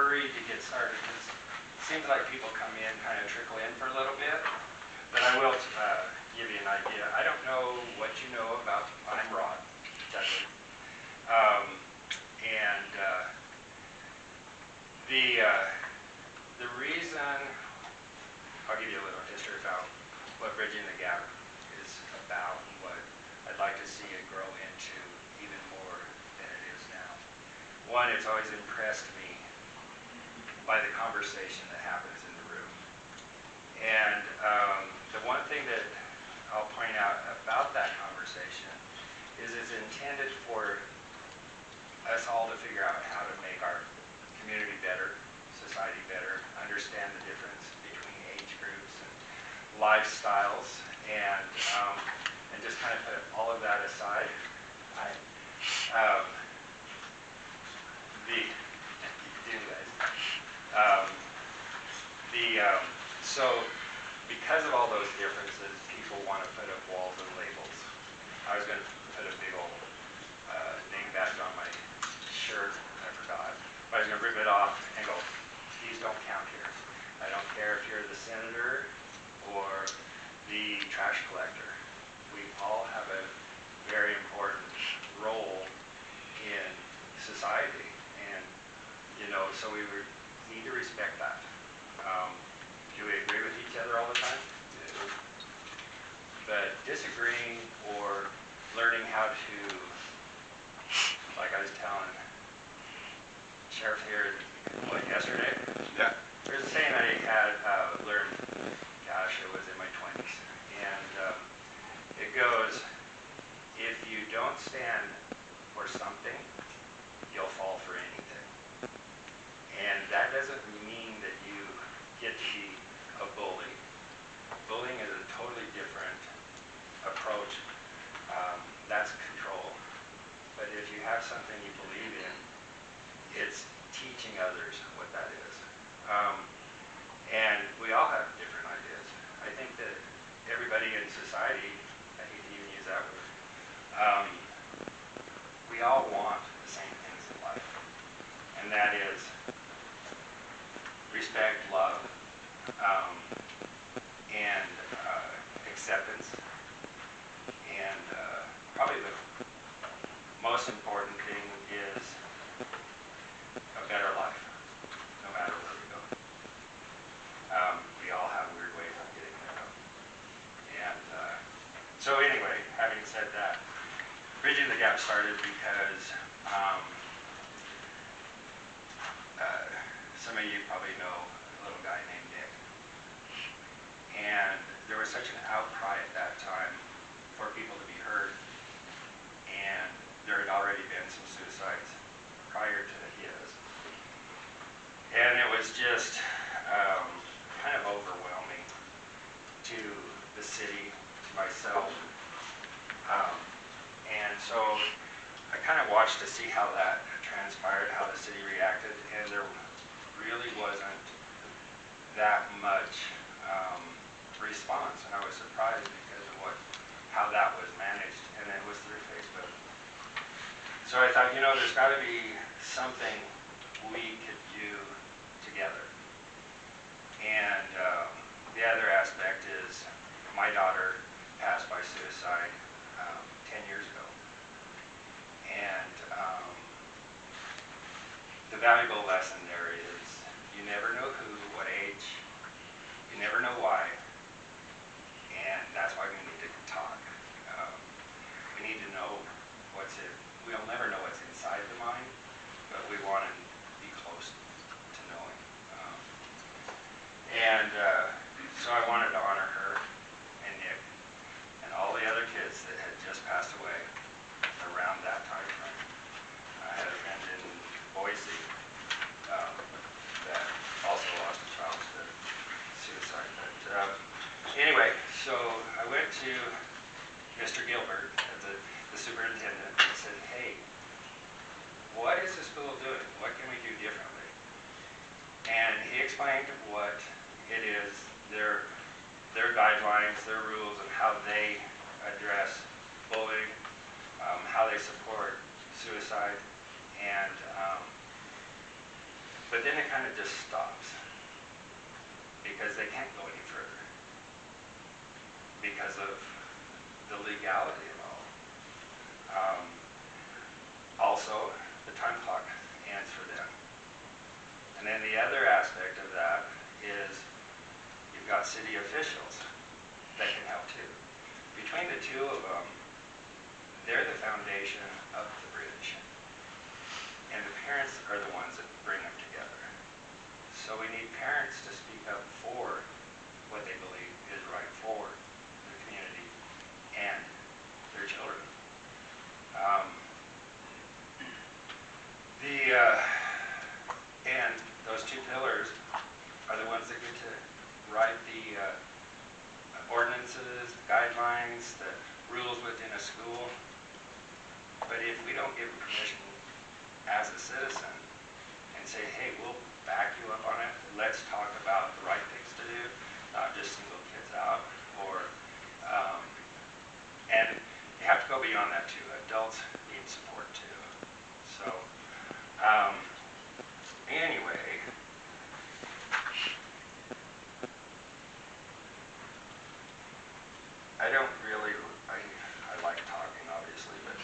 hurry to get started because it seems like people come in, kind of trickle in for a little bit. But I will give you an idea. I don't know what you know about, I'm Rod, Douglas. The reason, I'll give you a little history about what Bridging the Gap is about and what I'd like to see it grow into even more than it is now. One, it's always impressed me by the conversation that happens in the room. And the one thing that I'll point out about that conversation is it's intended for us all to figure out how to make our community better, society better, understand the difference between age groups and lifestyles, and just kind of put all of that aside. So because of all those differences, people want to put up walls and labels. I was going to put a big old name badge on my shirt, I forgot. But I was going to rip it off and go, these don't count here. I don't care if you're the senator or the trash collector. We all have a very important role in society, and so we need to respect that. Do we agree with each other all the time? No. But disagreeing or learning how to, like I was telling Sheriff here, yesterday? Yeah. There's a saying that he had learned, gosh, it was in my 20s. And it goes, if you don't stand for something, you'll fall for anything. And that doesn't mean that you get to be a bully. Bullying is a totally different approach. That's control. But if you have something you believe in, it's teaching others what that is. And we all have different ideas. I think that everybody in society, I hate to even use that word, we all want the same things in life. And that is respect, love, and acceptance. And probably the most important thing is a better life, no matter where we go. We all have weird ways of getting there, though. And so anyway, having said that, Bridging the Gap started because some of you probably know a little guy named Nick. And there was such an outcry at that time for people to be heard, and there had already been some suicides prior to his. And it was just kind of overwhelming to the city, to myself. And so I kind of watched to see how that transpired, how the city reacted, and there really wasn't that much response, and I was surprised because of how that was managed, and it was through Facebook. So I thought, there's got to be something we could do together. And the other aspect is my daughter passed by suicide 10 years ago. And the valuable lesson there is you never know who, what age, you never know why, and that's why we need to talk. We need to know we'll never know what's inside the mind, but we want to be close to knowing. So I wanted to honor her and Nick and all the other kids that had just passed away around that time frame. I had a friend in Boise that also lost a child to suicide. But anyway, so I went to Mr. Gilbert, the superintendent, and said, hey, what is the school doing? What can we do differently? And he explained what it is, their guidelines, their rules, and how they address bullying, how they support suicide, and But then it kind of just stops because they can't go any further because of the legality of all. Also, the time clock ends for them. And then the other aspect of that is you've got city officials that can help too. Between the two of them, they're the foundation of the bridge. And the parents are the ones that bring them together. So we need parents to speak up for what they believe is right for the community and their children. And those two pillars are the ones that get to write the ordinances, the guidelines, the rules within a school. But if we don't give permission as a citizen and say, hey, we'll back you up on it, let's talk about the right things to do, not just single kids out, or and you have to go beyond that too. Adults need support too. So anyway, I don't really, I like talking obviously, but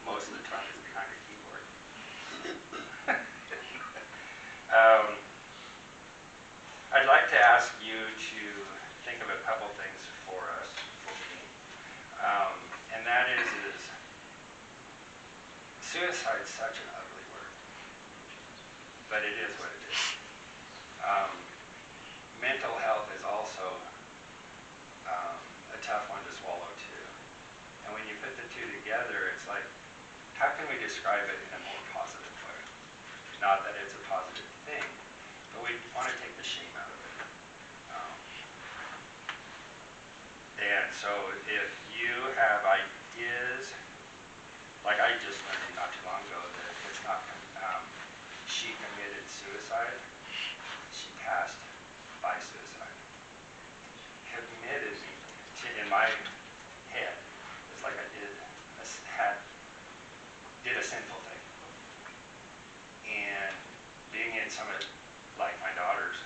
most of the time it's behind a keyboard. I'd like to ask you to think of a couple things for us, for me, and that is suicide's such an ugly word, but it is what it is. Mental health is also a tough one to swallow too. And when you put the two together, it's like, how can we describe it in a more positive way? Not that it's a positive thing, but we want to take the shame out of it. And so if you have ideas, like I just learned not too long ago that it's not, she committed suicide, she passed by suicide. Committed, in my head, it's like I did a sinful thing. And being in some of, like my daughter's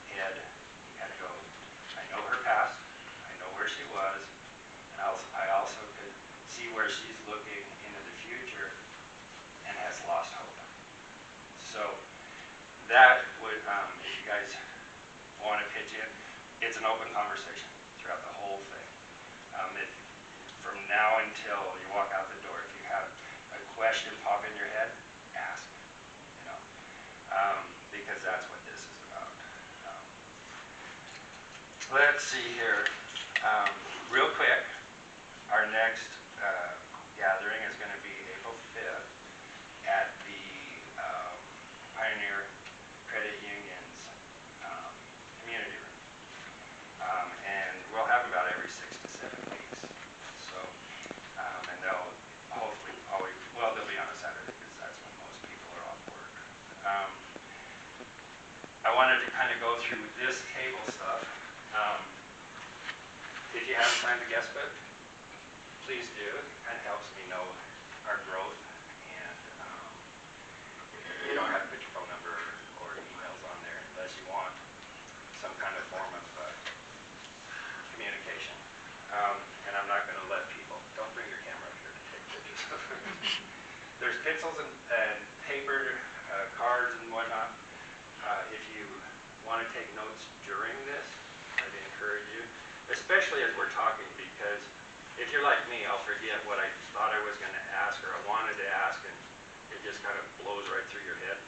head, you had to go, I know her past, I know where she was, and I also could see where she's looking into the future and has lost hope. So that would, if you guys want to pitch in, it's an open conversation throughout the whole thing. If from now until you walk out the door, if you have a question pop in your head, ask. Because that's what this is about. Let's see here. Real quick, our next gathering is going to be April 5th at the Pioneer Credit Union's community room. And we'll have them about every 6 to 7 weeks. So, and they'll hopefully always, well, they'll be on a Saturday because that's when most people are off work. I wanted to kind of go through this table stuff. If you haven't signed the guest book, please do. It kind of helps me know our growth. And you don't have to put your phone number or emails on there unless you want some kind of form of communication. And I'm not going to let people, don't bring your camera up here to take pictures of it. There's pencils and paper, cards and whatnot. If you want to take notes during this, I'd encourage you, especially as we're talking, because if you're like me, I'll forget what I thought I was going to ask or I wanted to ask, and it just kind of blows right through your head.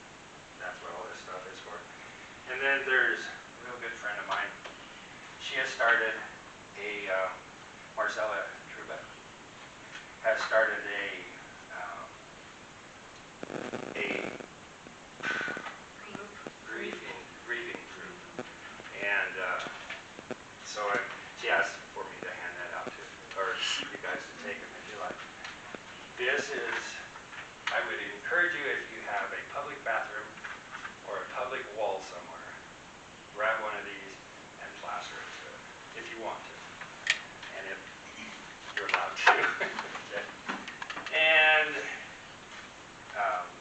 That's what all this stuff is for. And then there's a real good friend of mine. She has started Marcella Truba has started a grieving group, and so she asked for me to hand that out to, or you guys to take them if you like. This is, I would encourage you, if you have a public bathroom or a public wall somewhere, grab one of these and plaster it to it, if you want to, and if you're allowed to. Okay. And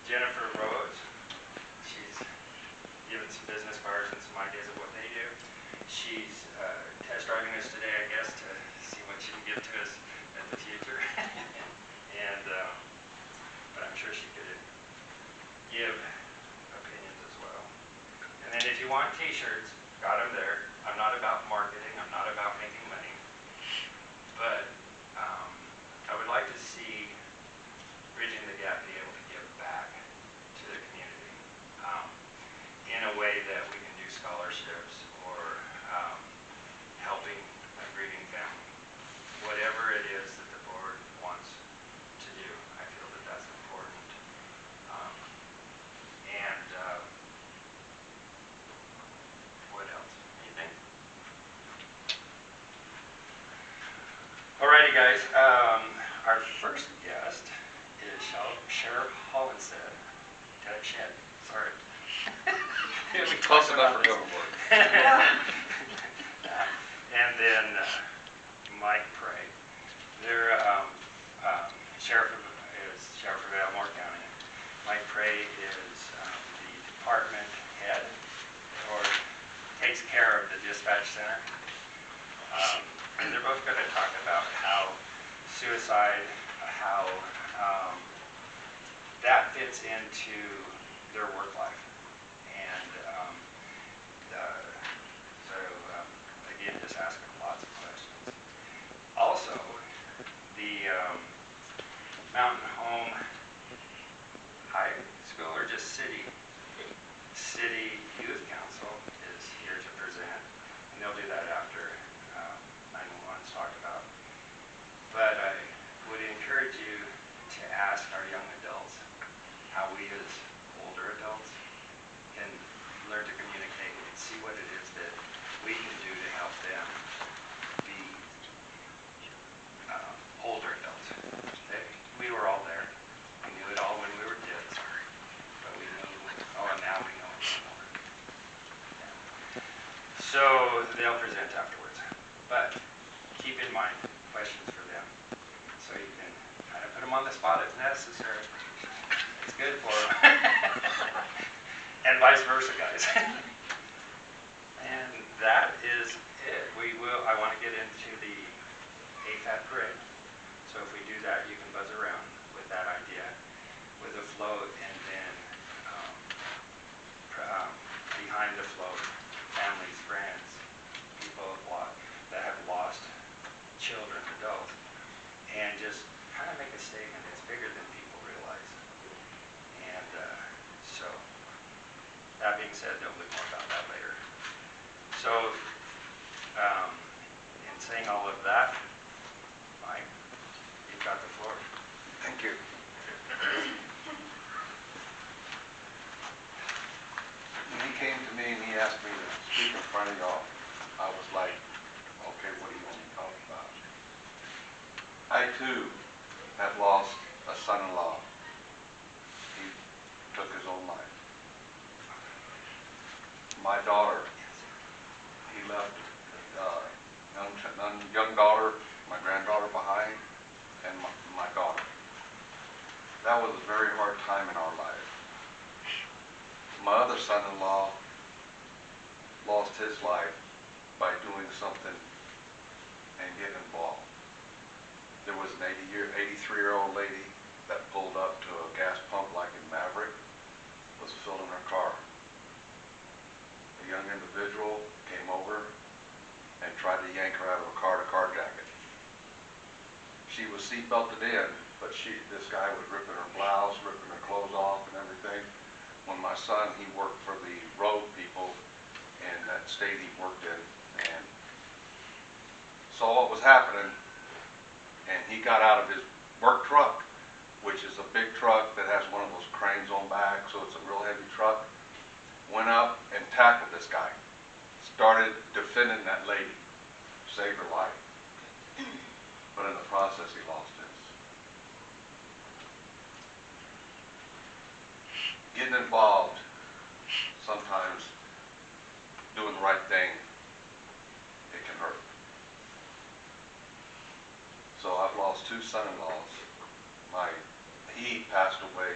Jennifer Rhoads, she's some business cards and some ideas of what they do. She's test driving us today, I guess, to see what she can give to us in the future. And but I'm sure she could give opinions as well. And then if you want t-shirts, got them there. I'm not about marketing. I'm not about making money. But I would like to see Bridging the Gap be able to give back to the community in a way that we can do scholarships or helping a grieving family. Whatever it is that the board wants to do, I feel that that's important. What else? Anything? Alrighty, guys. Our first guest is Sheriff Hollinshead. Shed. Sorry. We close enough for government. And then Mike Prey. They're Sheriff of Elmore County. Mike Prey is the department head, or takes care of the dispatch center. And they're both going to talk about how suicide, how that fits into their work life. And again, just ask them lots of questions. Also, the Mountain Home High School, or just City Youth Council is here to present, and they'll do that after 911's talked about. But I would encourage you to ask our young adults how we as older adults can learn to communicate and see what it is that we can do to help them be older adults. We were all there. We knew it all when we were kids, but we knew, now we know it more. Yeah. So they'll present afterwards. But keep in mind questions for them, so you can kind of put them on the spot if necessary. It's good for them. And vice versa, guys. And that is it. I want to get into the AFAT parade. So if we do that, you can buzz around with that idea, with a float, and then behind the float, families, friends, people that have lost children, adults, and just kind of make a statement that's bigger than people realize. And so, that being said, there'll be more about that later. So, in saying all of that, Mike, you've got the floor. Thank you. When he came to me and he asked me to speak in front of y'all, I was like, okay, what do you want me to talk about? I too have lost a son-in-law. He took his own life. My daughter, he left young daughter, my granddaughter behind, and my daughter. That was a very hard time in our life. My other son-in-law lost his life by doing something and getting involved. There was an 83-year-old lady that pulled up to a gas pump like in Maverick, was filling her car. A young individual came over and tried to yank her out of a car-to-car jacket. She was seatbelted in, but this guy was ripping her blouse, ripping her clothes off and everything. When my son, he worked for the road people in that state he worked in, and saw what was happening, and he got out of his work truck, which is a big truck that has one of those cranes on back, so it's a real heavy truck, went up and tackled this guy, started defending that lady, saved her life, but in the process he lost his. Getting involved, sometimes doing the right thing, it can hurt. So I've lost two son-in-laws. He passed away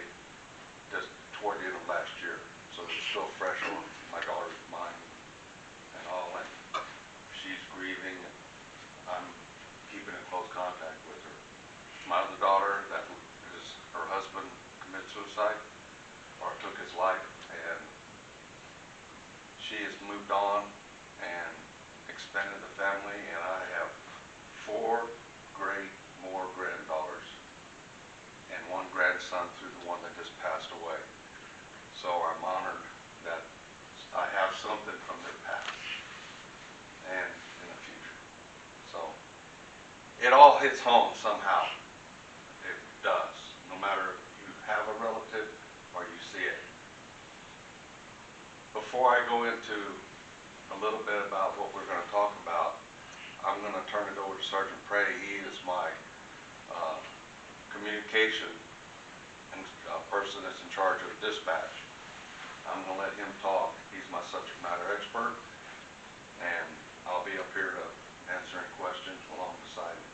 just toward the end of last year. so it's still fresh on my daughter's mind and all. And she's grieving, and I'm keeping in close contact with her. My other daughter, that is her husband, committed suicide or took his life, and she has moved on and expanded the family, and I have 4 great more granddaughters and 1 grandson through the one that just passed away. So I'm honored that I have something from their past and in the future. So it all hits home somehow. It does, no matter if you have a relative or you see it. Before I go into a little bit about what we're going to talk about, I'm going to turn it over to Sergeant Prey. He is my communication and person that's in charge of dispatch. I'm going to let him talk. He's my subject matter expert, and I'll be up here to answer any questions along beside him.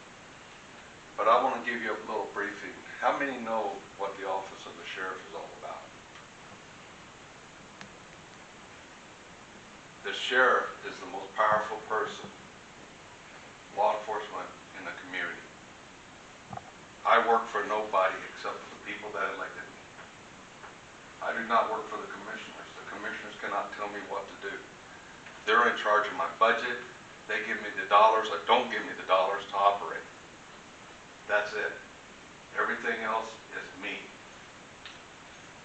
But I want to give you a little briefing. How many know what the office of the sheriff is all about? The sheriff is the most powerful person, law enforcement in the community. I work for nobody except for the people that elected me. I do not work for the commissioners. The commissioners cannot tell me what to do. They're in charge of my budget. They give me the dollars or don't give me the dollars to operate. That's it. Everything else is me.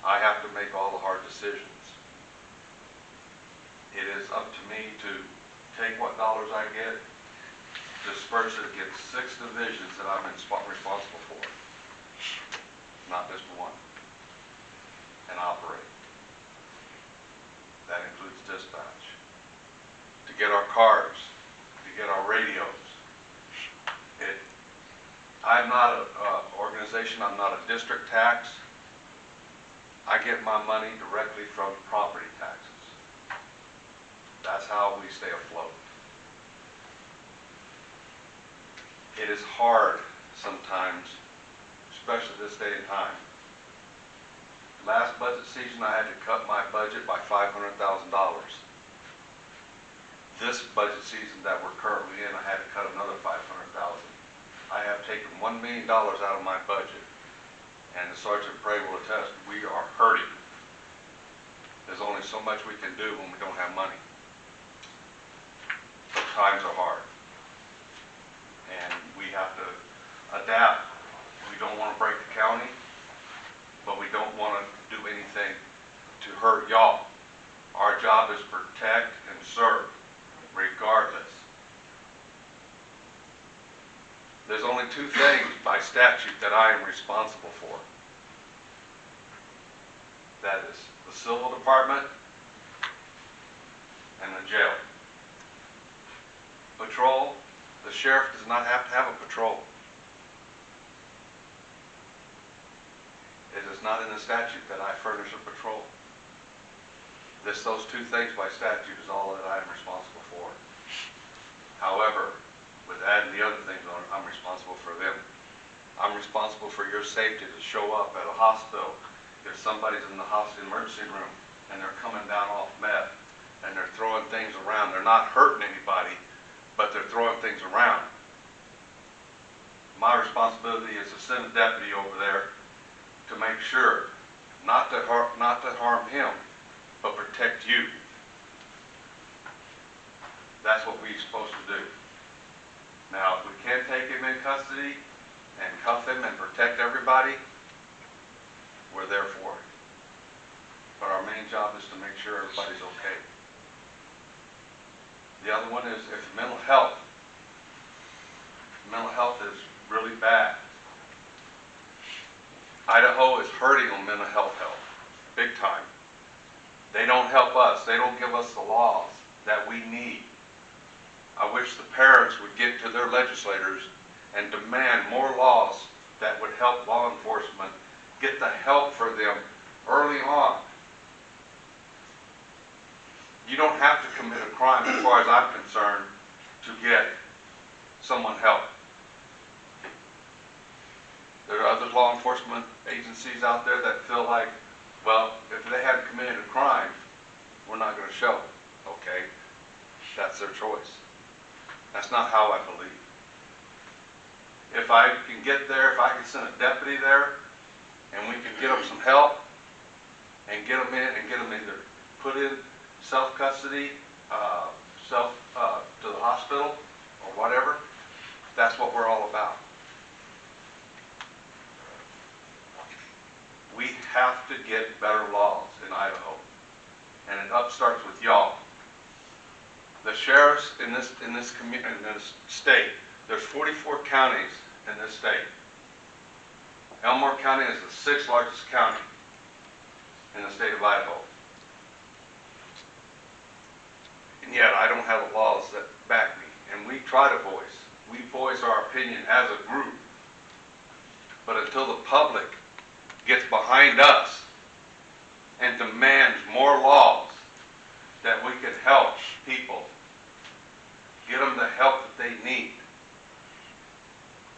I have to make all the hard decisions. It is up to me to take what dollars I get, disperse it against 6 divisions that I'm responsible for, not just one, and operate. That includes dispatch. To get our cars, to get our radios. I'm not an organization, I'm not a district tax. I get my money directly from property taxes. That's how we stay afloat. It is hard sometimes, especially this day and time. Last budget season, I had to cut my budget by $500,000. This budget season that we're currently in, I had to cut another $500,000. I have taken $1 million out of my budget, and the Sergeant Prey will attest, we are hurting. There's only so much we can do when we don't have money. But times are hard, and we have to adapt. We don't want to break the county, but we don't want to do anything to hurt y'all. Our job is protect and serve, regardless. There's only 2 things by statute that I am responsible for. That is the civil department and the jail. Patrol, the sheriff does not have to have a patrol. It is not in the statute that I furnish a patrol. Those 2 things by statute is all that I am responsible for. However, with adding the other things on, I'm responsible for them. I'm responsible for your safety to show up at a hospital. If somebody's in the hospital emergency room and they're coming down off meth and they're throwing things around, they're not hurting anybody, but they're throwing things around. My responsibility is to send a deputy over there to make sure not to harm him, but protect you. That's what we're supposed to do. Now, if we can't take him in custody and cuff him and protect everybody, we're there for it. But our main job is to make sure everybody's okay. The other one is if mental health is really bad. Idaho is hurting on mental health, big time. They don't help us. They don't give us the laws that we need. I wish the parents would get to their legislators and demand more laws that would help law enforcement get the help for them early on. You don't have to commit a crime, as far as I'm concerned, to get someone help. There are other law enforcement agencies out there that feel like Well, if they hadn't committed a crime, we're not going to show. Okay, that's their choice. That's not how I believe. If I can get there, if I can send a deputy there, and we can get them some help, and get them in, and get them either put in self-custody, to the hospital, or whatever, that's what we're all about. We have to get better laws in Idaho, and it starts with y'all. The sheriffs in this state, there's 44 counties in this state. Elmore County is the 6th largest county in the state of Idaho. And yet I don't have the laws that back me. And we try to voice our opinion as a group. But until the public gets behind us and demands more laws that we can help people, get them the help that they need,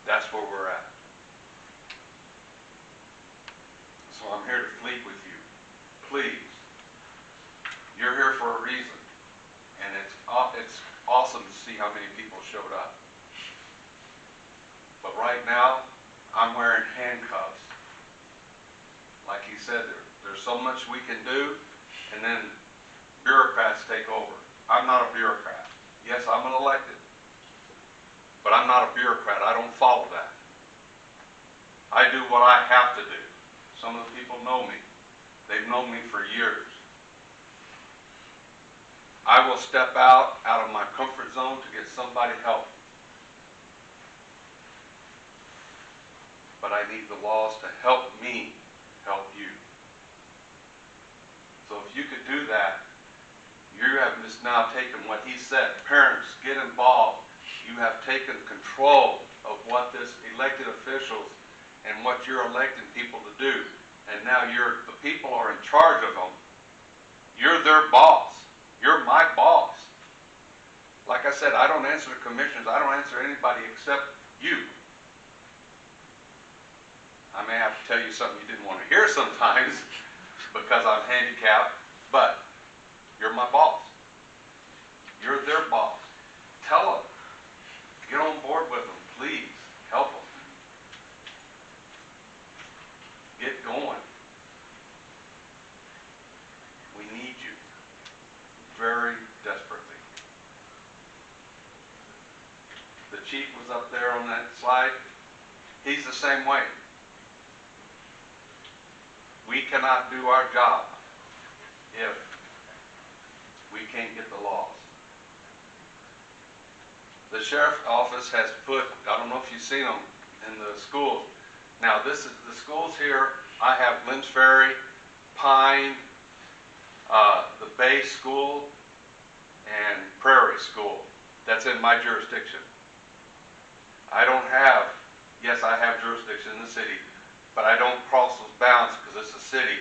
that's where we're at. So I'm here to plead with you. Please, you're here for a reason. And it's awesome to see how many people showed up. But right now, I'm wearing handcuffs. Like he said, there's so much we can do, and then bureaucrats take over. I'm not a bureaucrat. Yes, I'm an elected, but I'm not a bureaucrat. I don't follow that. I do what I have to do. Some of the people know me. They've known me for years. I will step out of my comfort zone to get somebody help. But I need the laws to help me help you. So if you could do that, you have just now taken what he said. Parents, get involved. You have taken control of what this elected officials and what you're electing people to do. And now the people are in charge of them. You're their boss. You're my boss. Like I said, I don't answer the commissioners. I don't answer anybody except you. I may have to tell you something you didn't want to hear sometimes because I'm handicapped, but you're my boss. You're their boss. Tell them. Get on board with them, please. Help them. Get going. We need you very desperately. The chief was up there on that slide. He's the same way. We cannot do our job if we can't get the laws. The sheriff's office has put, I don't know if you've seen them in the schools. Now this is the schools here. I have Lynch Ferry, Pine, the Bay School, and Prairie School. That's in my jurisdiction. I don't have, yes, I have jurisdiction in the city, but I don't cross those bounds because it's a city.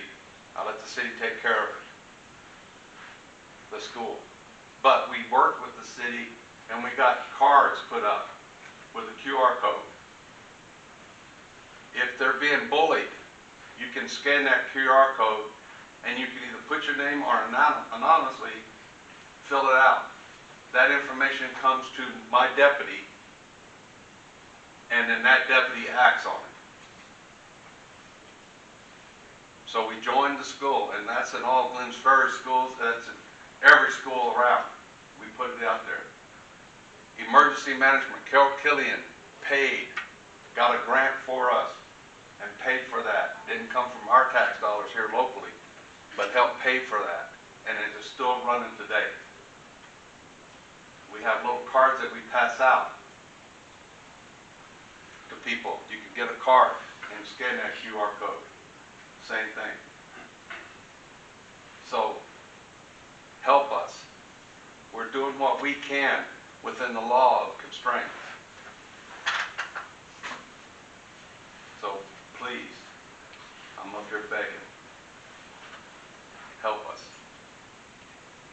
I let the city take care of it, the school. But we work with the city, and we got cards put up with a QR code. If they're being bullied, you can scan that QR code, and you can either put your name or anonymously fill it out. That information comes to my deputy, and then that deputy acts on it. So we joined the school, and that's in all Glens Ferry schools. That's in every school around. We put it out there. Emergency management, Carol Killian paid, got a grant for us, and paid for that. Didn't come from our tax dollars here locally, but helped pay for that, and it is still running today. We have little cards that we pass out to people. You can get a card and scan that QR code. Same thing. So, help us. We're doing what we can within the law of constraints. So, please, I'm up here begging. Help us.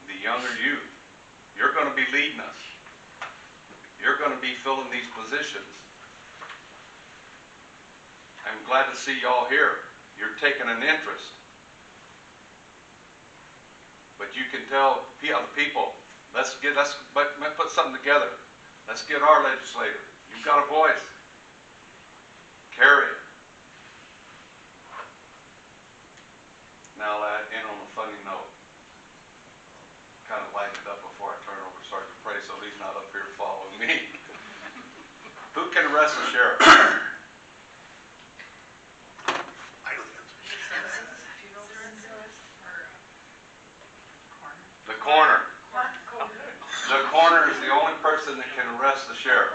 The younger you, you're going to be leading us. You're going to be filling these positions. I'm glad to see y'all here. You're taking an interest. But you can tell other people, let's put something together. Let's get our legislator. You've got a voice. Carry it. Now, lad, end on a funny note. Kind of lighten it up before I turn over to Sergeant Prey so he's not up here following me. Who can arrest the sheriff? I know the answer. The coroner. The coroner is the only person that can arrest the sheriff.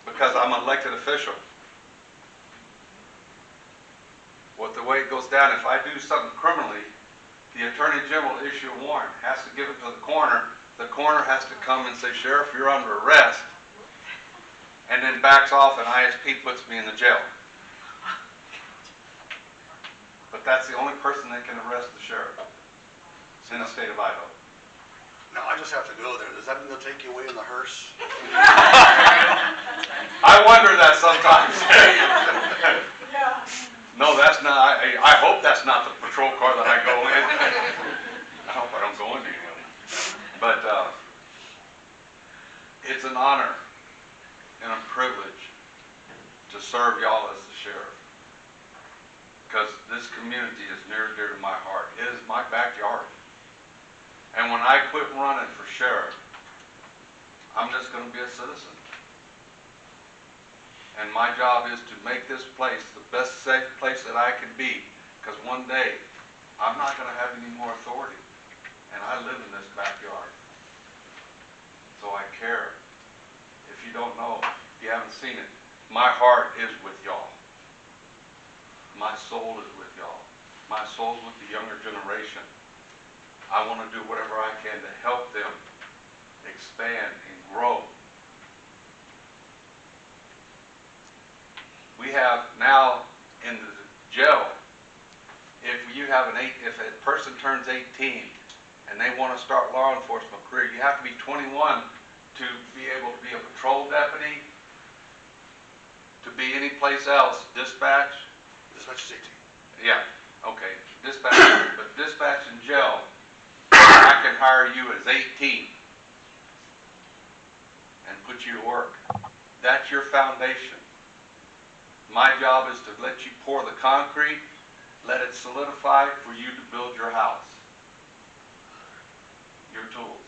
Because I'm an elected official. What the way it goes down, if I do something criminally, the Attorney General will issue a warrant, has to give it to the coroner. The coroner has to come and say, Sheriff, you're under arrest, and then backs off and ISP puts me in the jail. But that's the only person that can arrest the sheriff in the state of Idaho. Now, I just have to go there. Does that mean they'll take you away in the hearse? I wonder that sometimes. No, that's not, I hope that's not the patrol car that I go in. I hope I don't go in anyway. But it's an honor and a privilege to serve y'all as the sheriff. Because this community is near and dear to my heart. It is my backyard. And when I quit running for sheriff, I'm just going to be a citizen. And my job is to make this place the best safe place that I can be. Because one day, I'm not going to have any more authority. And I live in this backyard. So I care. If you don't know, if you haven't seen it, my heart is with y'all. My soul is with y'all. My soul's with the younger generation. I want to do whatever I can to help them expand and grow. We have now in the jail, if a person turns 18 and they want to start law enforcement career, you have to be 21 to be able to be a patrol deputy, to be any place else, dispatch. Dispatch is 18. Yeah, okay, dispatch, but dispatch in jail, I can hire you as 18 and put you to work. That's your foundation. My job is to let you pour the concrete, let it solidify for you to build your house, your tools.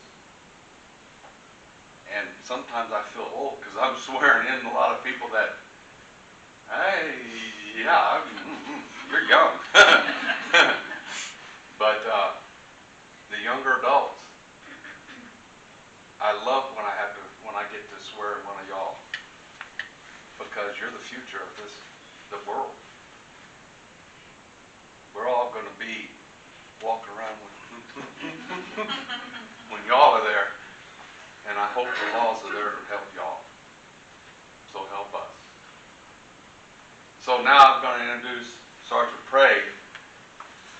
And sometimes I feel old because I'm swearing in a lot of people that, hey, yeah, you're young. But the younger adults, I love when I get to swear in one of y'all, because you're the future of the world. We're all going to be walking around with when y'all are there, and I hope the laws are there to help y'all. So help us. So now I'm going to introduce Sergeant Prey,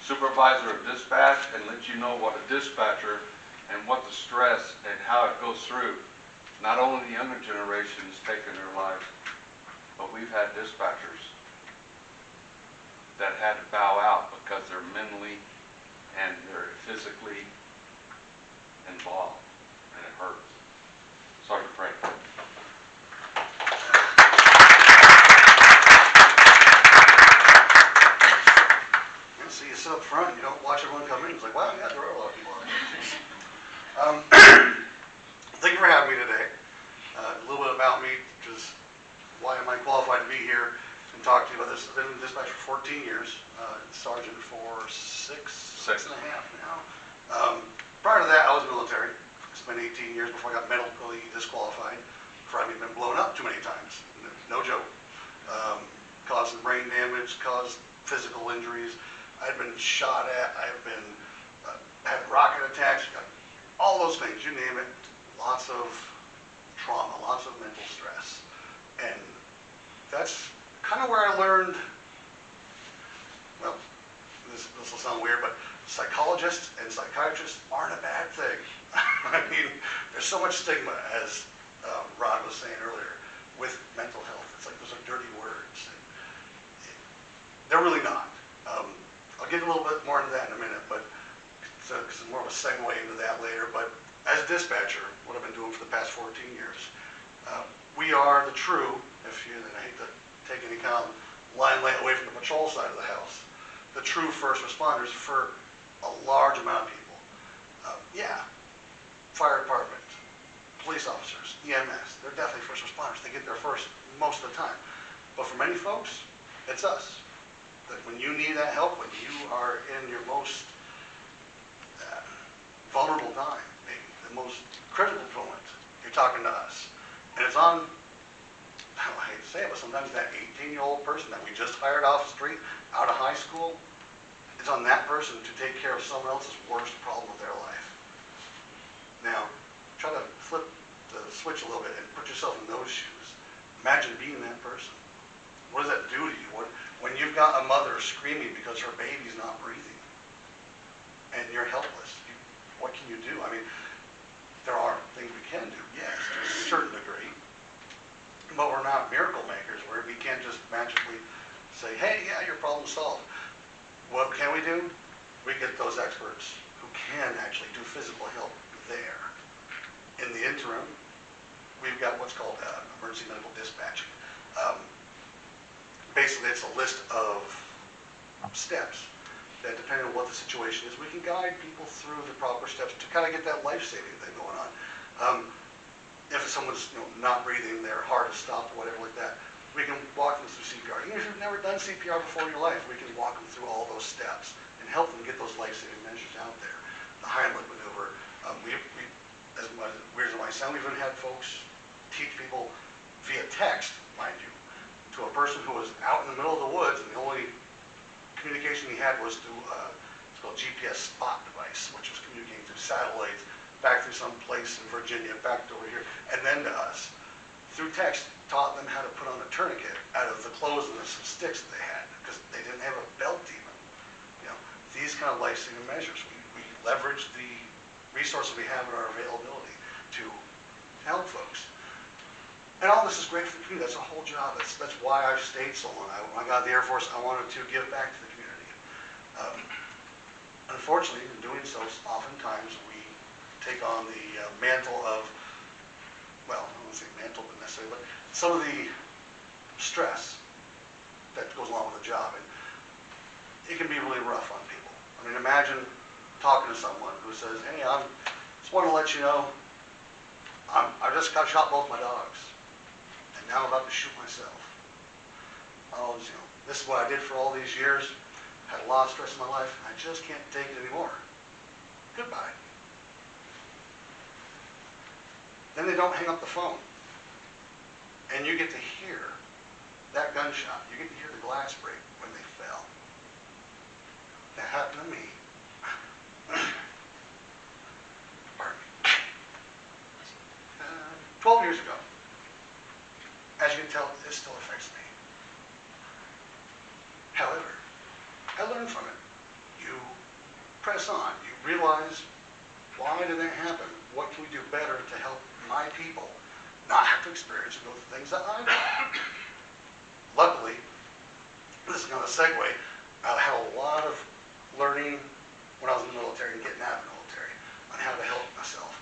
Supervisor of Dispatch, and let you know what a dispatcher and what the stress and how it goes through. Not only the younger generation is taking their lives, but we've had dispatchers that had to bow out because they're mentally and they're physically involved, and it hurts. Sergeant Prey. See you sit up front, you don't watch everyone come in. It's like, wow, yeah, there are a lot of people on. Thank you for having me today. A little bit about me, just why am I qualified to be here and talk to you about this. I've been in dispatch for 14 years, sergeant for six and a half now. Prior to that, I was military. I spent 18 years before I got medically disqualified for having been blown up too many times. No joke. Caused some brain damage, caused physical injuries. I've been shot at, I've been, had rocket attacks, all those things, you name it. Lots of trauma, lots of mental stress. And that's kind of where I learned, well, this will sound weird, but psychologists and psychiatrists aren't a bad thing. I mean, there's so much stigma, as Rod was saying earlier, with mental health. It's like those are dirty words. They're really not. I'll get a little bit more into that in a minute, but it's more of a segue into that later. But as a dispatcher, what I've been doing for the past 14 years, we are the true, and I hate to take any kind of limelight away from the patrol side of the house, the true first responders for a large amount of people. Yeah, fire department, police officers, EMS, they're definitely first responders. They get there first most of the time. But for many folks, it's us. That when you need that help, when you are in your most vulnerable time, maybe the most critical moment, you're talking to us. And it's on, I hate to say it, but sometimes that 18-year-old person that we just hired off the street, out of high school, it's on that person to take care of someone else's worst problem of their life. Now, try to flip the switch a little bit and put yourself in those shoes. Imagine being that person. What does that do to you? When you've got a mother screaming because her baby's not breathing and you're helpless, what can you do? I mean, there are things we can do, yes, to a certain degree, but we're not miracle makers where we can't just magically say, hey, yeah, your problem's solved. What can we do? We get those experts who can actually do physical help there. In the interim, we've got what's called emergency medical dispatching. Basically, it's a list of steps that, depending on what the situation is, we can guide people through the proper steps to kind of get that life-saving thing going on. If someone's not breathing, their heart is stopped or whatever like that, we can walk them through CPR. Even if you've never done CPR before in your life, we can walk them through all those steps and help them get those life-saving measures out there. The Heimlich maneuver. As weird as it might sound, we've even had folks teach people via text, mind you, to a person who was out in the middle of the woods, and the only communication he had was through it's called GPS spot device, which was communicating through satellites back through some place in Virginia, back to over here, and then to us. Through text, taught them how to put on a tourniquet out of the clothes and some sticks that they had, because they didn't have a belt even. These kind of life-saving measures. We leverage the resources we have at our availability to help folks. And all this is great for the community. That's a whole job. That's why I've stayed so long. When I got out of the Air Force, I wanted to give back to the community. Unfortunately, in doing so, oftentimes we take on the mantle of, well, I don't want to say mantle, but necessarily, but some of the stress that goes along with the job. And it can be really rough on people. I mean, imagine talking to someone who says, hey, I just want to let you know, I just got shot both my dogs, and now I'm about to shoot myself. Oh, this is what I did for all these years, had a lot of stress in my life, and I just can't take it anymore. Goodbye. Then they don't hang up the phone, and you get to hear that gunshot. You get to hear the glass break when they fell. That happened to me. Pardon me. 12 years ago. As you can tell, this still affects me. However, I learned from it. You press on. You realize, why did that happen? What can we do better to help my people not have to experience and go through things that I've done? Luckily, this is kind of a segue. I had a lot of learning when I was in the military and getting out of the military on how to help myself.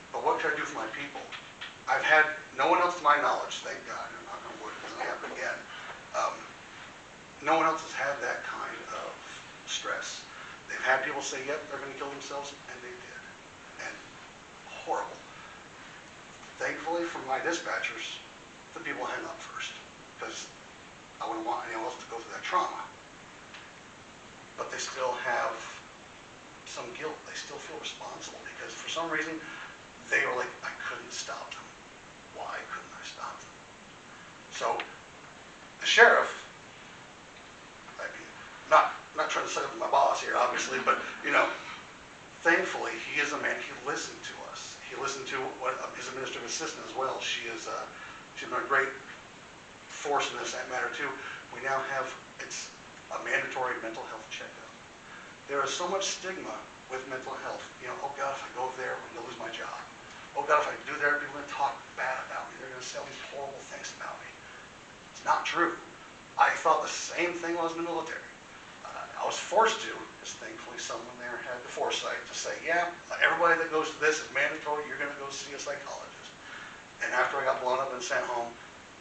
But what can I do for my people? I've had no one else to my knowledge, thank God, I'm not going to wood, it doesn't happen again. No one else has had that kind of stress. They've had people say, yep, they're going to kill themselves, and they did. And horrible. Thankfully, for my dispatchers, the people hang up first, because I wouldn't want anyone else to go through that trauma. But they still have some guilt. They still feel responsible because for some reason they were like, I couldn't stop them. Why couldn't I stop them? So the sheriff, I mean, not trying to set up my boss here, obviously, but thankfully he is a man. He listened to us. He listened to what his administrative assistant as well. She's been a great force in this matter too. We now have a mandatory mental health checkup. There is so much stigma with mental health. Oh God, if I go there, I'm going to lose my job. Oh God, if I do there, people are going to talk bad about me. They're going to say all these horrible things about me. It's not true. I thought the same thing when I was in the military. I was forced to, because thankfully someone there had the foresight to say, yeah, everybody that goes to this is mandatory, you're going to go see a psychologist. And after I got blown up and sent home,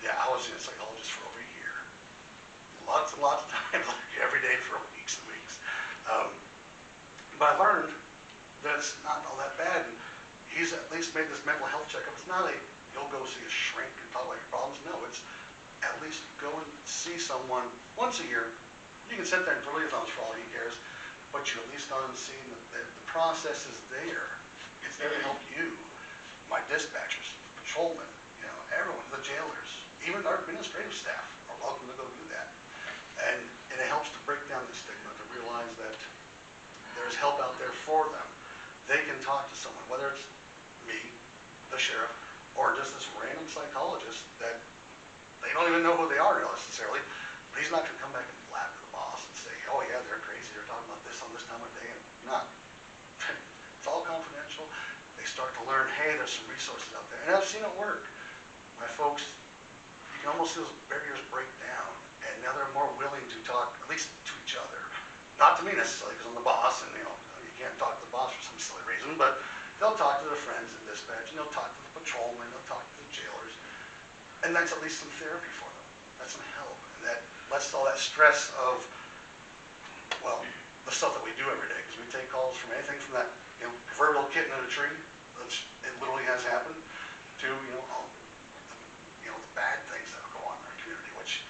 yeah, I was seeing a psychologist for over a year. Lots and lots of times, like every day for weeks and weeks. But I learned that it's not all that bad. And he's at least made this mental health checkup. It's not a, you'll go see a shrink and talk about your problems. No, it's at least go and see someone once a year. You can sit there and twiddle your thumbs for all he cares, but you at least gone and seen that the process is there. It's there to help you. My dispatchers, patrolmen, everyone, the jailers, even our administrative staff are welcome to go do that. And it helps to break down the stigma, to realize that there's help out there for them. They can talk to someone, whether it's me, the sheriff, or just this random psychologist that they don't even know who they are necessarily. But he's not going to come back and blab to the boss and say, oh yeah, they're crazy, they're talking about this on this time of day. And not. It's all confidential. They start to learn, hey, there's some resources out there. And I've seen it work. My folks, you can almost see those barriers break down. And now they're more willing to talk, at least to each other. Not to me necessarily, because I'm the boss, and you can't talk to the boss for some silly reason, but they'll talk to their friends in dispatch, and they'll talk to the patrolmen, they'll talk to the jailers. And that's at least some therapy for them. That's some help. And that lets all that stress of, well, the stuff that we do every day, because we take calls from anything from that, proverbial kitten in a tree, which it literally has happened, to, all the bad things that go on in our community, which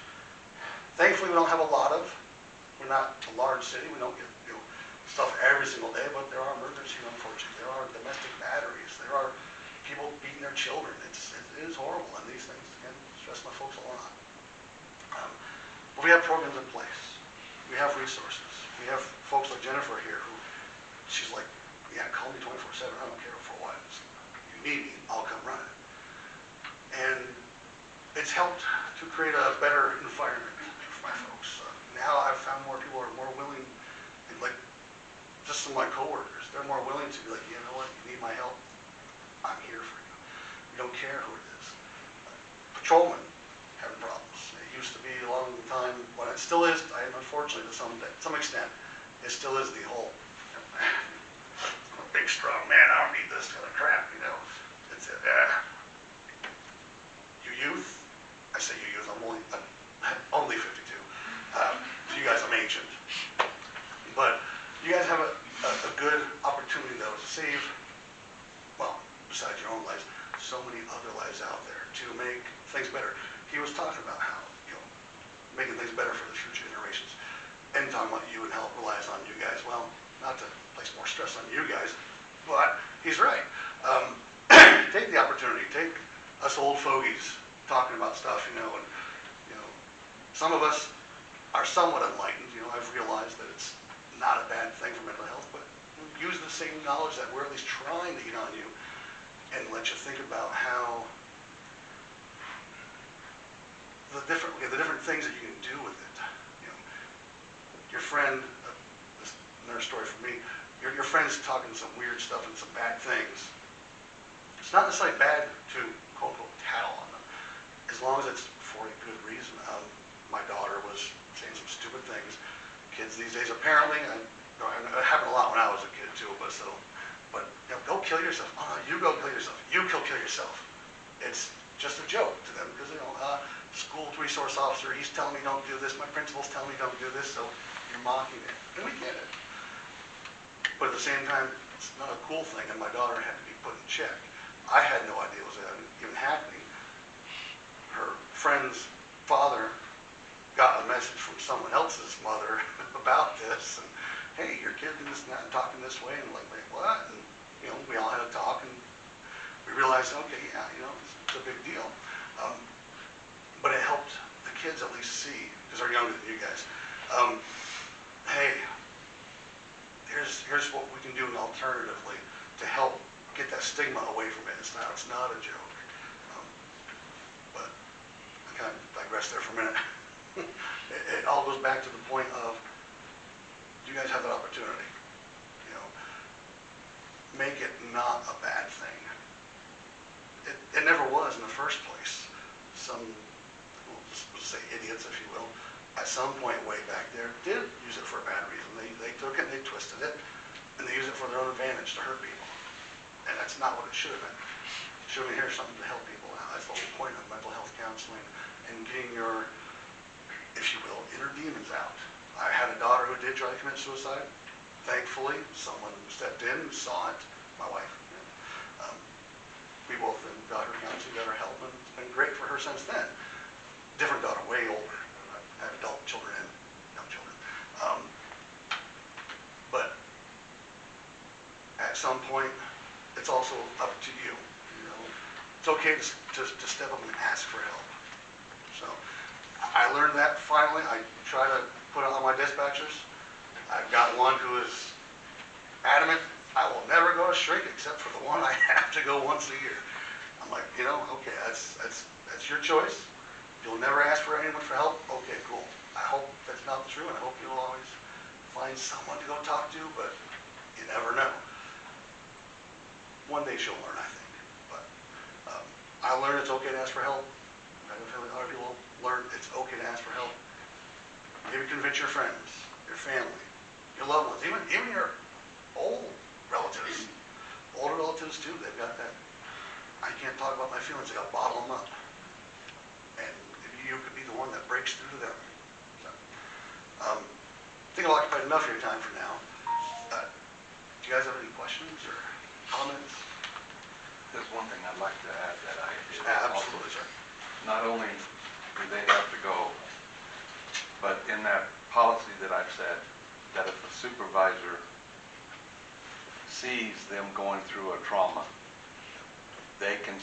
thankfully we don't have a lot of. We're not a large city. We don't get, stuff every single day, but there are murders here, unfortunately. There are domestic batteries. There are people beating their children. It is horrible, and these things can stress my folks a lot. But we have programs in place. We have resources. We have folks like Jennifer here who, she's like, yeah, call me 24/7. I don't care for what. You need me, I'll come running. And it's helped to create a better environment for my folks. Now I've found more people are more willing, like just some of my coworkers, they're more willing to be like, you know what, you need my help, I'm here for you. We don't care who it is. Patrolmen having problems. It used to be a long time, well, it still is, unfortunately to some extent, it still is the whole, I'm a big strong man, I don't need this kind of crap, It's you youth, I say you youth, I'm only 52. To you guys, I'm ancient. But you guys have a good opportunity, though, to save, well, besides your own lives, so many other lives out there to make things better. He was talking about how, making things better for the future generations, and talking about you and how it relies on you guys. Well, not to place more stress on you guys, but he's right. Take the opportunity, take us old fogies talking about stuff, and some of us are somewhat enlightened. I've realized that it's not a bad thing for mental health, but use the same knowledge that we're at least trying to get on you and let you think about how the different things that you can do with it. Your friend, this is another story for me, your friend's talking some weird stuff and some bad things. It's not necessarily bad to, quote unquote, tattle on them, as long as it's for a good reason. My daughter was saying some stupid things. Kids these days, apparently, it happened a lot when I was a kid too, but go kill yourself. You go kill yourself. You kill yourself. It's just a joke to them because, school resource officer, he's telling me don't do this. My principal's telling me don't do this, so you're mocking it. And we get it. But at the same time, it's not a cool thing, and my daughter had to be put in check. I had no idea it was even happening. Her friend's father got a message from someone else's mother about this, and hey, your kid doing this and that and talking this way, and like what? And we all had a talk, and we realized, okay, yeah, it's a big deal. But it helped the kids at least see, because they're younger than you guys. Hey, here's what we can do alternatively to help get that stigma away from it. It's not a joke. But I kind of digressed there for a minute. It all goes back to the point of, you guys have that opportunity. Make it not a bad thing. It never was in the first place. Some, we'll say idiots, if you will, at some point way back there, did use it for a bad reason. They took it, and they twisted it, and they used it for their own advantage to hurt people. And that's not what it should have been. It should have been here something to help people out. That's the whole point of mental health counseling and getting your, if you will, inner demons out. I had a daughter who did try to commit suicide. Thankfully, someone stepped in and saw it, my wife. We both then got her counseling, got her help, and it's been great for her since then. Different daughter, way older. I have adult children and young children. But at some point, it's also up to you. You know, it's okay to step up and ask for help. So I learned that finally. I try to put it on my dispatchers. I've got one who is adamant, I will never go to shrink except for the one I have to go once a year. I'm like, you know, okay, that's your choice. You'll never ask for anyone for help. Okay, cool. I hope that's not true, and I hope you'll always find someone to go talk to, but you never know. One day she'll learn, I think. But I learned it's okay to ask for help. I have a feeling other people learn it's okay to ask for help. Maybe convince your friends, your family, your loved ones, even your old relatives. Older relatives too, they've got that, I can't talk about my feelings, they gotta bottle them up. And you could be the one that breaks through to them. So, I think I've occupied enough of your time for now. Do you guys have any questions or comments? There's one thing I'd like to add that I did. Absolutely, sir. Not only do they have to go, but in that policy that I've said, that if a supervisor sees them going through a trauma, they can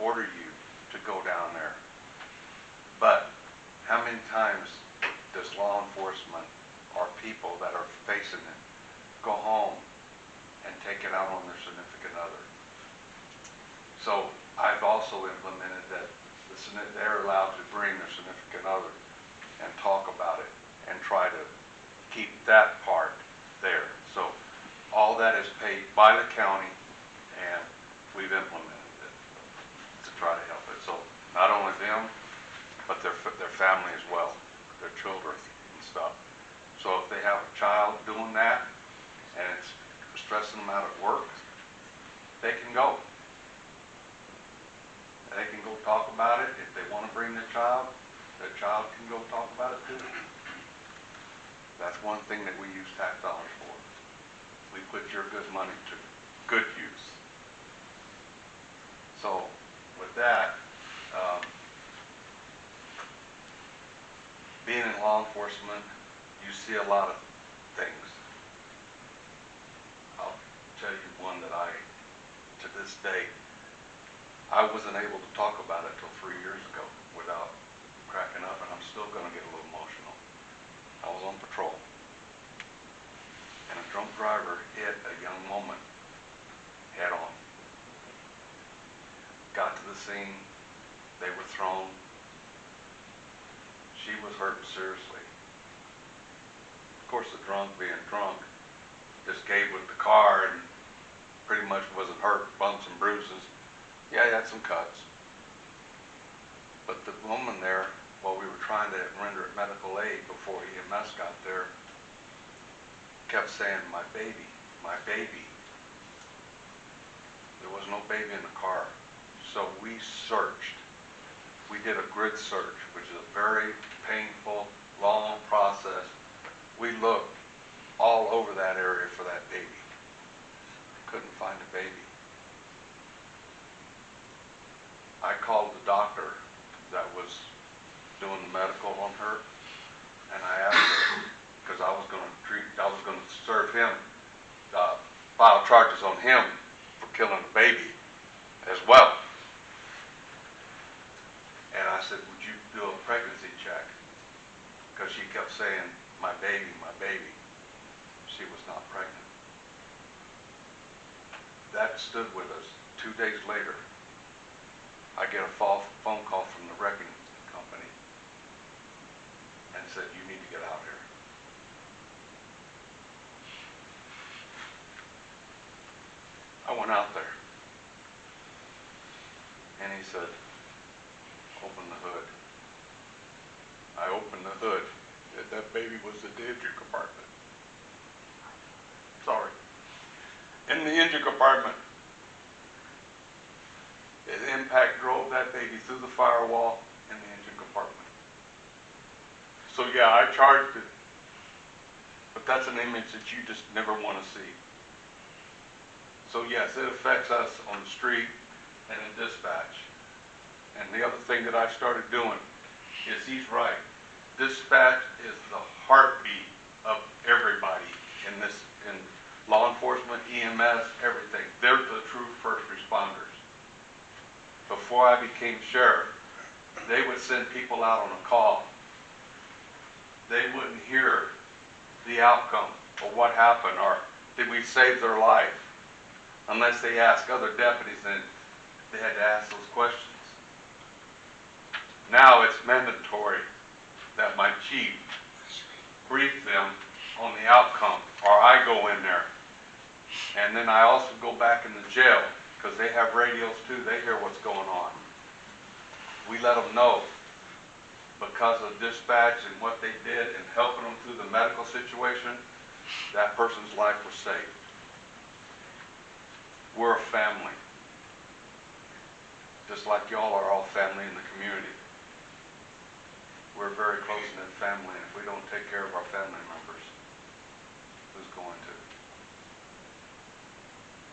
order you to go down there. But how many times does law enforcement or people that are facing it go home and take it out on their significant other? So I've also implemented that they're allowed to bring their significant other and talk about it and try to keep that part there. So all that is paid by the county, and we've implemented it to try to help it. So not only them, but their family as well, their children and stuff. So if they have a child doing that and it's stressing them out at work, they can go. They can go talk about it. If they want to bring their child can go talk about it too. That's one thing that we use tax dollars for. We put your good money to good use. So with that, being in law enforcement, you see a lot of things. I'll tell you one that to this day, I wasn't able to talk about it till 3 years ago without cracking up, and I'm still going to get a little emotional. I was on patrol, and a drunk driver hit a young woman head on. Got to the scene, they were thrown. She was hurt seriously. Of course, the drunk being drunk just gave with the car and pretty much wasn't hurt, bumps and bruises. Yeah, he had some cuts. But the woman there, while we were trying to render medical aid before EMS got there, kept saying, "My baby, my baby." There was no baby in the car. So we searched. We did a grid search, which is a very painful, long process. We looked all over that area for that baby. Couldn't find a baby. I called the doctor that was doing the medical on her, and I asked her, because I was going to serve him, file charges on him for killing the baby as well. And I said, "Would you do a pregnancy check?" Because she kept saying, "My baby, my baby." She was not pregnant. That stood with us. 2 days later, I get a phone call from the wrecking company and said, "You need to get out here." I went out there, and he said, "Open the hood." I opened the hood, and that baby was in the engine compartment. Sorry. In the engine compartment. The impact drove that baby through the firewall in the engine compartment. So yeah, I charged it. But that's an image that you just never want to see. So yes, it affects us on the street and in dispatch. And the other thing that I started doing is he's right. Dispatch is the heartbeat of everybody in this, in law enforcement, EMS, everything. They're the true first responders. Before I became sheriff, they would send people out on a call. They wouldn't hear the outcome or what happened or did we save their life unless they asked other deputies and they had to ask those questions. Now it's mandatory that my chief brief them on the outcome, or I go in there. And then I also go back in the jail, because they have radios too, they hear what's going on. We let them know, because of dispatch and what they did and helping them through the medical situation, that person's life was saved. We're a family. Just like y'all are all family in the community. We're a very close-knit family, and if we don't take care of our family members, who's going to?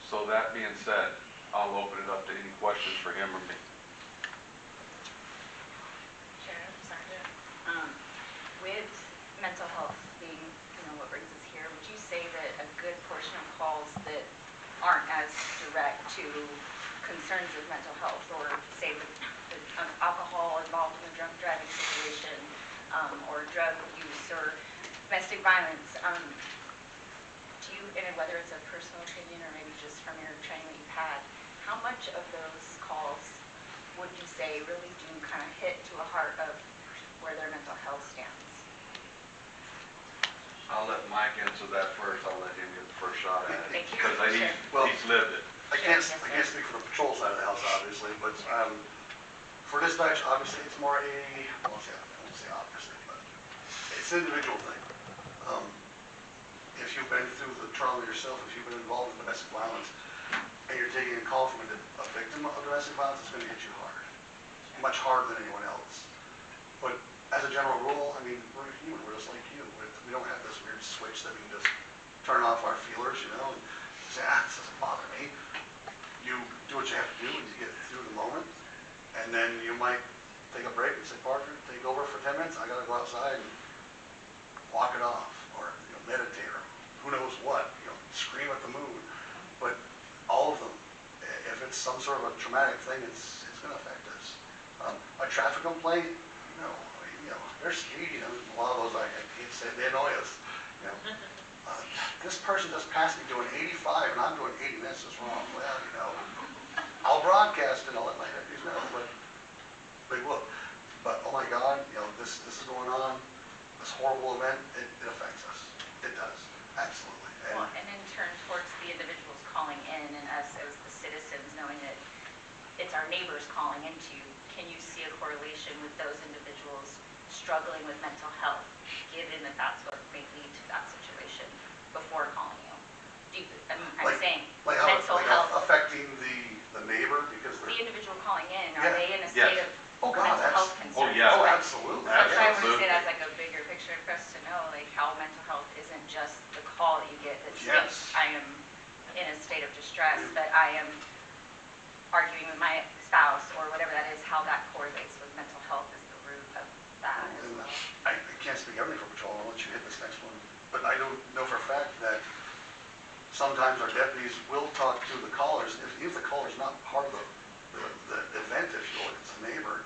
So that being said, I'll open it up to any questions for him or me. Sheriff, Sergeant, with mental health being, what brings us here, would you say that a good portion of calls that aren't as direct to concerns of mental health, or say the alcohol involved in a drunk driving situation, or drug use or domestic violence, do you, and whether it's a personal opinion or maybe just from your training that you've had, how much of those calls would you say really do kind of hit to a heart of where their mental health stands? I'll let Mike answer that first. I'll let him get the first shot at it. Thank you. Because Sure. he's lived it. I can't speak for the patrol side of the house, obviously, but for dispatch, obviously, it's more I won't say obviously, but it's an individual thing. If you've been through the trauma yourself, if you've been involved in domestic violence, and you're taking a call from a victim of domestic violence, it's going to hit you hard, much harder than anyone else. But as a general rule, I mean, we're human, we're just like you. We don't have this weird switch that we can just turn off our feelers, and say, this doesn't bother me. You do what you have to do and you get through the moment, and then you might take a break and say, Parker, take over for 10 minutes. I got to go outside and walk it off, or meditate, or who knows what, scream at the moon. But all of them, if it's some sort of a traumatic thing, it's going to affect us. A traffic complaint, they're speeding. A lot of those, I can't say, they annoy us. This person just passed me doing 85 and I'm doing 80 minutes, is wrong. Well, I'll broadcast it, I'll let my deputies know, but they will. But oh my God, this is going on, this horrible event, it affects us. It does, absolutely. And in turn towards the individuals calling in and us as the citizens, knowing that it's our neighbors calling into, can you see a correlation with those individuals struggling with mental health, given that that's what may lead to that situation before calling you? I'm saying mental health. Affecting the neighbor because the individual calling in, are they in a state of mental health concerns? Oh, yeah. Oh, absolutely. That's why I want to say that's like a bigger picture for us to know, like how mental health isn't just the call that you get that states I am in a state of distress, but I am arguing with my spouse or whatever that is, how that correlates with mental health is the root of that as well. I can't speak everything for patrol. I'll let you hit this next one. But I don't know for a fact that sometimes our deputies will talk to the callers, if the caller's not part of the event, if you will, it's a neighbor,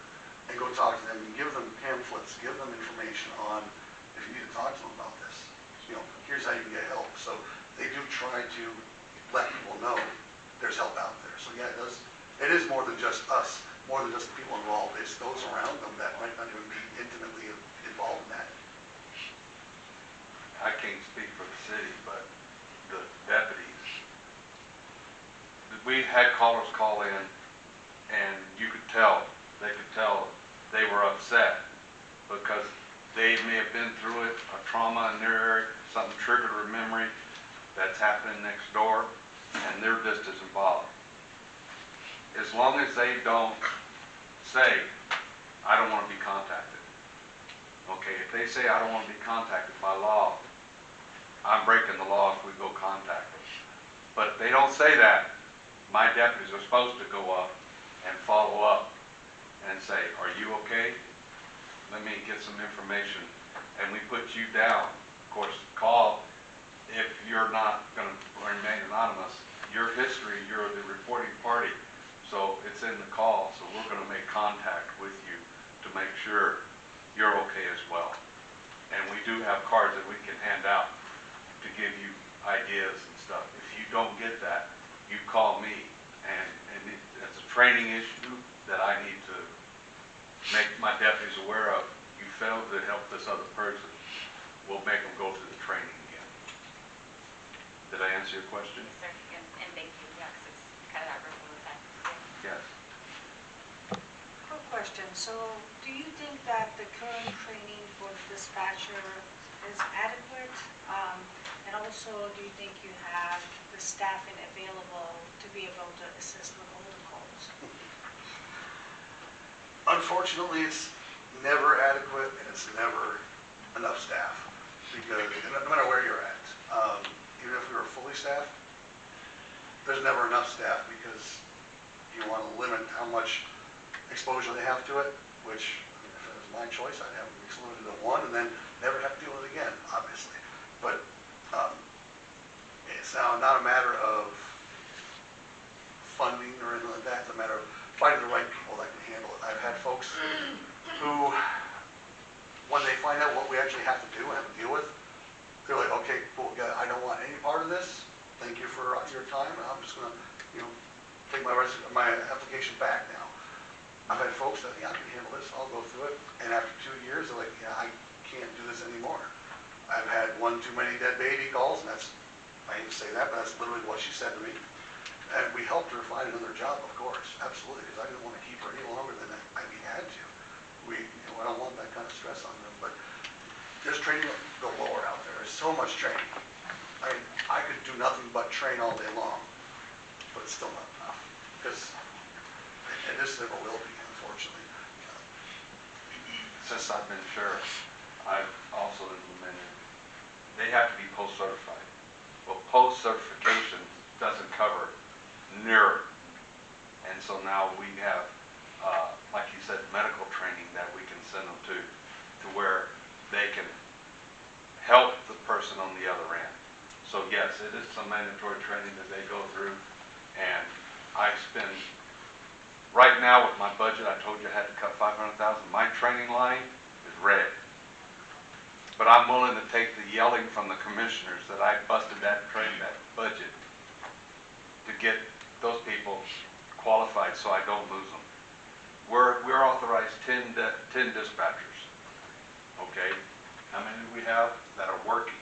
and go talk to them and give them pamphlets, give them information on if you need to talk to them about this. Here's how you can get help. So they do try to let people know there's help out there. So yeah, it is more than just us, more than just the people involved. It's those around them that might not even be intimately involved in that. I can't speak for the city, but the deputies, we had callers call in, and you could tell, they were upset because They may have been through it, a trauma in their area, something triggered a memory that's happening next door, and they're just as involved. As long as they don't say, I don't want to be contacted. Okay, if they say I don't want to be contacted by law, I'm breaking the law if we go contact them. But if they don't say that, my deputies are supposed to go up and follow up and say, are you okay? Let me get some information, and we put you down. Of course, call, if you're not going to remain anonymous, your history, you're the reporting party, so it's in the call, so we're going to make contact with you to make sure you're okay as well. And we do have cards that we can hand out to give you ideas and stuff. If you don't get that, you call me, and it's a training issue that I need to make my deputies aware of. You failed to help this other person, we'll make them go through the training again. Did I answer your question? Yes, sir, and thank you, yes, it's kind of that ripple effect. Yes. Quick question, so do you think that the current training for the dispatcher is adequate? And also, do you think you have the staffing available to be able to assist with older calls? Unfortunately, it's never adequate and it's never enough staff, because no matter where you're at, even if we were fully staffed, there's never enough staff, because you want to limit how much exposure they have to it, which, if it was my choice, I'd have them excluded to one and then never have to deal with it again, obviously. But it's now not a matter of funding or anything like that. It's a matter of finding the right people that can handle it. I've had folks who, when they find out what we actually have to do and have to deal with, they're like, okay, cool, I don't want any part of this. Thank you for your time. I'm just going to, take my application back now. I've had folks that, yeah, I can handle this. I'll go through it. And after 2 years, they're like, yeah, I can't do this anymore. I've had one too many dead baby calls, and that's, I hate to say that, but that's literally what she said to me. And we helped her find another job, of course, absolutely, because I didn't want to keep her any longer than we had to. I don't want that kind of stress on them, but there's training galore out there. There's so much training. I mean, I could do nothing but train all day long, but it's still not enough, because, and this never will be, unfortunately. Since I've been sheriff, I've also implemented, they have to be post-certified. Well, post-certification doesn't cover near it. And so now we have, like you said, medical training that we can send them to where they can help the person on the other end. So yes, it is some mandatory training that they go through, and I spend, right now with my budget, I told you I had to cut $500,000. My training line is red. But I'm willing to take the yelling from the commissioners that I busted that budget to get those people qualified so I don't lose them. We're authorized 10 dispatchers. Okay? How many do we have that are working?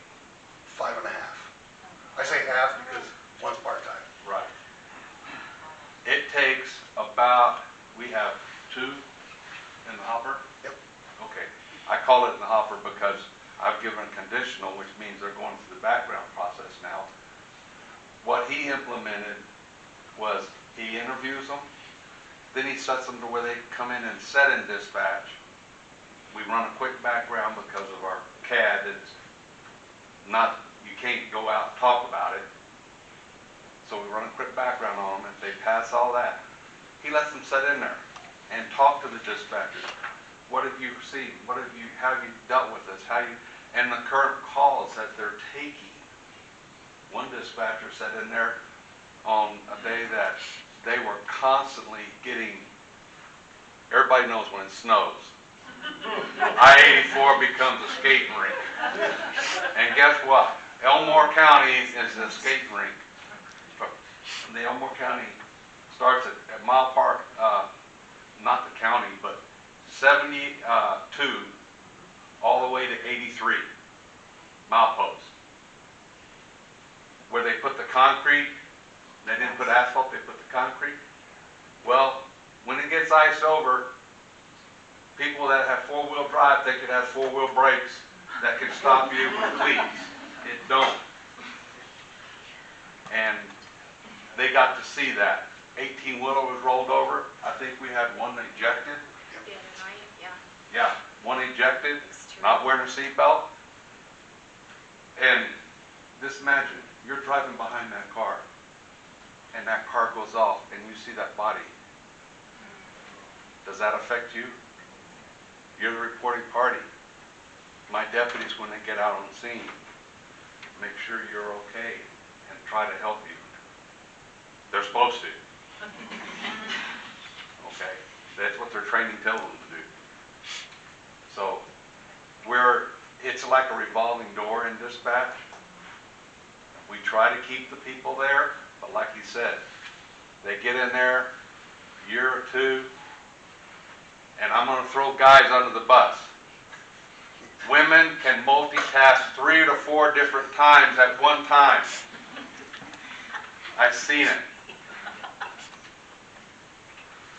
5.5. I say half because one's part-time. Right. It takes about, we have 2 in the hopper? Yep. Okay. I call it in the hopper because I've given conditional, which means they're going through the background process now. What he implemented was he interviews them, then he sets them to where they come in and set in dispatch. We run a quick background because of our CAD. It's not, you can't go out and talk about it. So we run a quick background on them. If they pass all that, he lets them sit in there and talk to the dispatchers. What have you seen? How have you dealt with this? And the current calls that they're taking. One dispatcher sat in there on a day that they were constantly getting, everybody knows when it snows, I-84 becomes a skating rink. And guess what? Elmore County is a skating rink. The Elmore County starts at Mile Park, not the county, but 72 all the way to 83 mileposts. Where they put the concrete, they didn't put asphalt, they put the concrete. Well, when it gets iced over, People that have four-wheel drive think it has four-wheel brakes that can stop you, please. It don't. And they got to see that. 18-wheeler was rolled over. I think we had one ejected. The other night, yeah. Yeah, one ejected, not wearing a seatbelt. And just imagine, you're driving behind that car, and that car goes off, and you see that body. Does that affect you? You're the reporting party. My deputies, when they get out on scene, make sure you're okay and try to help you. They're supposed to. Okay? That's what their training tells them to do. So, it's like a revolving door in dispatch. We try to keep the people there, but like you said, they get in there a year or two, and I'm going to throw guys under the bus. Women can multitask 3 to 4 different times at one time. I've seen it.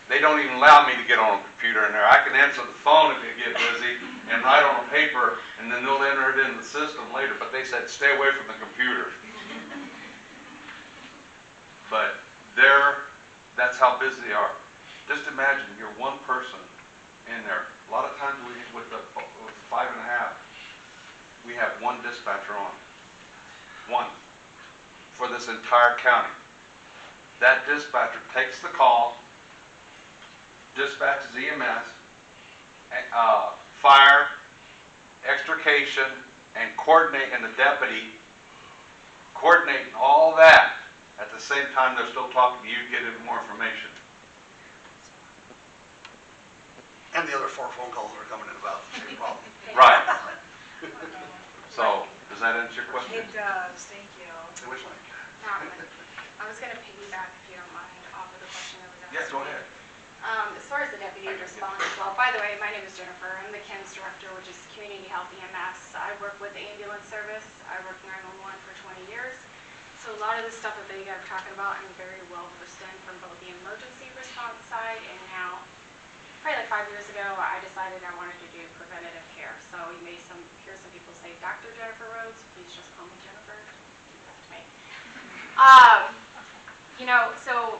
They don't even allow me to get on a computer in there. I can answer the phone if you get busy and write on a paper, and then they'll enter it in the system later. But they said, stay away from the computer. But that's how busy they are. Just imagine you're one person in there. A lot of times with 5.5, we have one dispatcher on. One. For this entire county. That dispatcher takes the call, dispatches EMS, fire, extrication, and the deputy coordinating all that. At the same time, they're still talking to you, getting more information. And the other 4 phone calls that are coming in about the same problem. Right. So, does that answer your question? It does, thank you. Say which one? I was going to piggyback, if you don't mind, off of the question that was asked. Yeah, go ahead. As far as the deputy response, well, by the way, my name is Jennifer. I'm the KIMS director, which is Community Health EMS. I work with the ambulance service. I worked 911 for 20 years. So a lot of the stuff that they are talking about, I'm very well versed in from both the emergency response side and now, probably like 5 years ago, I decided I wanted to do preventative care. So you may hear some people say, Dr. Jennifer Rhoads, please just call me Jennifer. That's me. So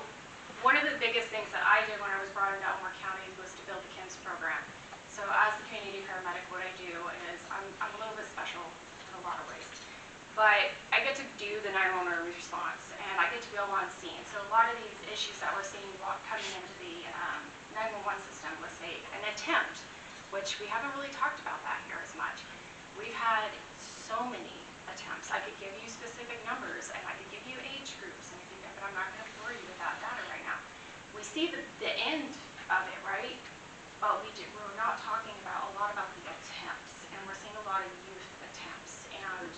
one of the biggest things that I did when I was brought into Elmore County was to build the KIMS program. So as the community paramedic, what I do is I'm a little bit special in a lot of ways. But I get to do the 911 response, and I get to go on scene. So a lot of these issues that we're seeing coming into the 911 system was an attempt, which we haven't really talked about that here as much. We've had so many attempts. I could give you specific numbers, and I could give you age groups, but I'm not going to bore you with that data right now. We see the end of it, right? But we're not talking a lot about the attempts, and we're seeing a lot of youth attempts, and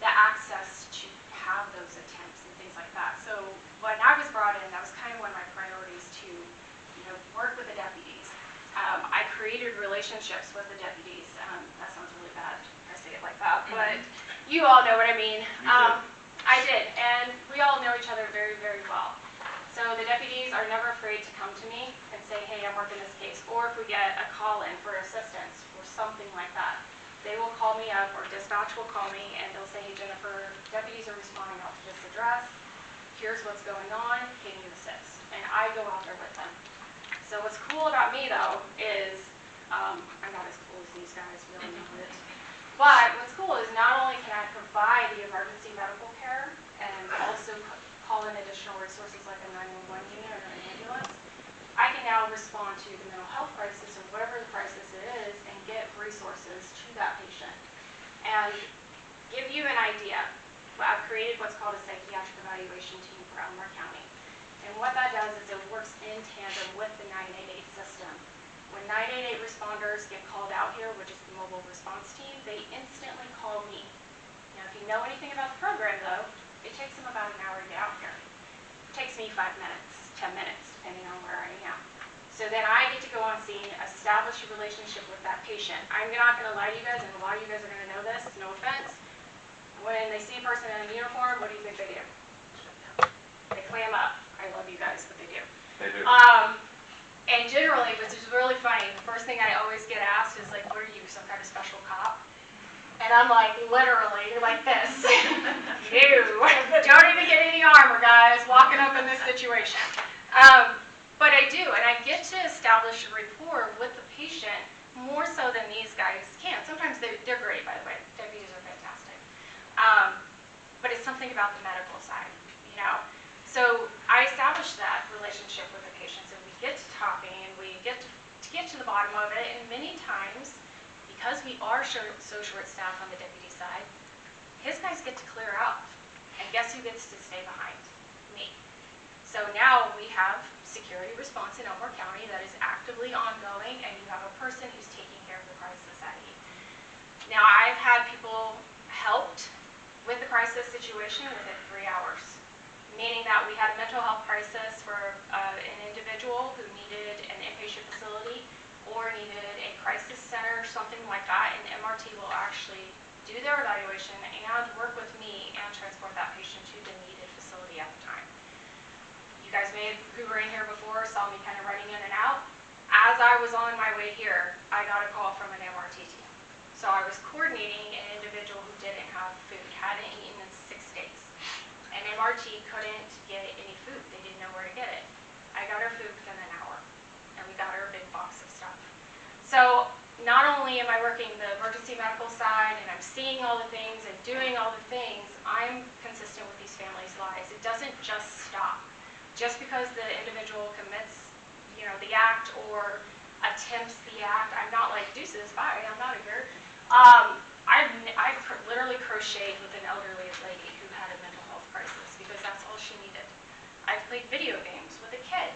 the access to have those attempts and things like that. So when I was brought in, that was kind of one of my priorities to work with the deputies. I created relationships with the deputies. That sounds really bad, I say it like that, but you all know what I mean. I did, and we all know each other very, very well. So the deputies are never afraid to come to me and say, hey, I'm working this case. Or if we get a call in for assistance or something like that, they will call me up, or dispatch will call me, and they'll say, hey, Jennifer, deputies are responding out to this address. Here's what's going on. Can you assist? And I go out there with them. So what's cool about me, though, is I'm not as cool as these guys, we all know it. But what's cool is not only can I provide the emergency medical care and also call in additional resources like a 911 unit or an ambulance, I can now respond to the mental health crisis or whatever the crisis is and get resources to that patient. And give you an idea, I've created what's called a psychiatric evaluation team for Elmore County. And what that does is it works in tandem with the 988 system. When 988 responders get called out here, which is the mobile response team, they instantly call me. Now, if you know anything about the program, though, it takes them about an hour to get out here. It takes me 5 minutes, 10 minutes, depending on where I am. So then I get to go on scene, establish a relationship with that patient. I'm not going to lie to you guys, and a lot of you guys are going to know this, no offense. When they see a person in a uniform, what do you think they do? They clam up. I love you guys, but they do. They do. And generally, which is really funny, the first thing I And I'm like, literally, like this. Don't even get any armor, guys, walking up in this situation. But I do, and I get to establish a rapport with the patient more so than these guys can. Sometimes they're great, by the way. Deputies are fantastic. But it's something about the medical side, you know. So I establish that relationship with the patients, and we get to talking, and we get to the bottom of it. And many times, because we are so short-staffed on the deputy side, his guys get to clear out. And guess who gets to stay behind? Me. So now we have security response in Elmore County that is actively ongoing, and you have a person who's taking care of the crisis at E. Now, I've had people helped with the crisis situation within 3 hours, meaning that we had a mental health crisis for an individual who needed an inpatient facility or needed a crisis center, something like that, and MRT will actually do their evaluation and work with me and transport that patient to the needed facility at the time. You guys who were in here before saw me kind of running in and out. As I was on my way here, I got a call from an MRT team. So I was coordinating an individual who didn't have food, hadn't eaten in 6 days. And MRT couldn't get any food. They didn't know where to get it. I got her food within an hour, and we got her a big box of stuff. So not only am I working the emergency medical side, and I'm seeing all the things and doing all the things, I'm consistent with these families' lives. It doesn't just stop. Just because the individual commits, you know, the act or attempts the act, I'm not like, deuces, bye, I'm out of here. I've literally crocheted with an elderly lady who had a mental health crisis because that's all she needed. I've played video games with a kid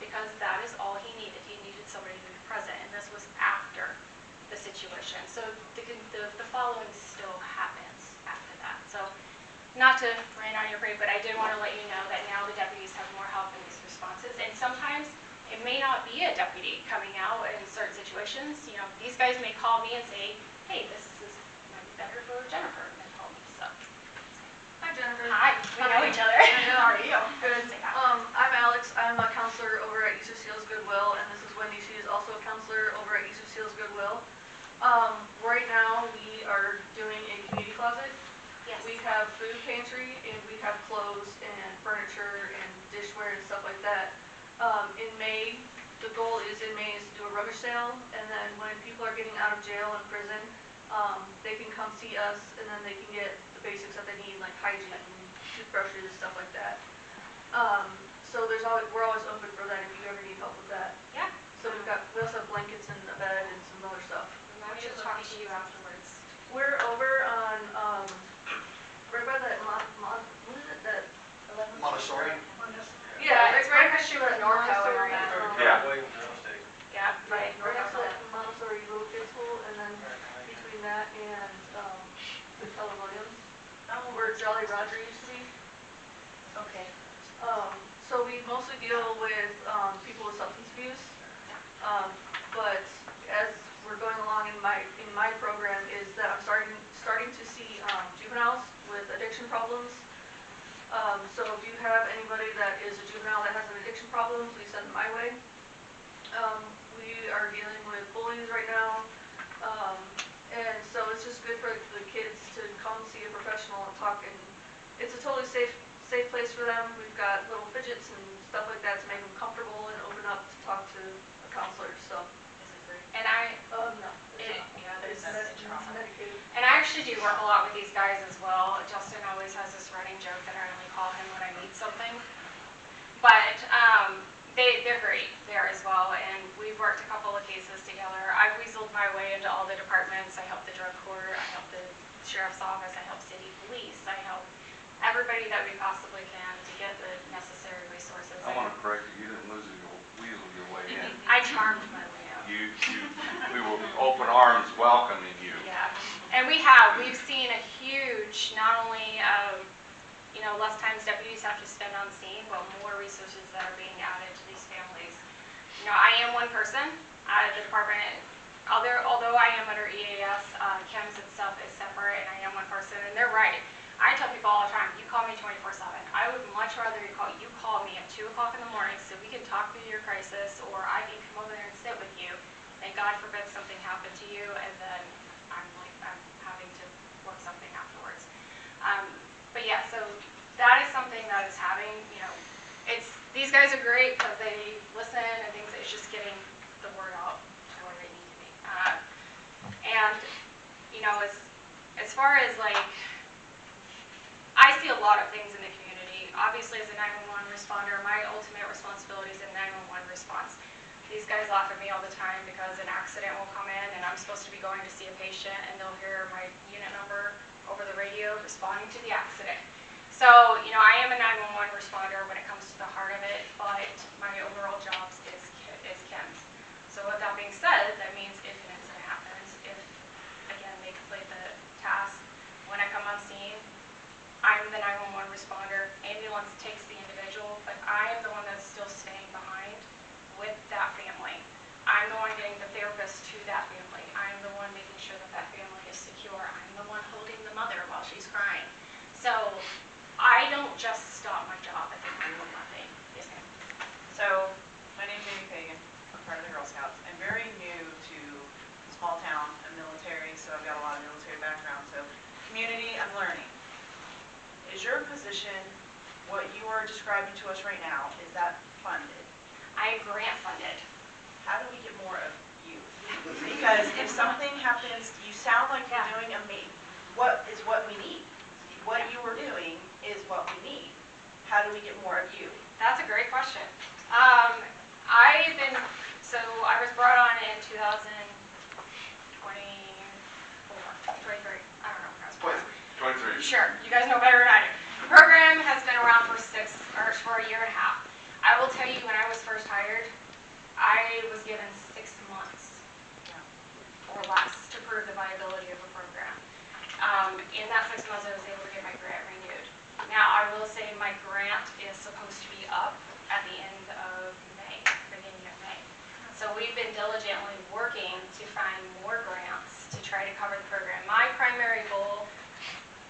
because that is all he needed. He needed somebody to be present, and this was after the situation. So the following still happens after that. So not to rain on your parade, but I did want to let you know that now the deputies have more help in these responses, and sometimes it may not be a deputy coming out in certain situations. You know, these guys may call me and say, hey, this might be better for Jennifer, and call me. So, Hi, Jennifer. hi, we know each other. How are you? Good. I'm Alex. I'm a counselor over at East Seals Goodwill, and this is Wendy. She is also a counselor over at East Seals Goodwill. Right now, we are doing a community closet. Yes. We have food pantry, and we have clothes and furniture and dishware and stuff like that. In May, the goal is in May is to do a rubbish sale, and then when people are getting out of jail and prison, they can come see us, and then they can get the basics that they need, like hygiene, toothbrushes, stuff like that. So we're always open for that if you ever need help with that. Yeah. So we also have blankets and a bed and some other stuff. I should talk to you afterwards. We're over on right by that what is it, that 11th? Montessori. Yeah, it's right next to the Norco Montessori, area. Yeah. Yeah, right. Right next to that Montessori little kids school, and then between that and the Keller Williams, where Jolly Roger used to be. Okay. So we mostly deal with people with substance abuse, but as we're going along in my program is that I'm starting to see juveniles with addiction problems. So if you have anybody that is a juvenile that has an addiction problem, please send them my way. We are dealing with bullies right now, and so it's just good for the kids to come see a professional and talk, and it's a totally safe place for them. We've got little fidgets and stuff like that to make them comfortable and open up to talk to a counselor. So. And I, No. there's medicated. And I actually do work a lot with these guys as well. Justin always has this running joke that I only call him when I need something. But they're great there as well, and we've worked a couple of cases together. I've weaseled my way into all the departments. I help the drug court, I help the sheriff's office, I help city police, I help everybody that we possibly can to get the necessary resources. I want to correct you, you didn't weasel your way in. I charmed my way out. We were open arms welcoming you. Yeah, and we've seen a huge, not only, less times deputies have to spend on scene, but more resources that are being added to these families. I am one person out of the department, although I am under EAS, CHEMS itself is separate, and I am one person, and they're right. I tell people all the time, you call me 24/7. I would much rather you call me at 2 o'clock in the morning so we can talk through your crisis, or I can come over there and sit with you, and God forbid something happened to you, and then I'm having having to work something afterwards. But yeah, so that is something that is having, these guys are great because they listen and things. It's just getting the word out to where they need to be. And as far as I see a lot of things in the community. Obviously, as a 911 responder, my ultimate responsibility is in 911 response. These guys laugh at me all the time because an accident will come in and I'm supposed to be going to see a patient and they'll hear my unit number over the radio responding to the accident. So, I am a 911 responder when it comes to the heart of it, but my overall job is Kim's. So with that being said, that means if an incident happens, if, again, they complete the task, when I come on scene, I'm the 911 responder. Ambulance takes the individual, but I am the one that's still staying behind with that family. I'm the one getting the therapist to that family. I'm the one making sure that that family is secure. I'm the one holding the mother while she's crying. So I don't just stop my job at the 911 thing. Yes, ma'am. So, my name's Amy Fagan. I'm part of the Girl Scouts. I'm very new to small town and military, so I've got a lot of military background. So, community, I'm learning. Is your position, what you are describing to us right now, is that funded? I am grant funded. How do we get more of you? Because if something happens, you sound like you're doing amazing. What is what we need? What you are doing is what we need. How do we get more of you? That's a great question. I was brought on in 2024, 23. I don't know when I was brought on. 23. Sure, you guys know better than I do. The program has been around for a year and a half. I will tell you, when I was first hired, I was given 6 months or less to prove the viability of a program. In that 6 months, I was able to get my grant renewed. Now, I will say my grant is supposed to be up at the end of May, beginning of May. So we've been diligently working to find more grants to try to cover the program. My primary goal,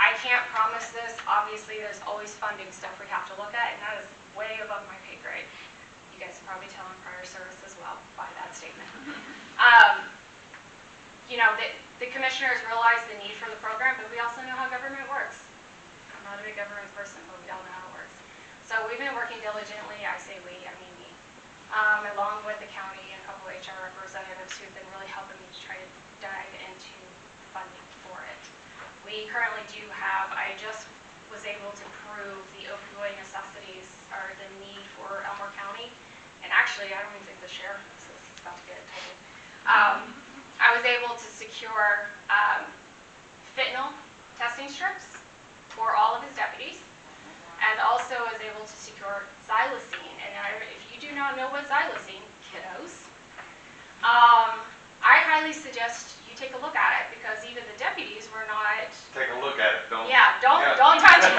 I can't promise this, obviously there's always funding stuff we have to look at, and that is way above my pay grade. You guys can probably tell in prior service as well by that statement. The commissioners realize the need for the program, but we also know how government works. I'm not a big government person, but we all know how it works. So we've been working diligently, I say we, I mean me, along with the county and a couple of HR representatives who've been really helping me to try to dive into funding for it. We currently do have, I just was able to prove the opioid necessities or the need for Elmore County. And actually, I don't even think the sheriff knows this, he's about to get it told. I was able to secure fentanyl testing strips for all of his deputies, and also was able to secure xylazine. And if you do not know what xylazine, kiddos, I highly suggest you take a look at it, because even the deputies were not. Take a look at it. Don't Don't touch it.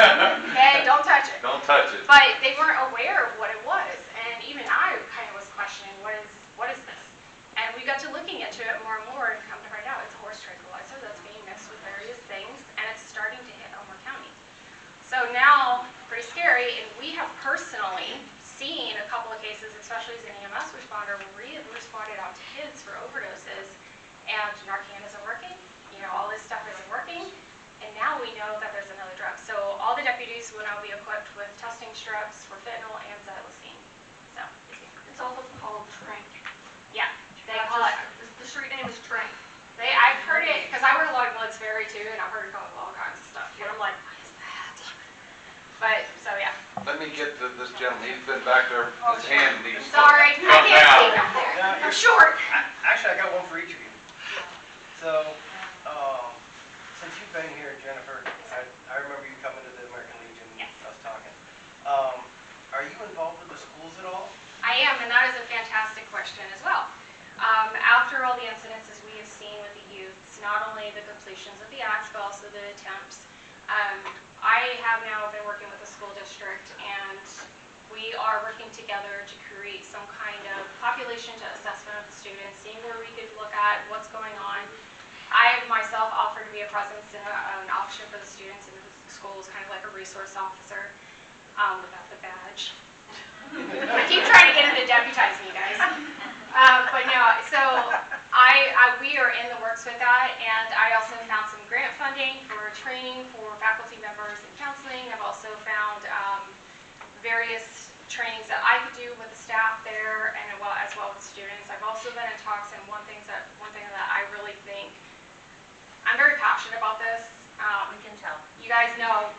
Okay, don't touch it. Don't touch it. But they weren't aware of what it was, and even I kind of was questioning what is this. And we got to looking into it more and more, and come to find out it's horse tranquilizer that's being mixed with various things, and it's starting to hit Elmore County. So now, pretty scary, and we have personally seen a couple of cases, especially as an EMS responder, where we have responded out to kids for overdoses, and Narcan isn't working, all this stuff isn't working, and now we know that there's another drug. So all the deputies will now be equipped with testing strips for fentanyl and xylazine. So, It's also called Trank. yeah, they call it. The street name is Trank. I've heard it, because I work a lot in Woods Ferry too, and I've heard it called all kinds of stuff. But I'm like, what is that? But, so yeah. Let me get to this gentleman, he's been back there, his hand needs. Sorry, I can't speak up there. I'm short. Actually, I got one for each of you. So, since you've been here, Jennifer, I remember you coming to the American Legion, Yes. us talking. Are you involved with the schools at all? I am, and that is a fantastic question as well. After all the incidences we have seen with the youths, not only the completions of the acts, but also the attempts, I have now been working with the school district, and we are working together to create some kind of population assessment of the students, seeing where we could look at what's going on. I have myself offered to be a presence and an option for the students in the schools, kind of like a resource officer without the badge. I keep trying to get him to deputize me, guys. But no, so I we are in the works with that, and I also found some grant funding for training for faculty members in counseling. I've also found various trainings that I could do with the staff there, and as well with students. I've also been in talks, and one thing that I really think, I'm very passionate about this. We can tell. You guys know,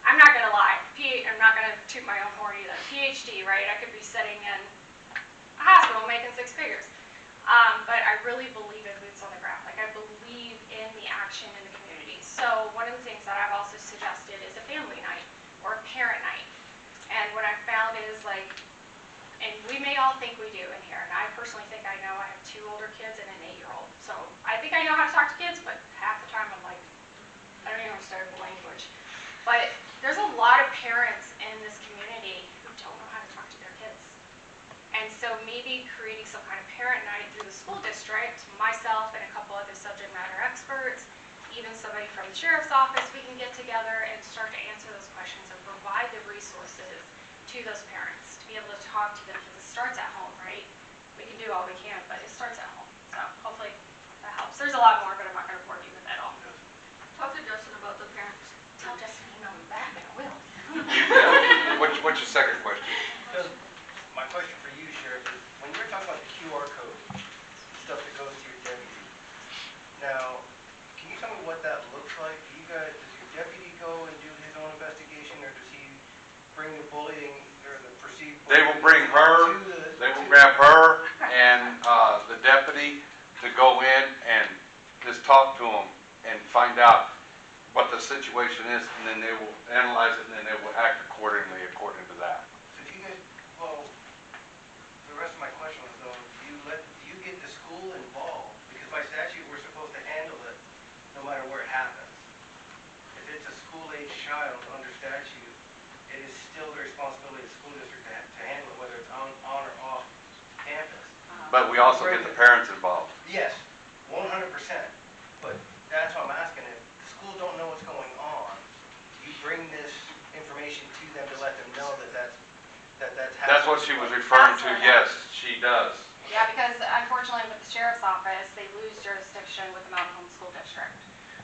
I'm not gonna lie, I'm not gonna toot my own horn either. PhD, right? I could be sitting in a hospital making 6 figures. But I really believe in boots on the ground. Like, I believe in the action in the community. So one of the things that I've also suggested is a family night or a parent night. And what I found is, like, and we may all think we do in here, and I personally think I know. I have 2 older kids and an 8-year-old. So I think I know how to talk to kids, but half the time I'm like, I don't even understand the language. But there's a lot of parents in this community who don't know how to talk to their kids. And so maybe creating some kind of parent night through the school district, myself and a couple other subject matter experts, even somebody from the sheriff's office, we can get together and start to answer those questions and provide the resources to those parents to be able to talk to them, because it starts at home, right? We can do all we can, but it starts at home. So hopefully that helps. There's a lot more, but I'm not going to bore you with that all. Talk to Justin about the parents. Tell Justin to email me back, and I will. What's your second question? Because my question for you, Sheriff, is when you're talking about the QR code, stuff that goes to your deputy, now, can you tell me what that looks like? Does your deputy go and do his own investigation, or does he bring the bullying or the perceived They bullying will bring her, they will grab her and the deputy to go in and just talk to them and find out what the situation is, and then they will analyze it, and then they will act according to that. So if you get, well, the rest of my question was though, do you get the school involved? Because by statute, we're supposed to handle it no matter where it happens. If it's a school-age child under statute, it is still the responsibility of the school district to handle it, whether it's on or off campus. But we also get the parents involved. Yes, 100%. But that's what I'm asking. If the school don't know what's going on, you bring this information to them to let them know that's happening. That's what she was referring to, yes, she does. Yeah, because unfortunately with the sheriff's office, they lose jurisdiction with the Mountain Home School District.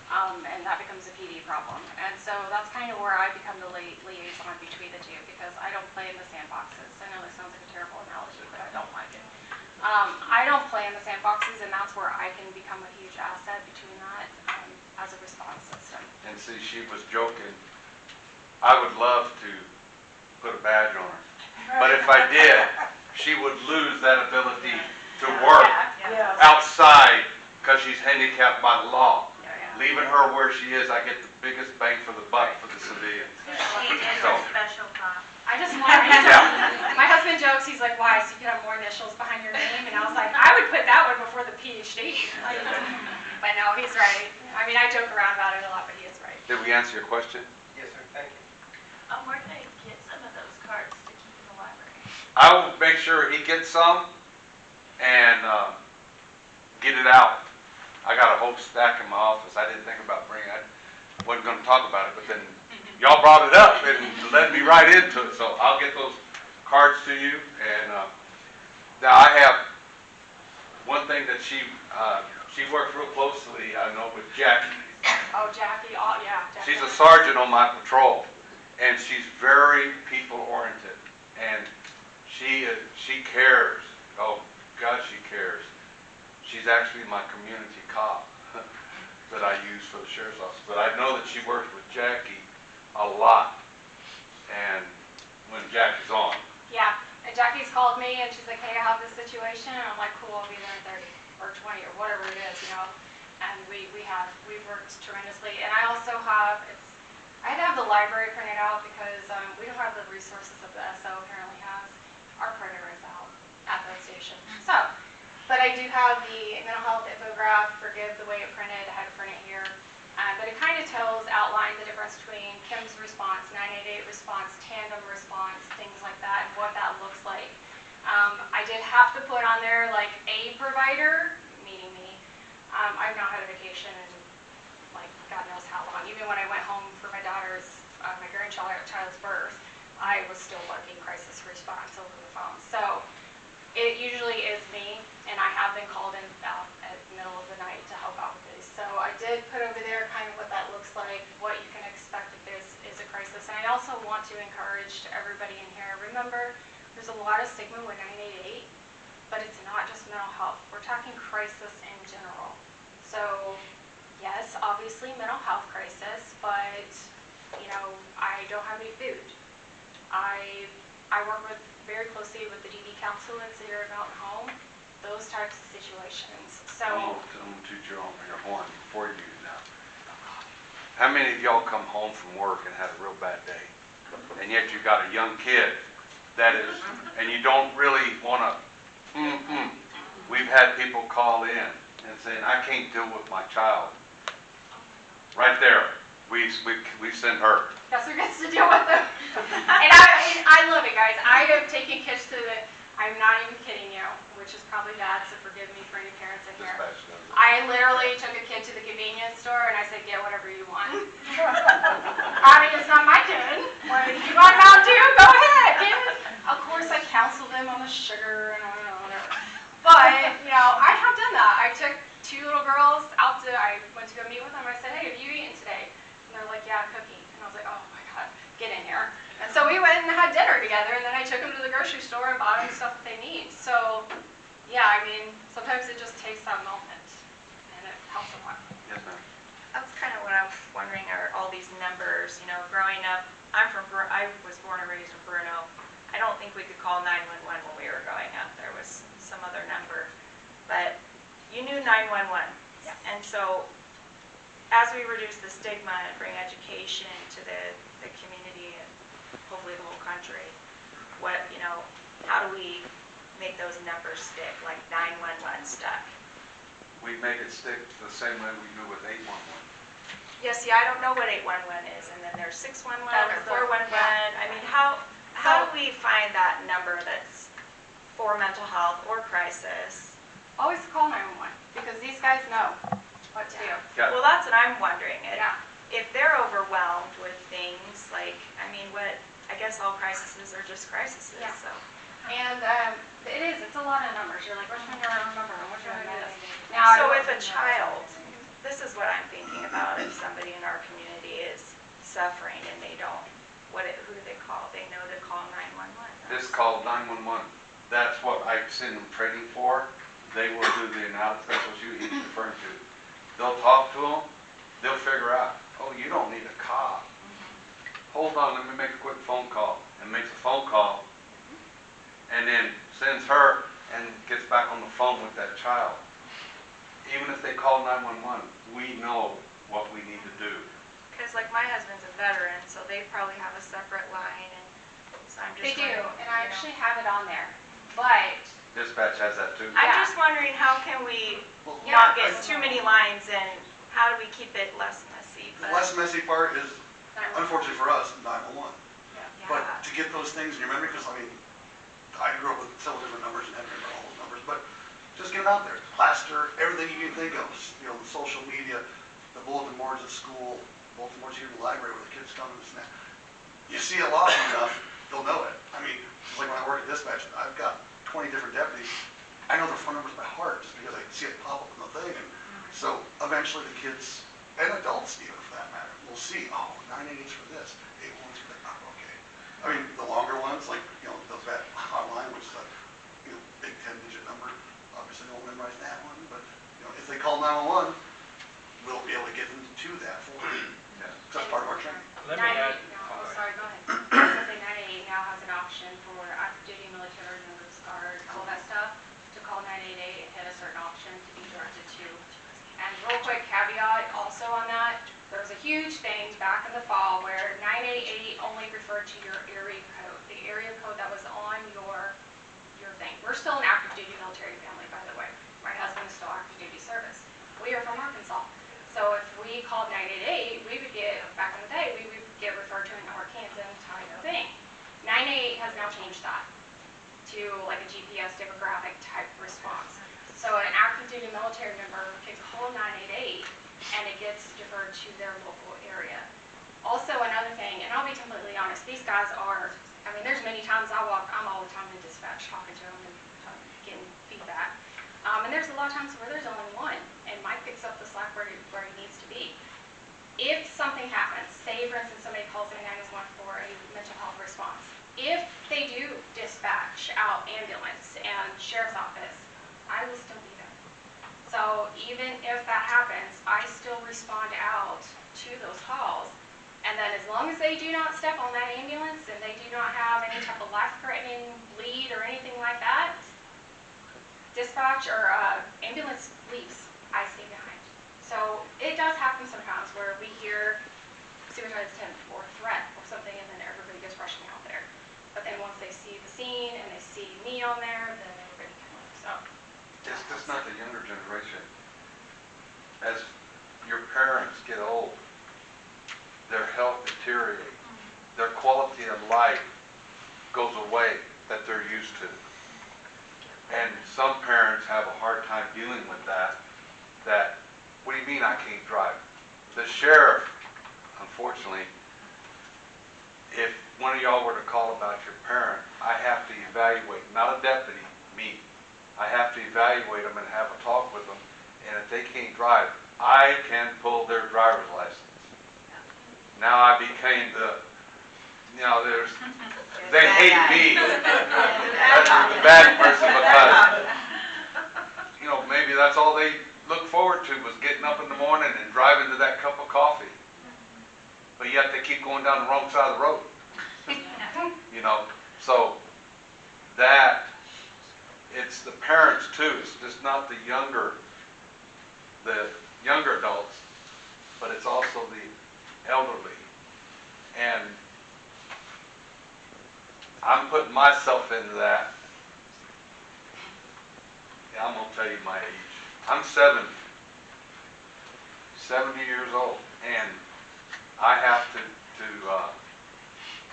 And that becomes a PD problem. And so that's kind of where I become the liaison between the two, because I don't play in the sandboxes. I know this sounds like a terrible analogy, but I don't like it. I don't play in the sandboxes, and that's where I can become a huge asset between that as a response system. And see, she was joking. I would love to put a badge on her. But if I did, she would lose that ability to work outside because she's handicapped by law. Leaving her where she is, I get the biggest bang for the buck for the civilians. She is a special class. I just want, my husband jokes, he's like, why, so you can have more initials behind your name? And I was like, I would put that one before the PhD. But no, he's right. I mean, I joke around about it a lot, but he is right. Did we answer your question? Yes, sir. Thank you. Where can I get some of those cards to keep in the library? I will make sure he gets some and get it out. I got a whole stack in my office. I didn't think about bringing it. I wasn't going to talk about it, but then y'all brought it up and led me right into it. So I'll get those cards to you. And now I have one thing that she works real closely, I know, with Jackie. Oh, Jackie, oh, yeah. Jackie. She's a sergeant on my patrol, and she's very people-oriented, and she cares. Oh, God, she cares. She's actually my community cop that I use for the sheriff's office. But I know that she works with Jackie a lot, and when Jackie's on. Yeah, and Jackie's called me, and she's like, hey, I have this situation, and I'm like, cool, I'll be there in 30 or 20 or whatever it is, you know. And we've worked tremendously. And I also have, I had to have the library printed out because we don't have the resources that the SO apparently has. Our printer is out at that station. So, but I do have the mental health infograph, forgive the way it printed, I had to print it here. But it kind of outlines the difference between Kim's response, 988 response, tandem response, things like that, and what that looks like. I did have to put on there like a provider, meaning me. I've not had a vacation in like God knows how long. Even when I went home for my daughter's, my grandchild's birth, I was still working crisis response over the phone. So It usually is me, and I have been called in at the middle of the night to help out with this. So I did put over there kind of what that looks like, what you can expect if this is a crisis. And I also want to encourage to everybody in here, remember, there's a lot of stigma with 988, but it's not just mental health. We're talking crisis in general. So yes, obviously mental health crisis, but you know, I don't have any food. I work very closely with the DD council in City of Mountain Home, those types of situations. So, I'm gonna toot your horn before you do that. How many of y'all come home from work and had a real bad day? And yet you got a young kid that is, and you don't really wanna, We've had people call in and saying, I can't deal with my child. Right there, we send her. that's who gets to deal with them. And I love it, guys. I have taken kids to I'm not even kidding you, which is probably bad, so forgive me for any parents in here. I literally took a kid to the convenience store and I said, get whatever you want. I mean, it's not my kid. Like, if you want them out too, go ahead, kid. Of course, I counseled them on the sugar and whatever. But, you know, I have done that. I took 2 little girls out I went to go meet with them. I said, hey, have you eaten today? And they're like, yeah, cookie. And I was like, oh my God, get in here. And so we went and had dinner together, and then I took them to the grocery store and bought them stuff that they need. So, yeah, I mean, sometimes it just takes that moment, and it helps a lot. Yes, ma'am. That's kind of what I was wondering, are all these numbers, you know, growing up, I was born and raised in Bruno. I don't think we could call 911 when we were growing up. There was some other number, but you knew 911. Yeah. And so, as we reduce the stigma and bring education to the community and hopefully the whole country, how do we make those numbers stick, like 911 stuck? We make it stick the same way we do with 811. Yeah, see, I don't know what 811 is, and then there's 611 or 411. Yeah. I mean, how do we find that number that's for mental health or crisis? Always call 911, because these guys know what to do. Yeah. Well, that's what I'm wondering. Yeah. If they're overwhelmed with things, like, I mean, I guess all crises are just crises, Yeah. so. And it's a lot of numbers. You're like, which one do I remember, and which one do I do this? So if a child, this is what I'm thinking about, if somebody in our community is suffering and they don't, who do they call? They know to call 911. This called 911. That's what I send them training for. They will do the analysis, that's what he's referring to. They'll talk to them, they'll figure out, oh, you don't need a cop. Hold on, let me make a quick phone call. And makes a phone call, and then sends her and gets back on the phone with that child. Even if they call 911, we know what we need to do. Because like my husband's a veteran, so they probably have a separate line, and so I'm just They do, wondering, and I actually have it on there. But Dispatch has that too. I'm Yeah. just wondering, how can we Yeah. not get too many lines, and how do we keep it less messy? The less messy part is, 911. unfortunately for us, 911. Yeah. But to get those things in your memory, because I mean, I grew up with several different numbers and had to remember all those numbers, but just get it out there. Plaster, everything you can think of, you know, social media, the bulletin boards at school, bulletin boards here in the library where the kids come and snap. You see it often enough, they'll know it. I mean, just like when I work at dispatch, I've got 20 different deputies. I know their phone numbers by heart just because I see it pop up in the thing. And so eventually the kids, and adults even for that matter, will see, oh, 988's for this, 811's for that. Oh, okay. I mean, the longer ones, like, you know, that hotline, which is a big 10-digit number, obviously they won't memorize that one, but, you know, if they call 911, we'll be able to get them to that for them. Yeah. That's part of our training. Let me add, Sorry, go ahead. I was gonna say 988 now has an option for active duty military members, guard, all that stuff, to call 988 and hit a certain option to be directed to. And real quick caveat also on that, there was a huge thing back in the fall where 988 only referred to your area code, the area code that was on your thing. We're still an active duty military family, by the way. My husband is still active duty service. We are from Arkansas. So if we called 988, we would get, back in the day, we would get referred to an Arkansan type thing. 988 has now changed that to like a GPS demographic type response. So an active duty military member can call 988 and it gets deferred to their local area. Also another thing, and I'll be completely honest, these guys are, I mean, there's many times I'm always the time in dispatch, talking to them and getting feedback. And there's a lot of times where there's only one, and Mike picks up the slack where he needs to be. If something happens, say for instance somebody calls in 911 for a mental health response, if they do dispatch out ambulance and sheriff's office, I will still be there. So even if that happens, I still respond out to those calls. And then as long as they do not step on that ambulance and they do not have any type of life-threatening bleed or anything like that, dispatch or ambulance leaves, I stay behind. So it does happen sometimes where we hear suicide attempt or threat or something, and then everybody goes rushing out there. But then once they see the scene and they see me on there, then everybody can leave. So It's just not the younger generation. As your parents get old, their health deteriorates. Their quality of life goes away that they're used to. And some parents have a hard time dealing with that. What do you mean I can't drive? The sheriff, unfortunately, if one of y'all were to call about your parent, I have to evaluate, not a deputy, me. I have to evaluate them and have a talk with them. And if they can't drive, I can pull their driver's license. Now I became they hate me. That's the bad person because, maybe that's all they look forward to was getting up in the morning and driving to that cup of coffee. But yet they keep going down the wrong side of the road. So it's the parents too. It's just not the younger adults, but it's also the elderly. And I'm putting myself into that. Yeah, I'm going to tell you my age. I'm 70 years old, and I have to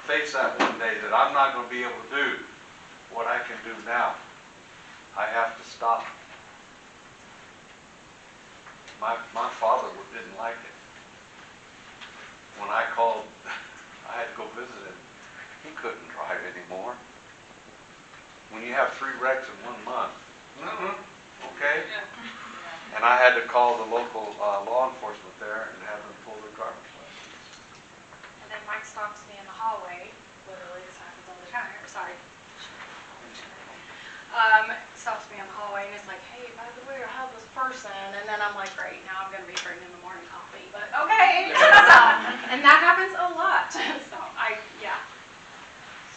face that one day that I'm not going to be able to do what I can do now. I have to stop. My father didn't like it. When I called, I had to go visit him. He couldn't drive anymore. When you have 3 wrecks in 1 month, okay? And I had to call the local law enforcement there and have them pull their driver's license. and then Mike stops me in the hallway, literally this happens all the time, stops me in the hallway and is like, hey, by the way, I have this person, and then I'm like, great, now I'm going to be bringing the morning coffee, but okay. And that happens a lot.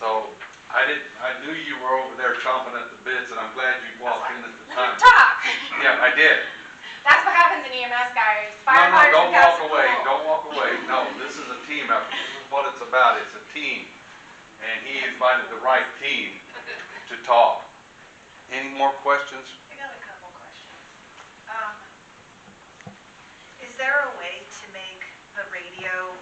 So I knew you were over there chomping at the bits, and I'm glad you walked in at the Let time. me talk. Yeah, I did. That's what happens in EMS, guys. No, Firefighters don't got walk some away. cool. Don't walk away. No, this is a team effort. This is what it's about. It's a team. And he invited the right team to talk. Any more questions? I got a couple questions. Is there a way to make the radio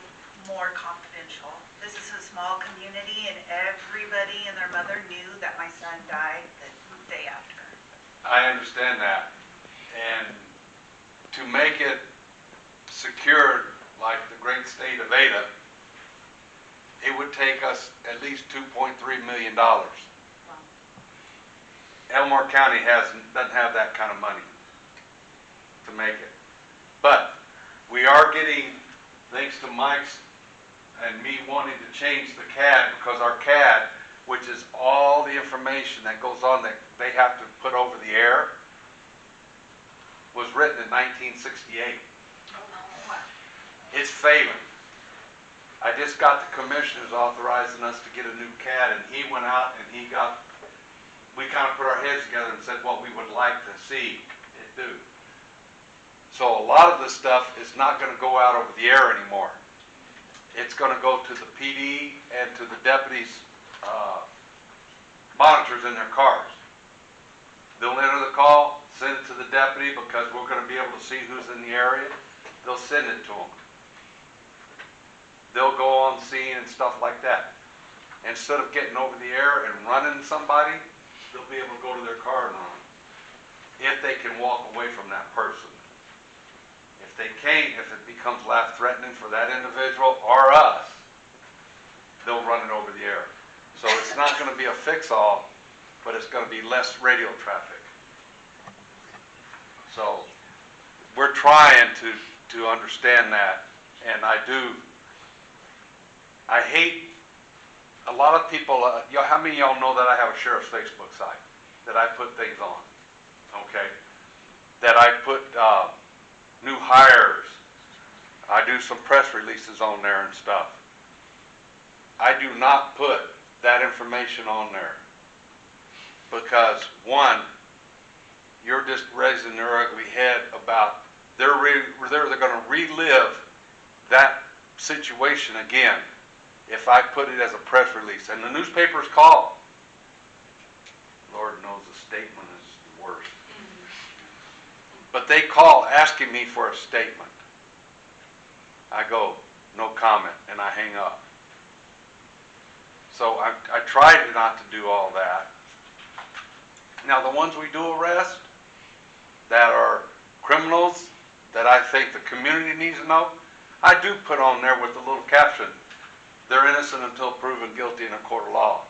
more confidential? This is a small community and everybody and their mother knew that my son died the day after. I understand that. And to make it secured like the great state of Ada, it would take us at least $2.3 million. Elmore County doesn't have that kind of money to make it. But we are getting, thanks to Mike's and me wanting to change the CAD, because our CAD, which is all the information that goes on that they have to put over the air, was written in 1968. It's failing. I just got the commissioners authorizing us to get a new CAD, and he went out and we kind of put our heads together and said what we would like to see it do. So a lot of this stuff is not going to go out over the air anymore. It's going to go to the PD and to the deputies' monitors in their cars. They'll enter the call, send it to the deputy, because we're going to be able to see who's in the area. They'll send it to them. They'll go on scene and stuff like that. Instead of getting over the air and running somebody, they'll be able to go to their car and run, if they can walk away from that person. If they can't, if it becomes life-threatening for that individual or us, they'll run it over the air. So it's not going to be a fix-all, but it's going to be less radio traffic. So we're trying to understand that, and I hate, a lot of people, how many of y'all know that I have a sheriff's Facebook site that I put things on, okay? That I put new hires, I do some press releases on there and stuff. I do not put that information on there because, one, you're just raising their ugly head about they're going to relive that situation again if I put it as a press release. And the newspapers call. Lord knows the statement is the worst. But they call asking me for a statement. I go, no comment, and I hang up. So I try not to do all that. Now the ones we do arrest that are criminals that I think the community needs to know, I do put on there with a little caption, they're innocent until proven guilty in a court of law.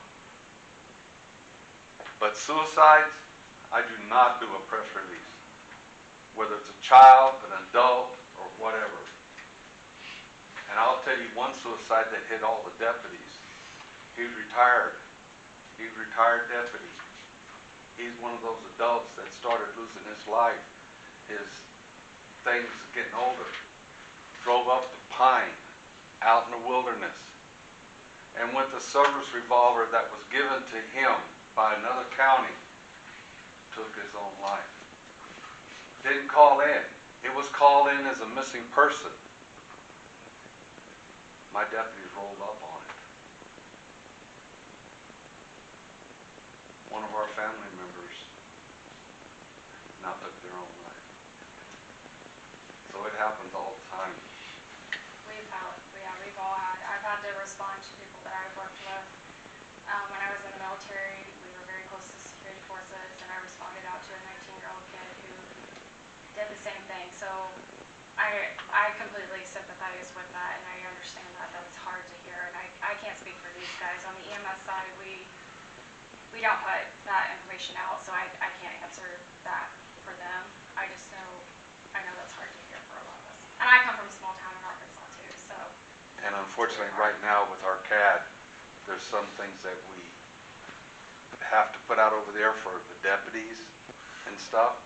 But suicides, I do not do a press release. Whether it's a child, an adult, or whatever. And I'll tell you one suicide that hit all the deputies. He's retired. He's a retired deputy. He's one of those adults that started losing his life. His things getting older. Drove up to Pine, out in the wilderness. And with a service revolver that was given to him by another county, took his own life. Didn't call in. It was called in as a missing person. My deputies rolled up on it. One of our family members now took their own life. So it happens all the time. We've all had, I've had to respond to people that I've worked with. When I was in the military, we were very close to security forces, and I responded out to a 19-year-old kid who did the same thing. So I completely sympathize with that, and I understand that that's hard to hear. And I can't speak for these guys. On the EMS side, we don't put that information out, so I can't answer that for them. I know that's hard to hear for a lot of us. And I come from a small town in Arkansas too, so. And unfortunately, right now with our CAD, there's some things that we have to put out over there for the deputies and stuff,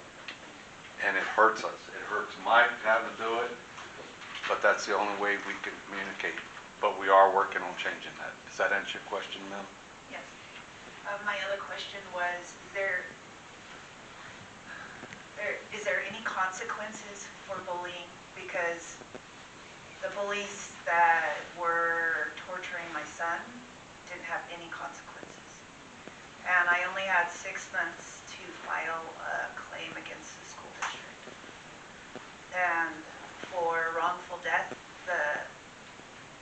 and it hurts us. It hurts Mike having to do it, but that's the only way we can communicate. But we are working on changing that. Does that answer your question, ma'am? Yes. My other question was, is there any consequences for bullying? Because the bullies that were torturing my son didn't have any consequences. And I only had 6 months to file a claim against the school district. And for wrongful death,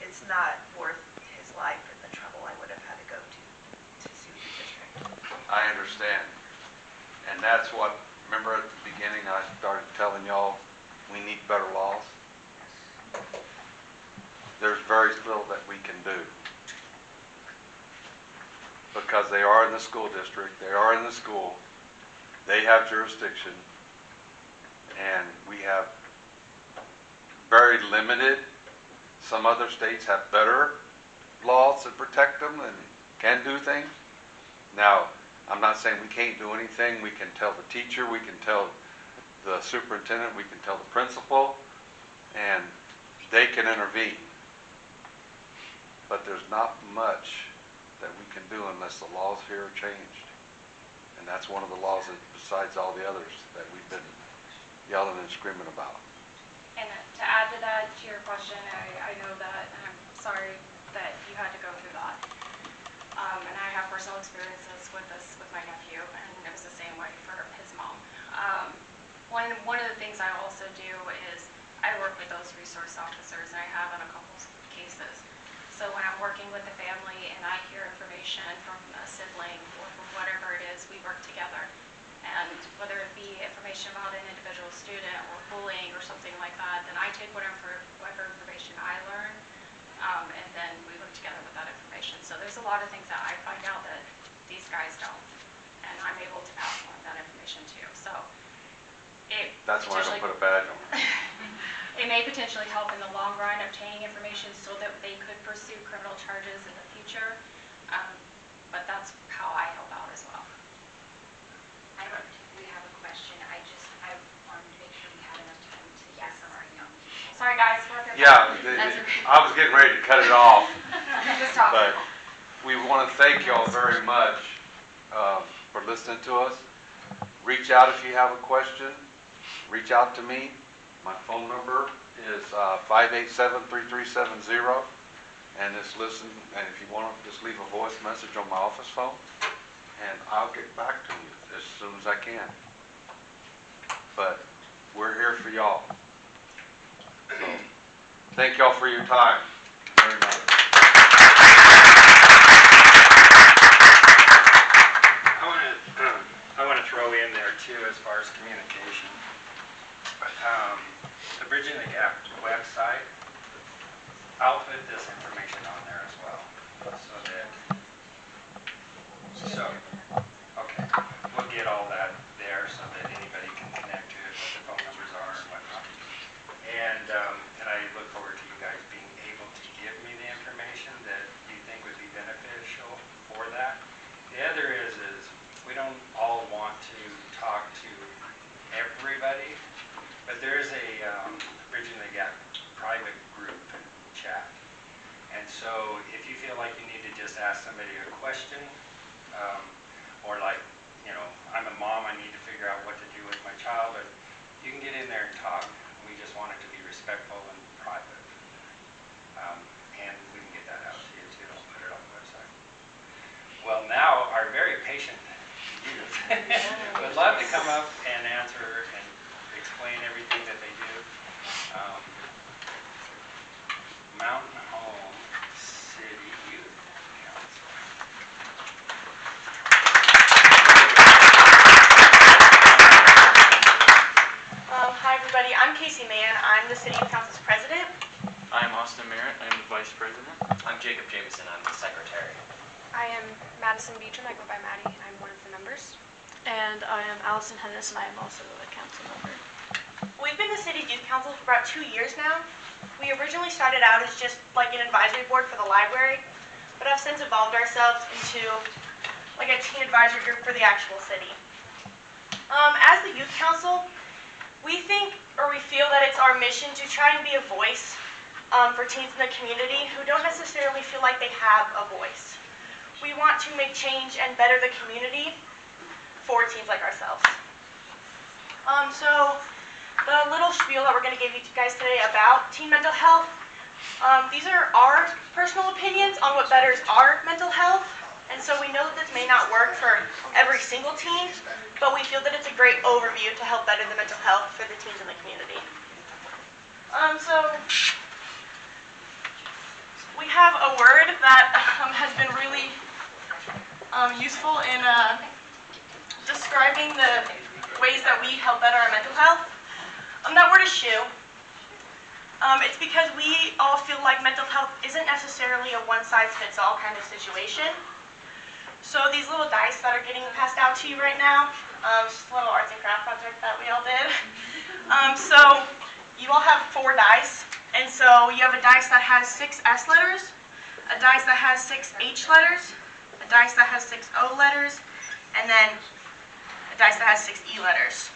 it's not worth his life and the trouble I would have had to go to sue the district. I understand. And that's what, remember at the beginning I started telling y'all we need better laws? There's very little that we can do. Because they are in the school district, they are in the school, they have jurisdiction, and we have very limited. Some other states have better laws that protect them and can do things. Now, I'm not saying we can't do anything. We can tell the teacher, we can tell the superintendent, we can tell the principal, and they can intervene. But there's not much that we can do unless the laws here are changed. And that's one of the laws that, besides all the others, that we've been yelling and screaming about. And to add to that, to your question, I know that, and I'm sorry that you had to go through that. And I have personal experiences with this with my nephew, and it was the same way for his mom. One of the things I also do is I work with those resource officers, and I have in a couple of cases. So when I'm working with the family and I hear information from a sibling or from whatever it is, we work together. And whether it be information about an individual student or bullying or something like that, then I take whatever information I learn And then we work together with that information. So there's a lot of things that I find out that these guys don't, and I'm able to pass along that information too. So it That's why I don't put a badge on. it may potentially help in the long run obtaining information so that they could pursue criminal charges in the future. But that's how I help out as well. I don't particularly have a question. I wanted to make sure we had enough time to hear from our young people. Sorry guys. We're up here. Yeah, That's okay. I was getting ready to cut it off, Just talk. but we want to thank y'all very much for listening to us. Reach out if you have a question. Reach out to me. My phone number is 587-3370. And just listen, and if you want to, just leave a voice message on my office phone, and I'll get back to you as soon as I can. But we're here for y'all. So, thank y'all for your time very much. I want to throw in there too, as far as communication. The Bridging the Gap website, I'll put this information on there as well, okay, we'll get all that there so that anybody can connect to it, what the phone numbers are and whatnot. And I look forward to you guys being able to give me the information that you think would be beneficial for that. The other is we don't all want to talk to everybody, but there is a Bridging the Gap private group chat. And so if you feel like you need to just ask somebody a question, or like, you know, I'm a mom, I need to figure out what to do with my child, or you can get in there and talk. We just want it to be respectful and private. And we can get that out to you too. I'll put it on the website. Well, now our very patient youth would love to come up and answer and explain everything that they do. Mountain Home City Youth Council. Hi everybody, I'm Casey Mann. I'm the City Youth Council's president. I'm Austin Merritt. I'm the vice president. I'm Jacob Jameson. I'm the secretary. I am Madison Beecham. I go by Maddie. I'm one of the members. And I am Allison Hennis, and I am also a council member. We've been the City's Youth Council for about 2 years now. We originally started out as just like an advisory board for the library, but have since evolved ourselves into like a teen advisory group for the actual city. As the Youth Council, we think, or we feel that it's our mission to try and be a voice for teens in the community who don't necessarily feel like they have a voice. We want to make change and better the community for teens like ourselves. So the little spiel that we're going to give you guys today about teen mental health, these are our personal opinions on what betters our mental health. And so we know that this may not work for every single teen, but we feel that it's a great overview to help better the mental health for the teens in the community. So we have a word that has been really useful in describing the ways that we help better our mental health. That word is shoe. It's because we all feel like mental health isn't necessarily a one-size-fits-all kind of situation. So these little dice that are getting passed out to you right now, just a little arts and craft project that we all did. So you all have 4 dice, and so you have a dice that has 6 S letters, a dice that has 6 H letters, a dice that has 6 O letters, and then a dice that has 6 E letters.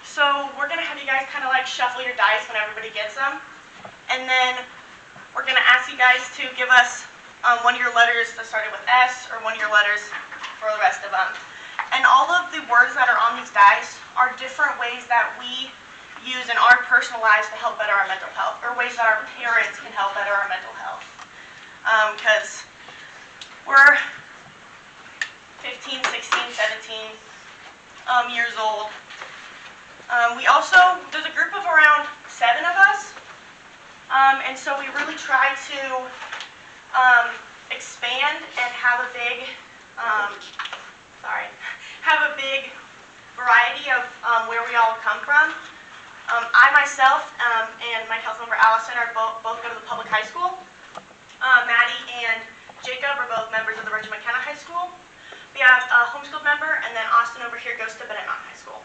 So we're going to have you guys kind of like shuffle your dice when everybody gets them, and then we're going to ask you guys to give us one of your letters that started with S, or one of your letters for the rest of them. And all of the words that are on these dice are different ways that we use in our personal lives to help better our mental health, or ways that our parents can help better our mental health. Because we're 15, 16, 17 years old. There's a group of around 7 of us, and so we really try to expand and have a big variety of where we all come from. I myself and my council member Allison are both go to the public high school. Maddie and Jacob are both members of the Reggie McKenna High School. We have a homeschooled member, and then Austin over here goes to Bennett Mountain High School.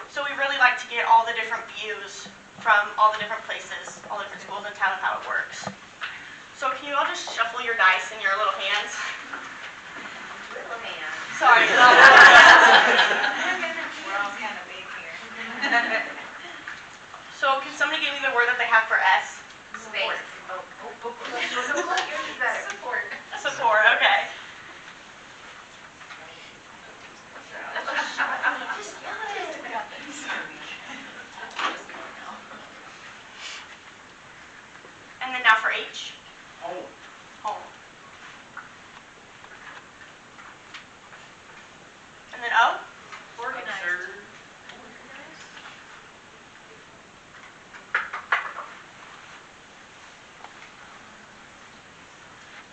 So we really like to get all the different views from all the different places, all the different schools in town, and how it works. So can you all just shuffle your dice in your little hands? Little man. Sorry. We're all kind of big here. So can somebody give me the word that they have for S? Space. Support. Support, okay. And then now for H. Home. Home. And then O. Organized.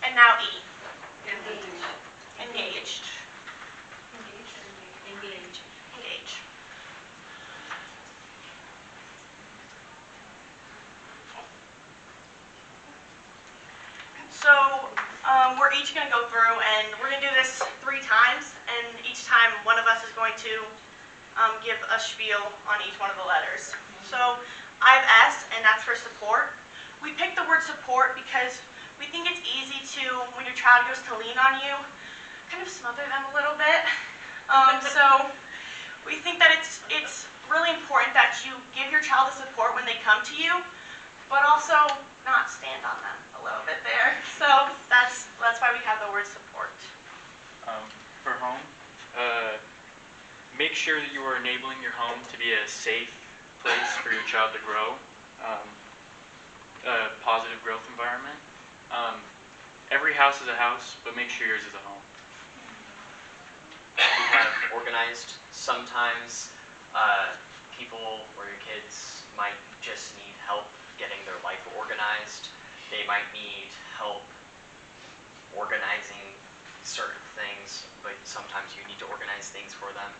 And now E. Engaged. Engaged. Engaged. Engage. So we're each going to go through, and we're going to do this 3 times, and each time one of us is going to give a spiel on each one of the letters. So I have S, and that's for support. We picked the word support because we think it's easy to, when your child goes to lean on you, kind of smother them a little bit. So we think that it's really important that you give your child the support when they come to you, but also not stand on them a little bit there. So that's why we have the word support. For home, make sure that you are enabling your home to be a safe place for your child to grow, a positive growth environment. Every house is a house, but make sure yours is a home. We have organized. Sometimes people or your kids might just need help getting their life organized. They might need help organizing certain things, but sometimes you need to organize things for them.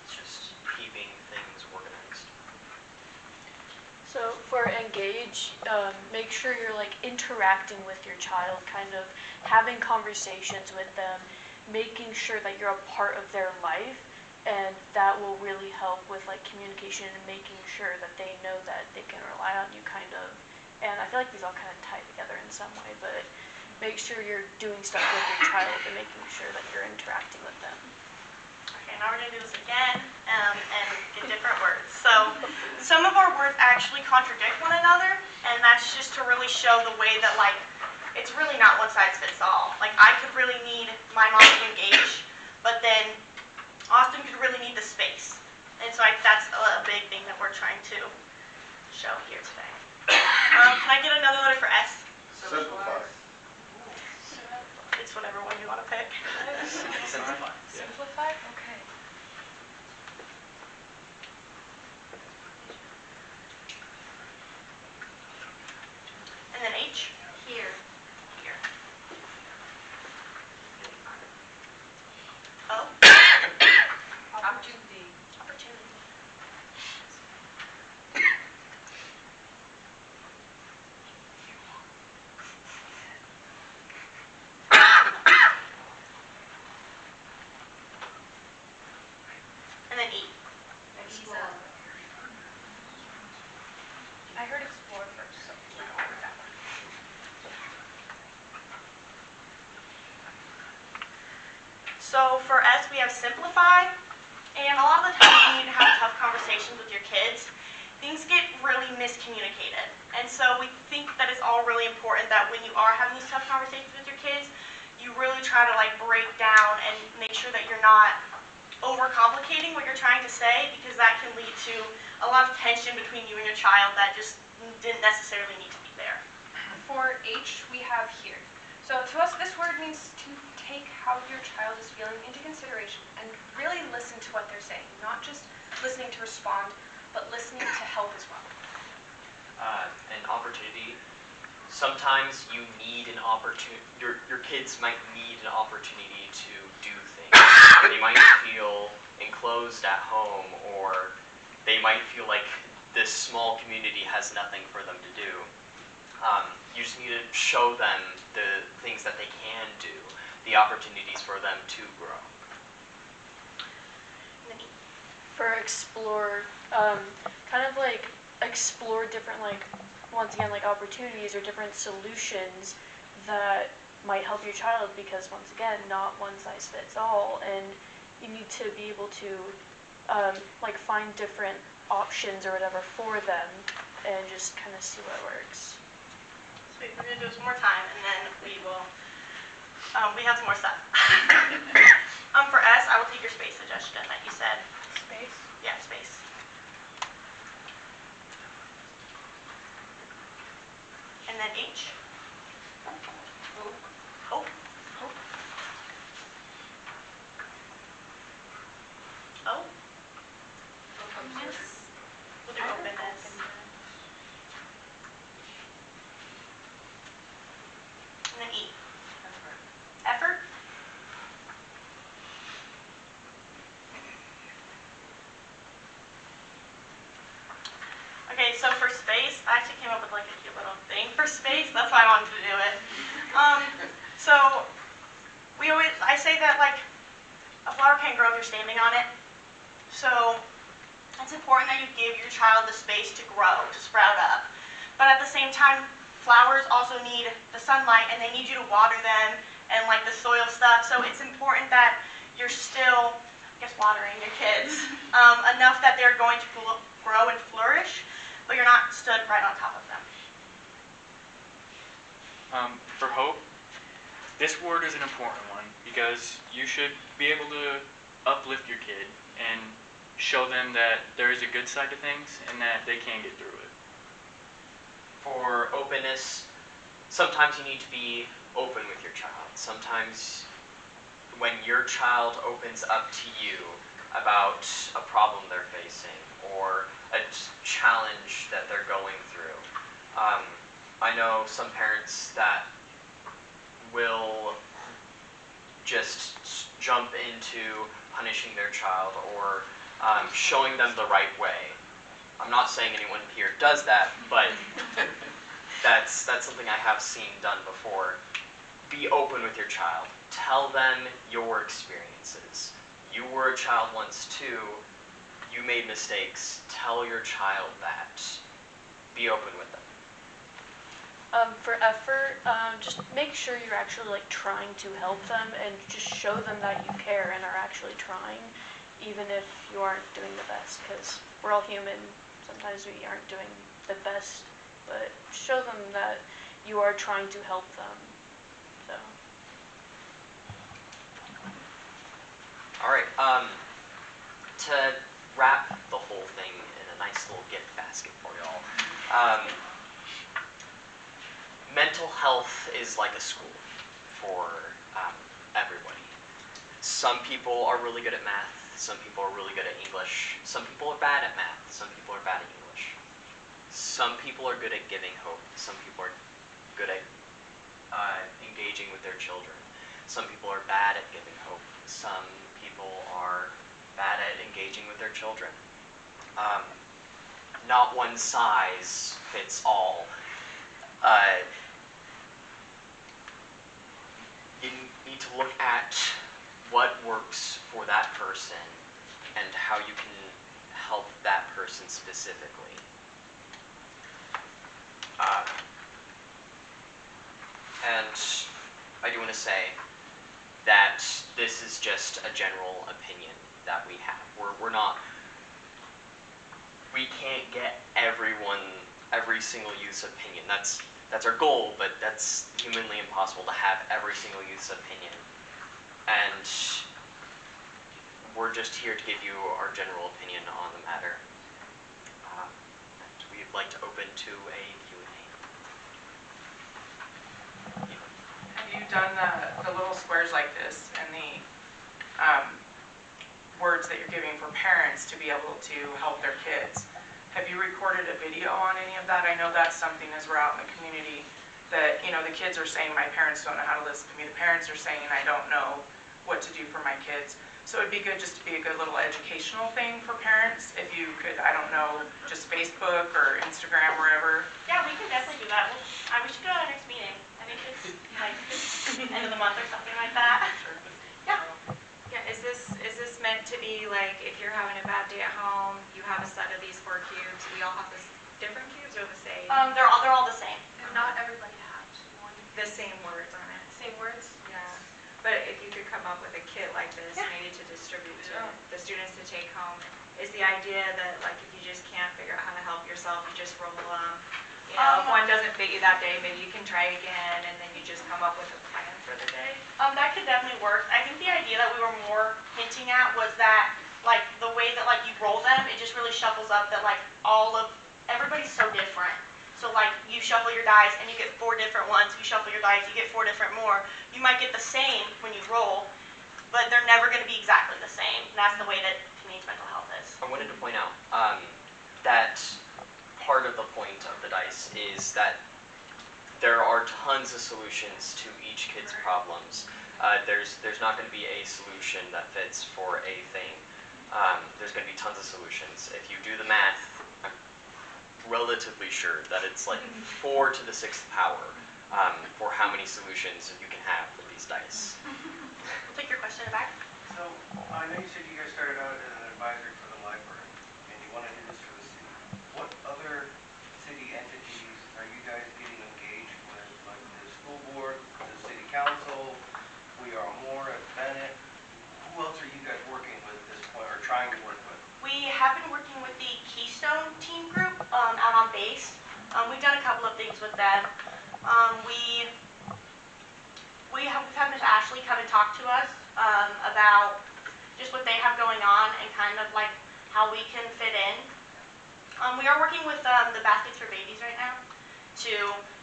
It's just keeping things organized. So for engage, make sure you're like interacting with your child, kind of having conversations with them, making sure that you're a part of their life, and that will really help with like communication and making sure that they know that they can rely on you, kind of. And I feel like these all kind of tie together in some way, but make sure you're doing stuff with your child and making sure that you're interacting with them. Okay, now we're going to do this again and get different words. So some of our words actually contradict one another, and that's just to really show the way that, like, it's really not one size fits all. Like, I could really need my mom to engage, but then Austin could really need the space. And so that's a big thing that we're trying to show here today. Can I get another letter for S? Simplify. It's whatever one you want to pick. Simplify. Simplify? Okay. And then H? Here. Here. O? Opportunity. Opportunity. And then E. Explore. I heard explore first, so we'll go with that one. So for S, we have simplify, and a lot of the times when you need to have tough conversations with your kids, things get really miscommunicated. And so we think that it's all really important that when you are having these tough conversations with your kids, you really try to like break down and make sure that you're not overcomplicating what you're trying to say, because that can lead to a lot of tension between you and your child that just didn't necessarily need to be there. For H, we have here. So to us, this word means to take how your child is feeling into consideration and really listen to what they're saying, not just listening to respond, but listening to help as well. An opportunity. Sometimes you need an opportunity, your kids might need an opportunity to do things. They might feel enclosed at home, or they might feel like this small community has nothing for them to do. You just need to show them the things that they can do, the opportunities for them to grow. For explore, kind of like explore different, like, once again, like opportunities or different solutions that might help your child, because once again, not one size fits all, and you need to be able to like find different options or whatever for them and just kind of see what works. Sweet, we're gonna do this one more time and then we will, we have some more stuff. For S, I will take your space suggestion that you said. Space? Yeah, space. And then H. Hope. Hope. O. Openness. We'll do openness. And then E. Effort. Okay, so for space, I actually came up with like a cute little thing for space. That's why I wanted to do it. So I say that like a flower can't grow if you're standing on it. So it's important that you give your child the space to grow, to sprout up. But at the same time, flowers also need the sunlight and they need you to water them and like the soil stuff. So it's important that you're still, I guess, watering your kids enough that they're going to grow and flourish, but you're not stood right on top of them. For hope, this word is an important one because you should be able to uplift your kid and show them that there is a good side to things and that they can get through it. For openness, sometimes you need to be open with your child. Sometimes when your child opens up to you about a problem they're facing or a challenge that they're going through. I know some parents that will just jump into punishing their child or showing them the right way. I'm not saying anyone here does that, but that's something I have seen done before. Be open with your child. Tell them your experiences. You were a child once too. You made mistakes. Tell your child that. Be open with them. For effort, just make sure you're actually like trying to help them and just show them that you care and are actually trying, even if you aren't doing the best, because we're all human. Sometimes we aren't doing the best, but show them that you are trying to help them. So. All right. To wrap the whole thing in a nice little gift basket for y'all. Mental health is like a school for everybody. Some people are really good at math. Some people are really good at English. Some people are bad at math. Some people are bad at English. Some people are good at giving hope. Some people are good at engaging with their children. Some people are bad at giving hope. Some people are bad at engaging with their children. Not one size fits all. You need to look at what works for that person and how you can help that person specifically. And I do want to say that this is just a general opinion that we have. We can't get every single youth's opinion. That's our goal, but that's humanly impossible to have every single youth's opinion. And we're just here to give you our general opinion on the matter. And we'd like to open to a Q&A. Have you done the little squares like this and the words that you're giving for parents to be able to help their kids? Have you recorded a video on any of that? I know that's something as we're out in the community that, the kids are saying, my parents don't know how to listen to me. The parents are saying, I don't know what to do for my kids. So it'd be good just to be a good little educational thing for parents, if you could, I don't know, just Facebook or Instagram, wherever. Yeah, we can definitely do that. We should go to our next meeting. I think it's like end of the month or something like that. Yeah. Yeah, is this meant to be like, if you're having a bad day at home, you have a set of these 4 cubes, we all have this different cubes or the same? They're all the same. Not everybody has one. The same words on it? Same words? Yeah. But if you could come up with a kit like this, Yeah. maybe to distribute to the students to take home, is the idea that like if you just can't figure out how to help yourself, you just roll them? You know, if one doesn't fit you that day, maybe you can try again, and then you just come up with a plan for the day? That could definitely work. I think the idea that we were more hinting at was that, like, the way that, like, you roll them, it just really shuffles up that, like, everybody's so different. So, like, you shuffle your dice and you get 4 different ones. You shuffle your dice, you get 4 different more. You might get the same when you roll, but they're never going to be exactly the same. And that's the way that teenage mental health is. I wanted to point out that part of the point of the dice is that there are tons of solutions to each kid's problems. There's not going to be a solution that fits for a thing. There's going to be tons of solutions. If you do the math, I'm relatively sure that it's like 4 to the 6th power for how many solutions you can have with these dice. We'll take your question back. So, I know you said you guys started out as an advisory for the library, and you want to do this for the city. What other city entities are you guys getting engaged with, like the school board, the city council, We Are More at Bennett? Who else are you guys working with at this point, or trying to work with? We have been working with the Keystone Team Group out on base. We've done a couple of things with them. We've had Ms. Ashley come and talk to us about just what they have going on and kind of like how we can fit in. We are working with the Baskets for Babies right now.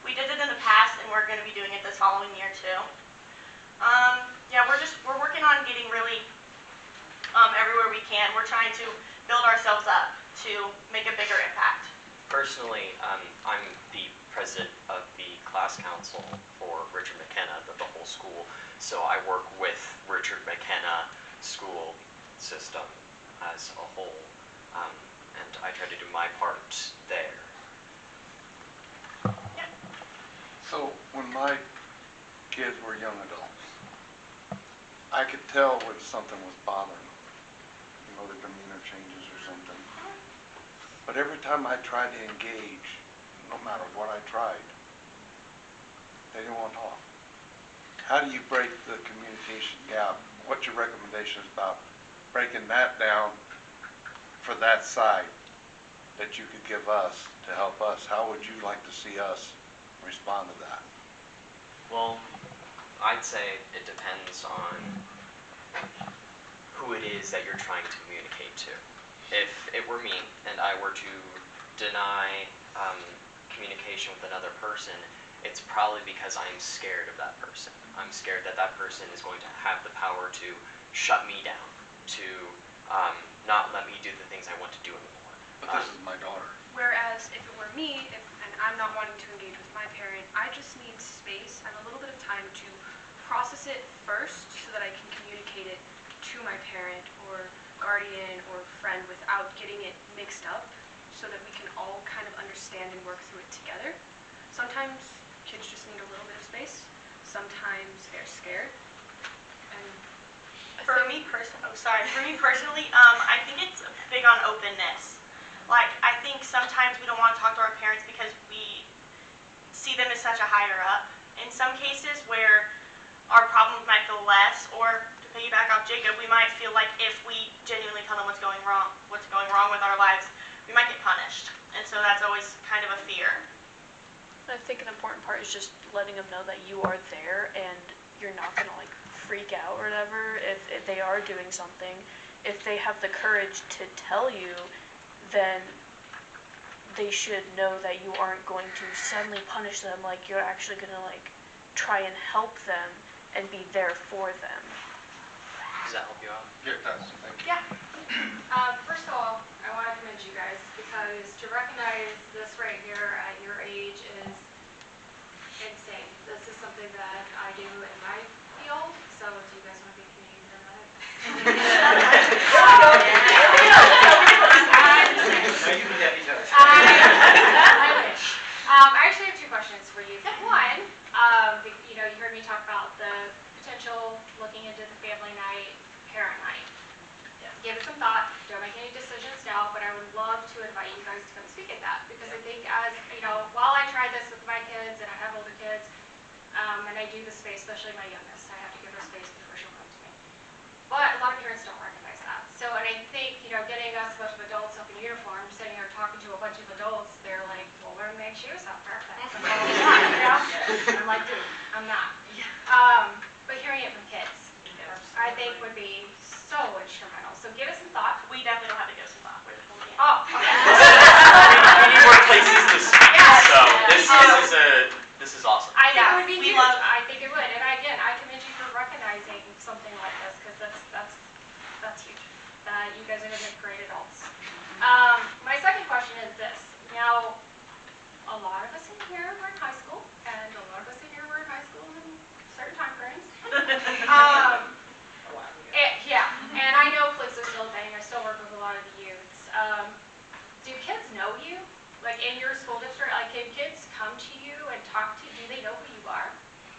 We did it in the past, and we're going to be doing it this following year too. Yeah, we're working on getting really everywhere we can. We're trying to build ourselves up to make a bigger impact. Personally, I'm the president of the class council for Richard McKenna, the whole school. So I work with Richard McKenna school system as a whole, and I try to do my part there. Yeah. So when my kids were young adults, I could tell when something was bothering them, you know, their demeanor changes or something. But every time I tried to engage, no matter what I tried, they didn't want to talk. How do you break the communication gap? What's your recommendations about breaking that down for that side that you could give us to help us? How would you like to see us respond to that? Well, I'd say it depends on who it is that you're trying to communicate to. If it were me and I were to deny communication with another person, it's probably because I'm scared of that person. I'm scared that that person is going to have the power to shut me down, to not let me do the things I want to do anymore. But this is my daughter. Whereas if it were me, and I'm not wanting to engage with my parent, I just need space and a little bit of time to process it first so that I can communicate it to my parent or guardian or friend without getting it mixed up, so that we can all kind of understand and work through it together. Sometimes kids just need a little bit of space. Sometimes they're scared. And For me personally, I think it's big on openness. Like, I think sometimes we don't want to talk to our parents because we see them as such a higher up. In some cases where our problems might feel less, or to piggyback off Jacob, we might feel like if we genuinely tell them what's going wrong with our lives, we might get punished. And so that's always kind of a fear. I think an important part is just letting them know that you are there and you're not going to like freak out or whatever if they are doing something. If they have the courage to tell you, then they should know that you aren't going to suddenly punish them, like you're actually going to like try and help them and be there for them. Does that help you out? Yeah, it does. Thank you. yeah. First of all, I want to commend you guys, because to recognize this right here at your age is insane. This is something that I do in my field, so do you guys want to be community parent night. Give it some thought, don't make any decisions now, but I would love to invite you guys to come speak at that, because I think as, while I try this with my kids, and I have older kids, and I do the space, especially my youngest, I have to give her space before she'll come to me. But a lot of parents don't recognize that. So, and I think, getting us a bunch of adults up in uniform, sitting here talking to a bunch of adults, they're like, well, we're gonna make shoes up, perfect. I'm like, dude, I'm not. But hearing it from kids, I think would be so instrumental. So give it some thought. We definitely don't have to give some thought. We're fully in. Oh, okay. We need more places to speak, Yes. so this is awesome. I think Yeah, it would be we huge. love- I think it would. And again, I commend you for recognizing something like this, because that's huge. You guys are going to make great adults. My second question is this. Now, a lot of us in here were in high school, and a lot of us in here were in high school in certain time frames. Yeah, and I know police are still a thing. I still work with a lot of the youths. Do kids know you? Like in your school district, like can kids come to you and talk to you? Do they know who you are?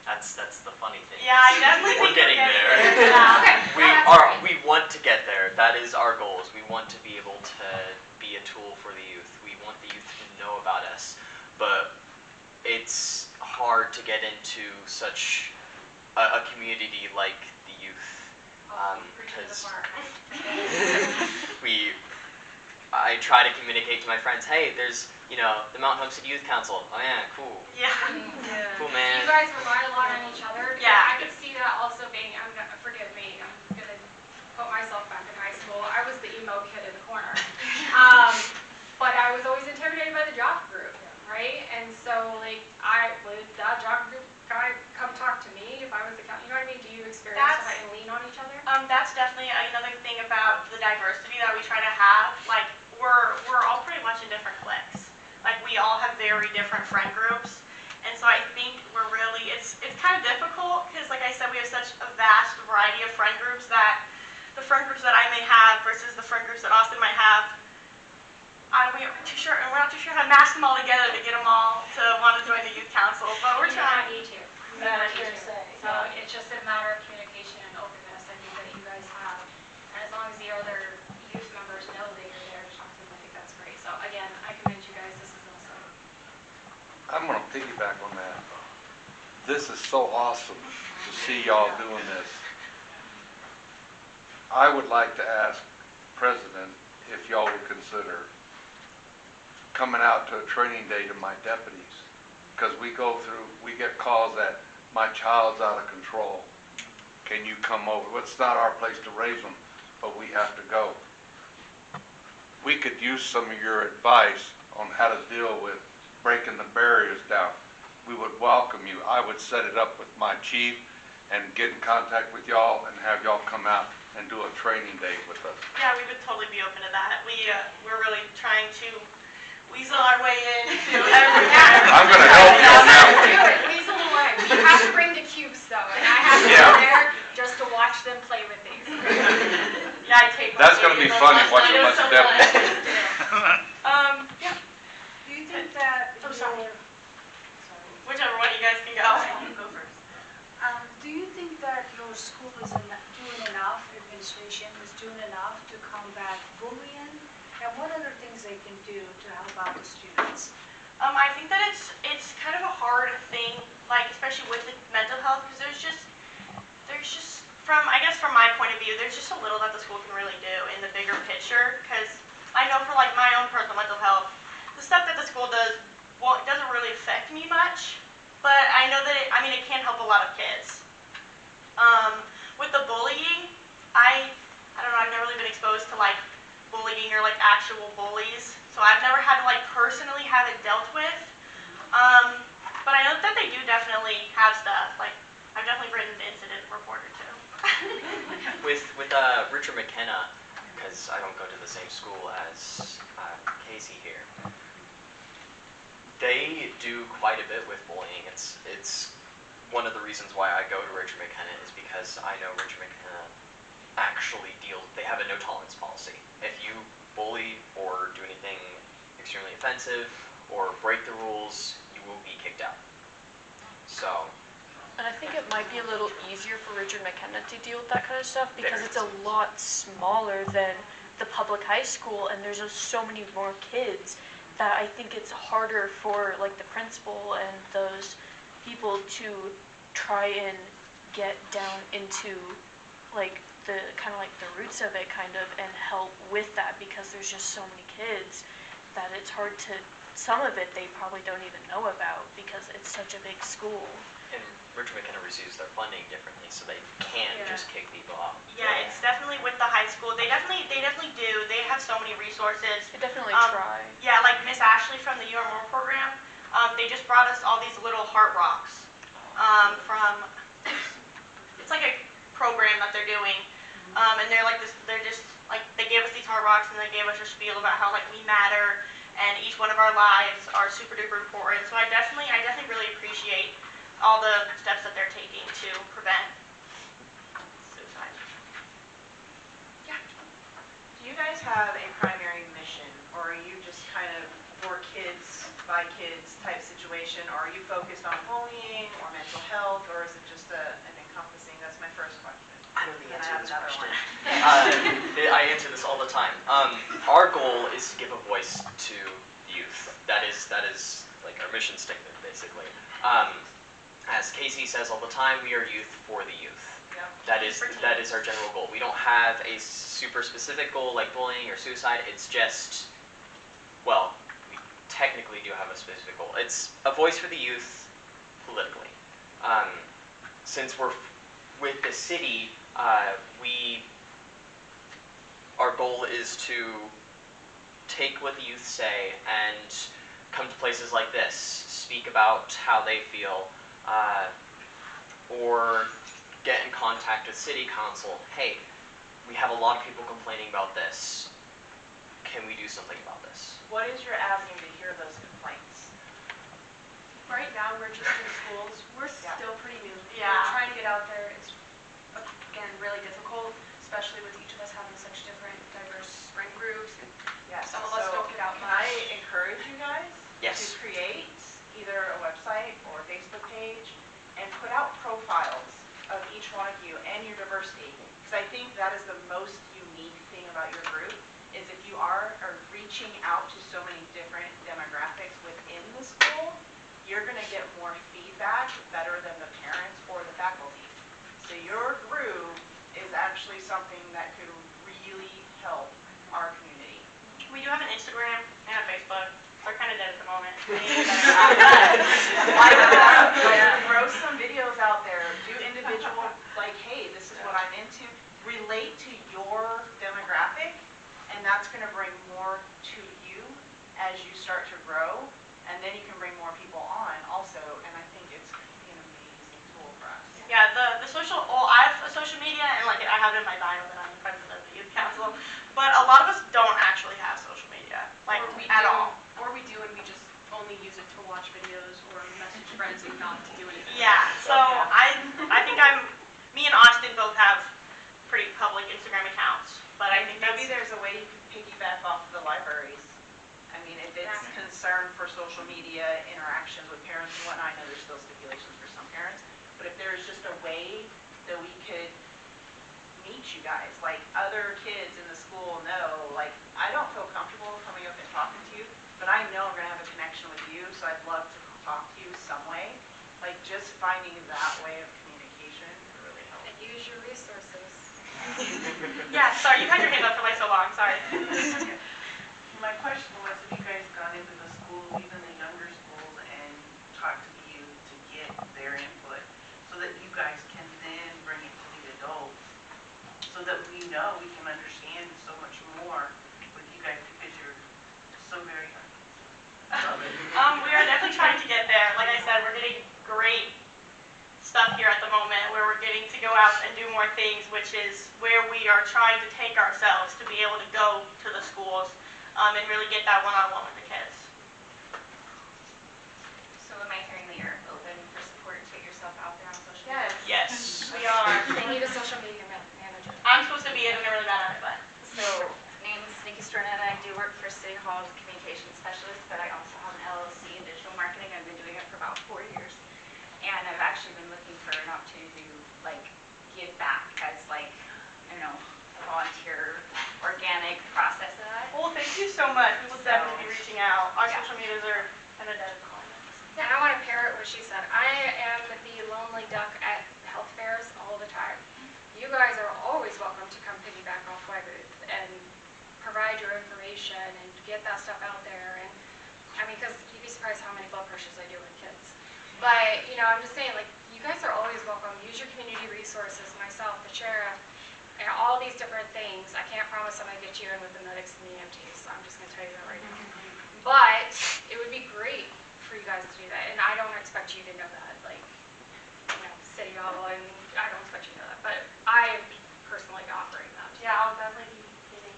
That's the funny thing. Yeah, I definitely We're think getting there. Yeah. Okay. We want to get there. That is our goals. We want to be able to be a tool for the youth. We want the youth to know about us. But it's hard to get into such a community like the youth. Because I try to communicate to my friends, hey, there's, the Mount Homestead Youth Council. Oh yeah, cool. Yeah. Cool, man. You guys rely a lot on each other. Yeah. I could see that also being, forgive me, I'm going to put myself back in high school. I was the emo kid in the corner. But I was always intimidated by the jock group, right? And so, would that jock group guy come talk to me if I was the county? You know what I mean? Do you experience that and lean on each other? That's definitely another thing about the diversity that we try to have. Like, we're all pretty much in different cliques. Like, we all have very different friend groups. And so I think it's kind of difficult because, like I said, we have such a vast variety of friend groups that the friend groups that I may have versus the friend groups that Austin might have, we're not too sure how to mash them all together to get them all to want to join the youth council, but we're trying. Need to. So it's just a matter of communication and openness, I think, that you guys have. And as long as the other youth members know that you're there to talk to them, I think that's great. So again, I commend you guys. This is awesome. I'm going to piggyback on that. This is so awesome to see y'all doing this. I would like to ask President if y'all would consider coming out to a training day to my deputies, because we get calls that my child's out of control. Can you come over? Well, it's not our place to raise them, but we have to go. We could use some of your advice on how to deal with breaking the barriers down. We would welcome you. I would set it up with my chief and get in contact with y'all and have y'all come out and do a training day with us. Yeah, we would totally be open to that. We're really trying to weasel our way into everything. I'm going to help you on that one. Do it. Weasel away. You have to bring the cubes, though, and I have to be there just to watch them play with these. Yeah, I take. That's going to be funny watching a bunch of deputies. Yeah. Do you think that sorry. Whichever one you guys can go. Go first. Do you think that your school is doing enough, administration is doing enough to combat bullying? And what other things they can do to help out the students? I think that it's kind of a hard thing, like especially with the mental health, because there's just from my point of view, there's just a little that the school can really do in the bigger picture. Because I know for like my own personal mental health, the stuff that the school does, well, it doesn't really affect me much, but I know that it can help a lot of kids. With the bullying, I don't know, I've never really been exposed to like bullying or like actual bullies, so I've never had to like personally have it dealt with. But I know that they do definitely have stuff. Like I've definitely written an incident report or two. With Richard McKenna, because I don't go to the same school as Casey here. They do quite a bit with bullying. It's one of the reasons why I go to Richard McKenna is because I know Richard McKenna actually they have a no tolerance policy. If you bully or do anything extremely offensive or break the rules, you will be kicked out. So And I think it might be a little easier for Richard McKenna to deal with that kind of stuff because it's a lot smaller than the public high school, and there's just so many more kids that I think it's harder for like the principal and those people to try and get down into like the kind of like the roots of it kind of and help with that because there's just so many kids that it's hard to, some of it they probably don't even know about because it's such a big school. And Richard McKenna receives their funding differently, so they can't just kick people off. Yeah, it's definitely with the high school. They definitely do. They have so many resources. They definitely try. Yeah, like Miss Ashley from the You Are More program. They just brought us all these little heart rocks from. It's like a program that they're doing, and they're like this. They're just like they gave us these heart rocks and they gave us a spiel about how like we matter and each one of our lives are super duper important. So I definitely really appreciate all the steps that they're taking to prevent suicide. Yeah. Do you guys have a primary mission, or are you just kind of for kids by kids type situation, or are you focused on bullying or mental health, or is it just an encompassing? That's my first question. I know the answer to this another question. one. I answer this all the time. Our goal is to give a voice to youth. That is like our mission statement, basically. As Casey says all the time, we are youth for the youth. Yep. That is our general goal. We don't have a super specific goal like bullying or suicide. It's just, well, we technically do have a specific goal. It's a voice for the youth politically. Since we're with the city, our goal is to take what the youth say and come to places like this, speak about how they feel, or get in contact with city council. Hey, we have a lot of people complaining about this. Can we do something about this? What is your avenue to hear those complaints? Right now, we're just in schools. We're still pretty new. Yeah. We're trying to get out there. It's, again, really difficult, especially with each of us having such different, diverse friend groups. Yes. Some of us don't get out Can much. I encourage you guys Yes. to create either a website or a Facebook page and put out profiles of each one of you and your diversity? Because I think that is the most unique thing about your group, is if you are reaching out to so many different demographics within the school, you're going to get more feedback better than the parents or the faculty. So your group is actually something that could really help our community. We do have an Instagram and a Facebook. They're kind of dead at the moment. Why not? Throw some videos out there. Do individual, like, hey, this is what I'm into. Relate to your demographic, and that's going to bring more to you as you start to grow, and then you can bring more people on also, and I think it's going to be an amazing tool for us. Yeah, the social, well, I have a social media, and like I have it in my bio that I'm the president of the youth council, but a lot of us don't actually have social media, like at all. Or we do, and we just only use it to watch videos or message friends and not to do anything. Yeah, so I think me and Austin both have pretty public Instagram accounts, but I think maybe there's a way you can piggyback off of the libraries. I mean, if it's concern for social media interactions with parents and whatnot, I know there's still stipulations for some parents, but if there's just a way that we could meet you guys, like other kids in the school know, like, I don't feel comfortable coming up and talking to you, but I know I'm going to have a connection with you, so I'd love to talk to you some way. Like, just finding that way of communication would really help. And use your resources. Yeah, sorry, you had your hand up for like so long, sorry. My question was, if you guys got into the schools, even the younger schools, and talked to the youth to get their input, so that you guys can then bring it to the adults, so that we know we can understand so much more with you guys, because you're so very young. We are definitely trying to get there. Like I said, we're getting great stuff here at the moment where we're getting to go out and do more things, which is where we are trying to take ourselves to be able to go to the schools and really get that one-on-one with the kids. So am I hearing that you're open for support to get yourself out there on social media? Yes, we are. They need a social media manager. I'm supposed to be it and they're really bad at it, but. So, my name is Nikki Stronetta. I do work for City Hall as a communications specialist, but I also have an LLC in digital marketing. I've been doing it for about 4 years. and I've actually been looking for an opportunity to like give back as like, I don't know, a volunteer organic process of that. Well, thank you so much. We will definitely be reaching out. Our Yeah. social medias are kind of dead comments. And I want to parrot what she said. I am the lonely duck at health fairs all the time. You guys are always welcome to come piggyback off my booth and provide your information and get that stuff out there. And I mean, because you'd be surprised how many blood pressures I do with kids. But, you know, I'm just saying, like, you guys are always welcome. Use your community resources, myself, the sheriff, and all these different things. I can't promise I'm going to get you in with the medics and the EMTs, so I'm just going to tell you that right now. But it would be great for you guys to do that, and I don't expect you to know that, like, you know, City Hall, and I don't expect you to know that, but I am personally offering that. Yeah, I'll definitely be getting,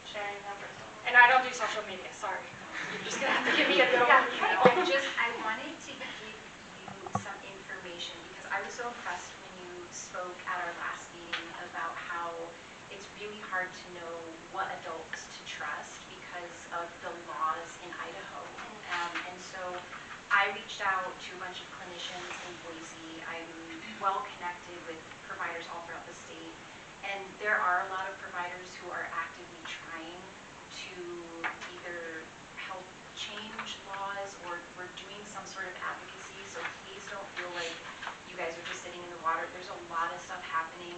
sharing numbers. And I don't do social media, sorry. You're just going to have to give me a good I wanted to give you some information because I was so impressed when you spoke at our last meeting about how it's really hard to know what adults to trust because of the laws in Idaho. And so I reached out to a bunch of clinicians in Boise. I'm well connected with providers all throughout the state. And there are a lot of providers who are actively trying to either help change laws or we're doing some sort of advocacy. So please don't feel like you guys are just sitting in the water. There's a lot of stuff happening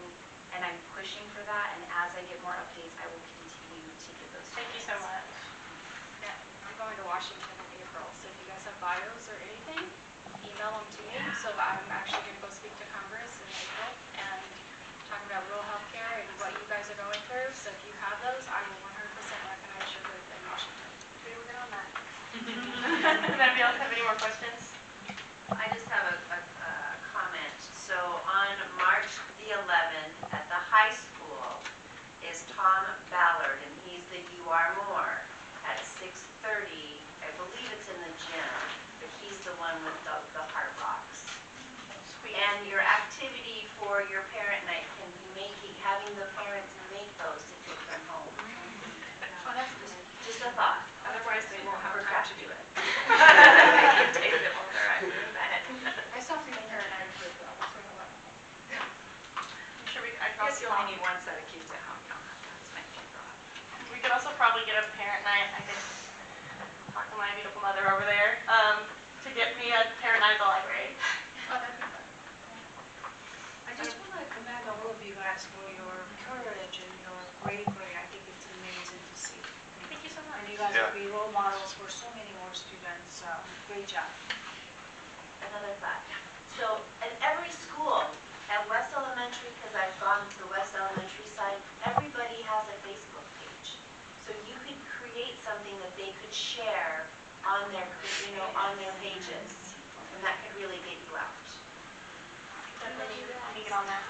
and I'm pushing for that. And as I get more updates, I will continue to give those. Thank you so much. Yeah, I'm going to Washington in April, so if you guys have bios or anything, email them to me. So I'm actually going to go speak to Congress in April and talk about rural health care and what you guys are going through. So if you have those, I will 100% recognize your booth in Washington. We will get on that. Does anybody else have any more questions? I just have a comment. So on March the 11th at the high school is Tom Ballard, and he's the You Are More at 6:30. I believe it's in the gym, but he's the one with the heart rocks. Sweet. And your activity for your parent night can be having the parents make those to take them home. Oh, that's Just a thought. Otherwise, they won't have a Forgot crap to do it. Take it while they're at bed. I still think her and I approve that. I'm sure I guess you only need one set of kids at home. You don't have to have as many kids. We could also probably get a parent night. I could talk to my beautiful mother over there to get me a parent night at the library. Oh, that'd be fun. I just want to commend all of you guys for your courage and your bravery. I think it's amazing to see. Thank you so much. And you guys will be role models for so many more students. Great job. Another thought. So at every school, at West Elementary, because I've gone to the West Elementary side, everybody has a Facebook page. So you could create something that they could share on their, on their pages, and that could really get you out. Definitely need to get on that.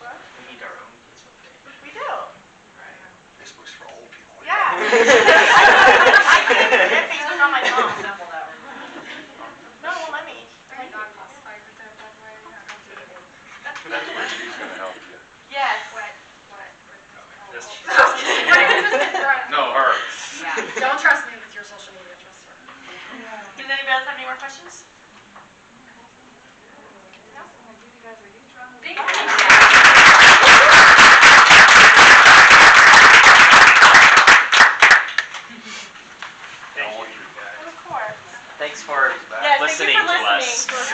What? We need our own Facebook page. We do. Facebook's for old people. Yeah. I can't even get Facebook on my phone. No, well, let me. I'm not classified with that, by the way. That's where she's gonna help you. Yes. What? Just No, her. Yeah. Don't trust me with your social media, trust her. Does anybody else have any more questions? Thank you. Thank you, guys. Of course. Thanks for Yes, listening thank you for to listening us. to us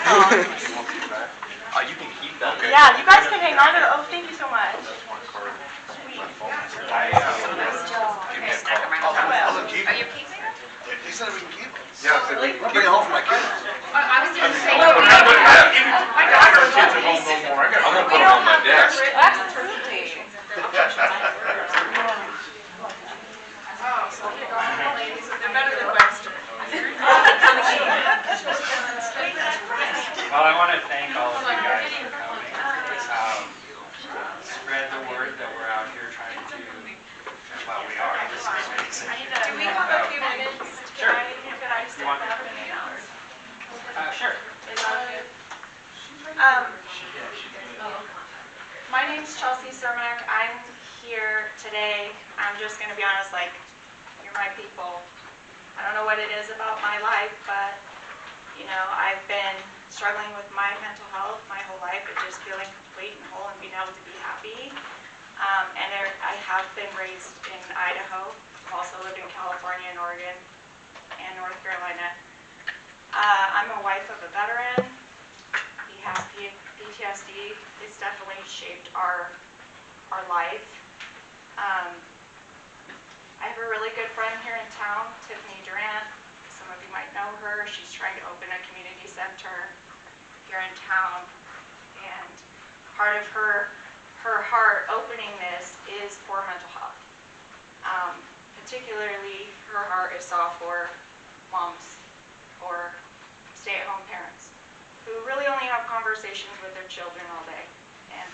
all. You can keep them. Yeah, you guys can hang on to the, oh, thank you so much. Sweet. Give me a call. Well, I'll keep Are it. you keeping them? He said we can keep it. Yeah, I said we can bring it home for my kids. I was going to say. I got kids at home no more. I'm gonna put them on my desk. Absolutely. They're better than Webster. Well, I want to thank all of you guys for coming. Spread the word that we're out here trying to, well, we are. This is amazing. Do we have a few minutes? Sure. Could I step want- up and announce? Sure. Is that okay? My name's Chelsea Sermack. I'm here today. I'm just going to be honest, like, you're my people. I don't know what it is about my life, but, You know, I've been struggling with my mental health my whole life, but just feeling complete and whole and being able to be happy. I have been raised in Idaho, also lived in California and Oregon and North Carolina. I'm a wife of a veteran. He has PTSD. It's definitely shaped our life. I have a really good friend here in town, Tiffany Durant. Some of you might know her. She's trying to open a community center here in town. And part of her heart opening this is for mental health. Particularly, her heart is soft for moms or stay-at-home parents who really only have conversations with their children all day. And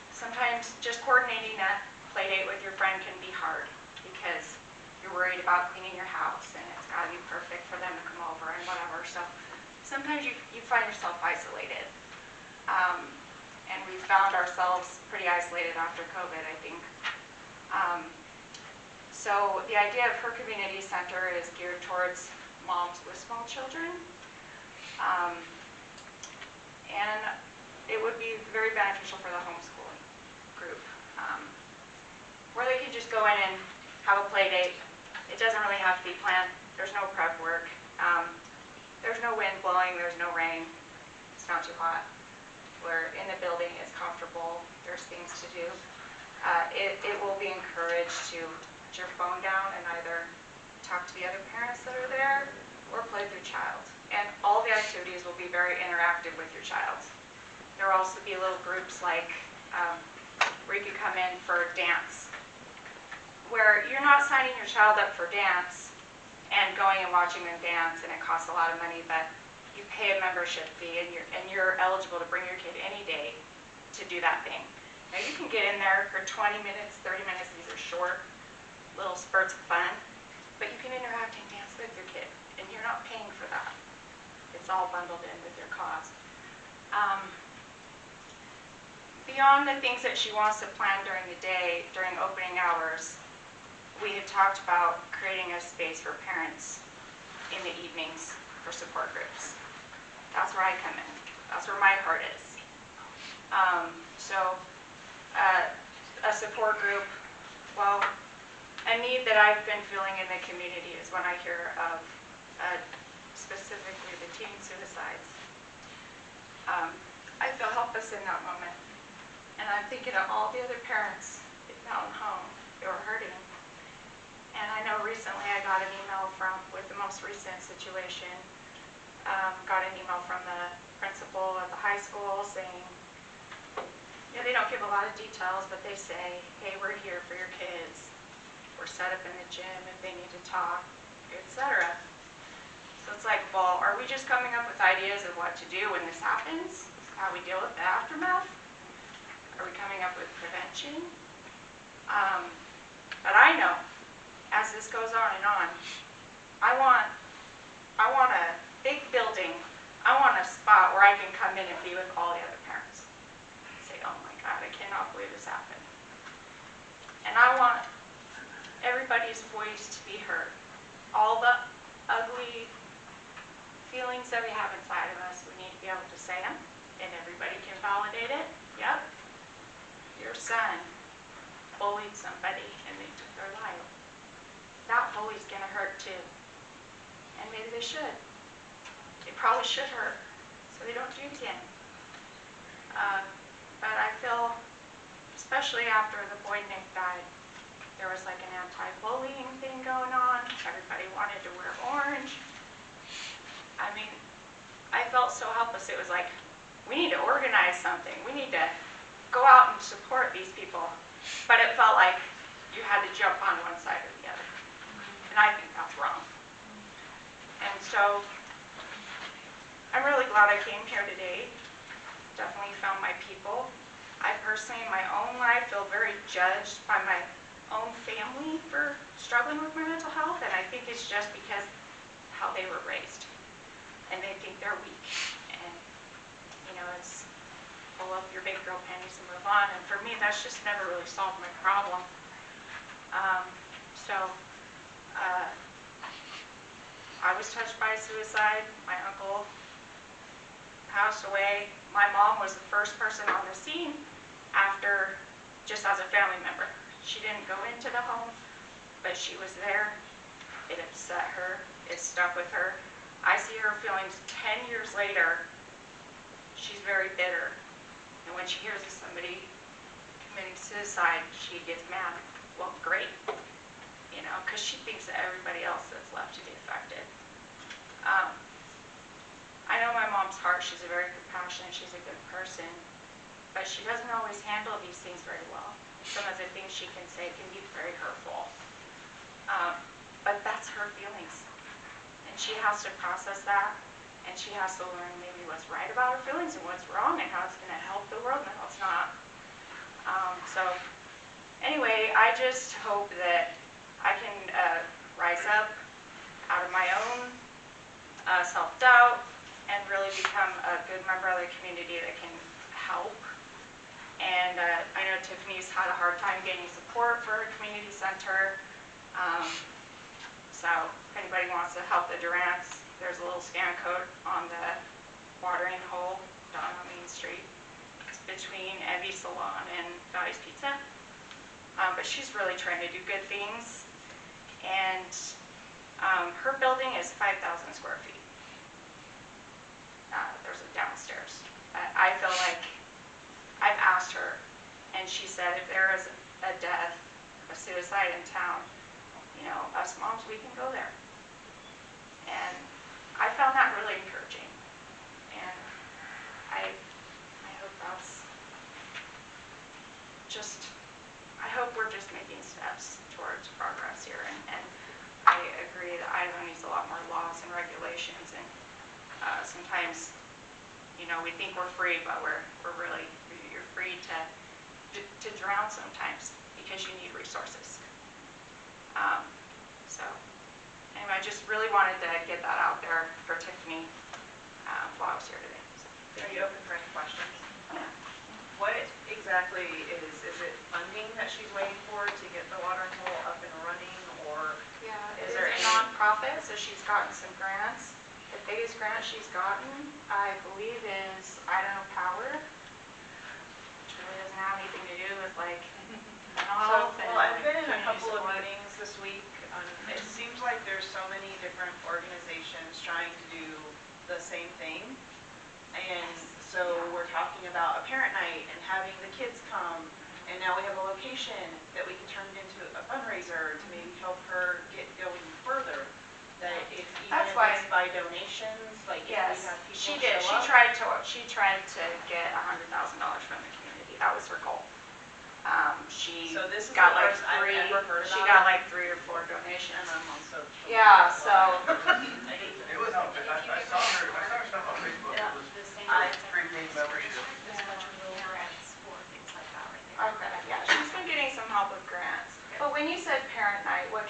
sometimes just coordinating that play date with your friend can be hard because you're worried about cleaning your house and it's got to be perfect for them to come over and whatever. So sometimes you find yourself isolated. And we found ourselves pretty isolated after COVID, I think. So the idea of her community center is geared towards moms with small children. And it would be very beneficial for the homeschooling group, where they can just go in and have a play date. It doesn't really have to be planned. There's no prep work. There's no wind blowing. There's no rain. It's not too hot. We're in the building. It's comfortable. There's things to do. It will be encouraged to put your phone down and either talk to the other parents that are there or play with your child. And all the activities will be very interactive with your child. There will also be little groups like where you can come in for dance, where you're not signing your child up for dance and going and watching them dance, and it costs a lot of money, but you pay a membership fee and you're eligible to bring your kid any day to do that thing. Now you can get in there for 20 minutes, 30 minutes, these are short little spurts of fun, but you can interact and dance with your kid, and you're not paying for that. It's all bundled in with your cost. Beyond the things that she wants to plan during the day, during opening hours, we had talked about creating a space for parents in the evenings for support groups. That's where I come in. That's where my heart is. A support group, well, a need that I've been feeling in the community is when I hear of specifically the teen suicides. I feel helpless in that moment. And I'm thinking of all the other parents in Mountain Home who are hurting. And I know recently I got an email with the most recent situation, got an email from the principal at the high school saying, they don't give a lot of details, but they say, hey, we're here for your kids. We're set up in the gym if they need to talk, etc. So it's like, well, are we just coming up with ideas of what to do when this happens? How we deal with the aftermath? Are we coming up with prevention? But I know, as this goes on and on, I want a big building. I want a spot where I can come in and be with all the other parents. Say, oh my God, I cannot believe this happened. And I want everybody's voice to be heard. All the ugly feelings that we have inside of us, we need to be able to say them, and everybody can validate it. Yep, your son bullied somebody and they took their life. That bully's gonna hurt too. And maybe they should. They probably should hurt, so they don't do it again. But I feel, especially after the boy Nick died, there was like an anti-bullying thing going on. Everybody wanted to wear orange. I mean, I felt so helpless. It was like, we need to organize something. We need to go out and support these people. But it felt like you had to jump on one side or the other. And I think that's wrong. And so, I'm really glad I came here today. Definitely found my people. I personally, in my own life, feel very judged by my own family for struggling with my mental health, and I think it's just because how they were raised. And they think they're weak. And, it's pull up your big girl panties and move on. And for me, that's just never really solved my problem. I was touched by suicide. My uncle passed away. My mom was the first person on the scene after, just as a family member. She didn't go into the home, but she was there. It upset her. It stuck with her. I see her feelings 10 years later. She's very bitter. And when she hears of somebody committing suicide, she gets mad. Well, great. You know, because she thinks that everybody else that's left to be affected. I know my mom's heart. She's a very compassionate, she's a good person, but she doesn't always handle these things very well. Some of the things she can say can be very hurtful. But that's her feelings. And she has to process that, and she has to learn maybe what's right about her feelings and what's wrong and how it's going to help the world and how it's not. So anyway, I just hope that I can rise up out of my own self-doubt and really become a good member of the community that can help. And I know Tiffany's had a hard time getting support for her community center. So if anybody wants to help the Durants, there's a little scan code on the watering hole down on Main Street. It's between Evie Salon and Valley's Pizza. But she's really trying to do good things. And her building is 5,000 square feet. There's a downstairs. I feel like I've asked her, and she said if there is a death, a suicide in town, you know, us moms, we can go there. And I found that really encouraging. And I hope that's just, I hope we're just making steps towards progress here. And I agree that Idaho needs a lot more laws and regulations. And sometimes, you know, we think we're free, but we're really, you're free to drown sometimes because you need resources. So anyway, I just really wanted to get that out there for Tiffany while I was here today. So, Are you open for any questions? yeah. What exactly is it funding that she's waiting for to get the watering hole up and running, or Yeah, is it there is a any? nonprofit, so she's gotten some grants. The biggest grant she's gotten, I believe, is Idaho Power, which really doesn't have anything to do with like mental health. Well, I've been in a community couple of support. meetings this week. It seems like there's so many different organizations trying to do the same thing. And so we're talking about a parent night and having the kids come. And now we have a location that we can turn into a fundraiser to maybe help her get going further. That if even That's if why- it's by donations, like if Yes, we have people she did. show She up. tried to get $100,000 from the community. That was her goal. She So this is got the like first I've three. ever heard She about got it. like 3 or 4 donations. And I'm also. Yeah. So It was on, I saw her stuff on Facebook. Yeah. It was prepaid membership. okay, yeah, she's been getting some help with grants. But when you said parent night, what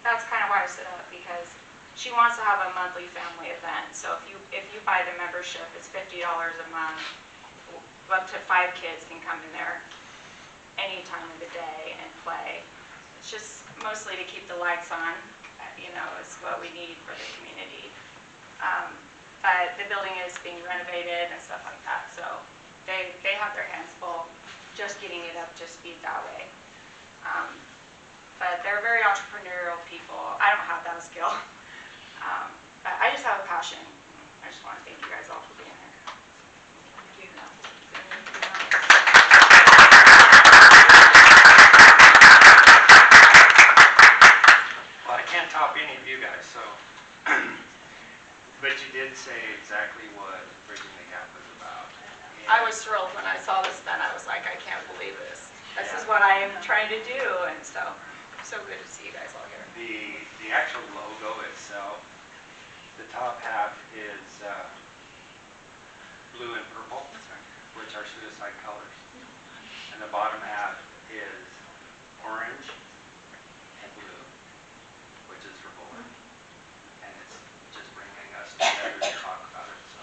that's kind of why I stood up, because she wants to have a monthly family event. So if you buy the membership, it's $50 a month. Up to 5 kids can come in there any time of the day and play. It's just mostly to keep the lights on, you know, is what we need for the community. But the building is being renovated and stuff like that, so they have their hands full just getting it up to speed that way. But they're very entrepreneurial people. I don't have that skill. But I just have a passion. I just want to thank you guys all for being here. Thank you. Well, I can't top any of you guys, so. But you did say exactly what Bridging the Gap was about. I was thrilled when I saw this then. I was like, I can't believe this. This is what I am trying to do, and so good to see you guys all here. The actual logo itself, the top half is blue and purple, which are suicide colors. And the bottom half is orange and blue, which is for bullet. And it's just bringing us together to talk about it, so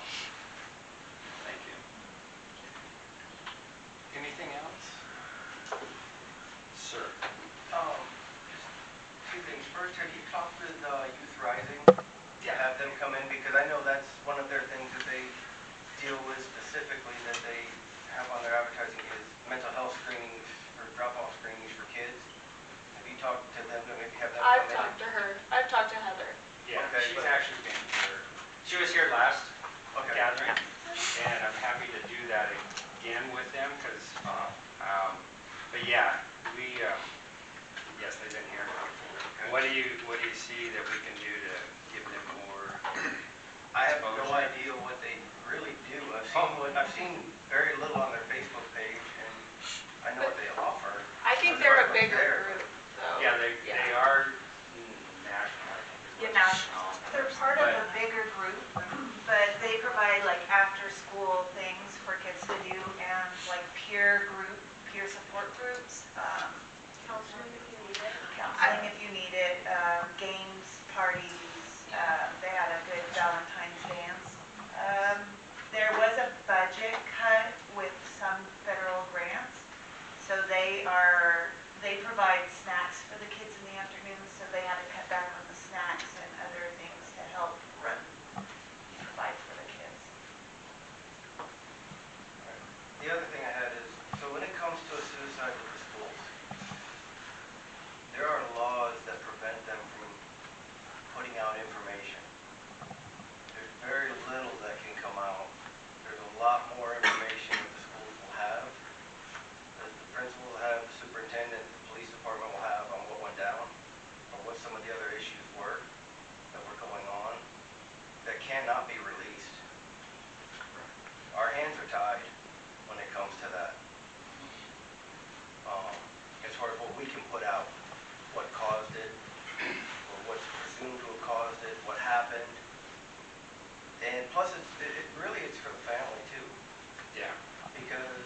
thank you. Anything else? Sir. Just two things. First, have you talked with Youth Rising to have them come in, because I know that's one of their things that they deal with specifically, that they have on their advertising is mental health screenings or drop-off screenings for kids. Have you talked to them to maybe have them come in? I've talked to her. I've talked to Heather. Yeah, Okay, she's but- actually been here. She was here last Okay. gathering, and I'm happy to do that again with them, because, but yeah, yes, they've been here. What do you see that we can do to give them more I have no exposure? idea what they really do. I've seen very little on their Facebook page, and I know what they offer. I think as they're far a as what's bigger there. group, though. Yeah, they are national, I think. Yeah, national. They're part of a bigger group, but they provide like after-school things for kids to do and like peer support groups. Counseling if you need it. Counseling if you need it, games, parties. They had a good Valentine's dance. There was a budget cut with some federal grants, so they provide snacks for the kids in the afternoon, so they had to cut back on the snacks and other things to help provide for the kids. The other thing I had is, so when it comes to a suicide with the schools, there are laws that prevent them from putting out information. There's very little that can come out. There's a lot more information that the schools will have, that the principal will have, the superintendent, the police department will have on what went down, or what some of the other issues were that were going on, that cannot be released. Our hands are tied when it comes to that. As far as what we can put out, what caused it, or what's presumed to have caused it, what happened. And plus, it's for the family too. Yeah. Because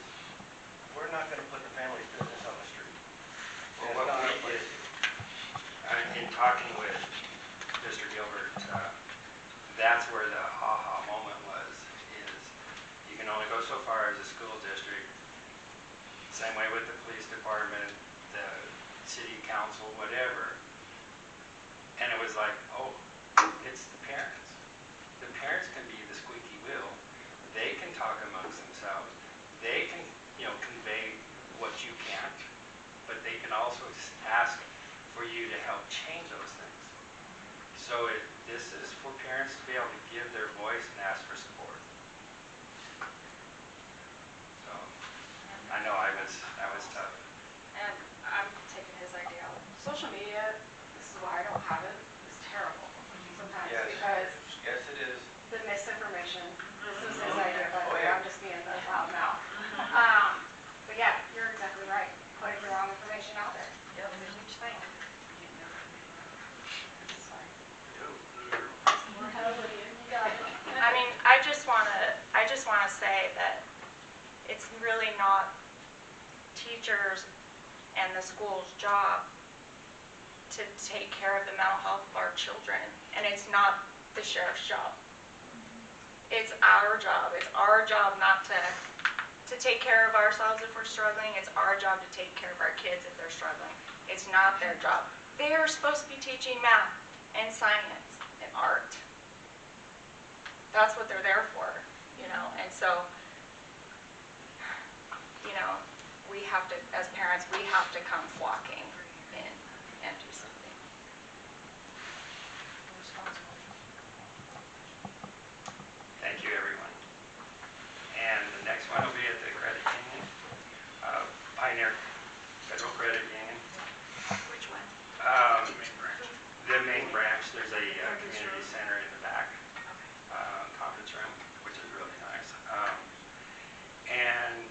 we're not going to put the family's business on the street. Well, what It's not we our place did, in talking with Mr. Gilbert, that's where the aha moment was, is you can only go so far as a school district. Same way with the police department, the city council, whatever. And it was like, oh, it's the parents. The parents can be the squeaky wheel. They can talk amongst themselves. They can, convey what you can't, but they can also ask for you to help change those things. So this is for parents to be able to give their voice and ask for support. So I know that was tough. And I'm taking his idea. Social media, this is why I don't have it, is terrible sometimes, Yes. because Yes, it is. the misinformation, this is his idea, by the way, I'm just being a loud mouth. But yeah, you're exactly right, putting the wrong information out there is a huge thing. I mean, I just want to say that it's really not teachers and the school's job to take care of the mental health of our children, and it's not the sheriff's job. It's our job. It's our job not to take care of ourselves if we're struggling. It's our job to take care of our kids if they're struggling. It's not their job. They are supposed to be teaching math and science and art. That's what they're there for, and so, we have to, as parents, we have to come flocking in and do something. Thank you, everyone. And the next one will be at the credit union, Pioneer Federal Credit Union. Which one? The main branch. There's a community center in the back, conference room, which is really nice. And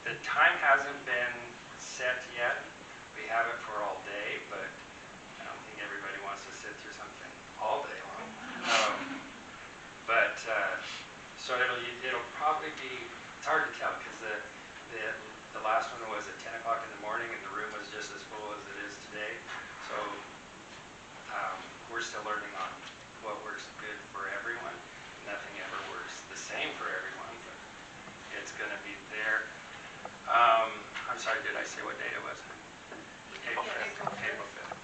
the time hasn't been set yet. We have it for all day, but I don't think everybody wants to sit through something all day long. So it'll probably be, it's hard to tell because the last one was at 10 o'clock in the morning and the room was just as full as it is today. So we're still learning on what works good for everyone. Nothing ever works the same for everyone, but it's going to be there. I'm sorry, did I say what date it was? April 5th. April 5th.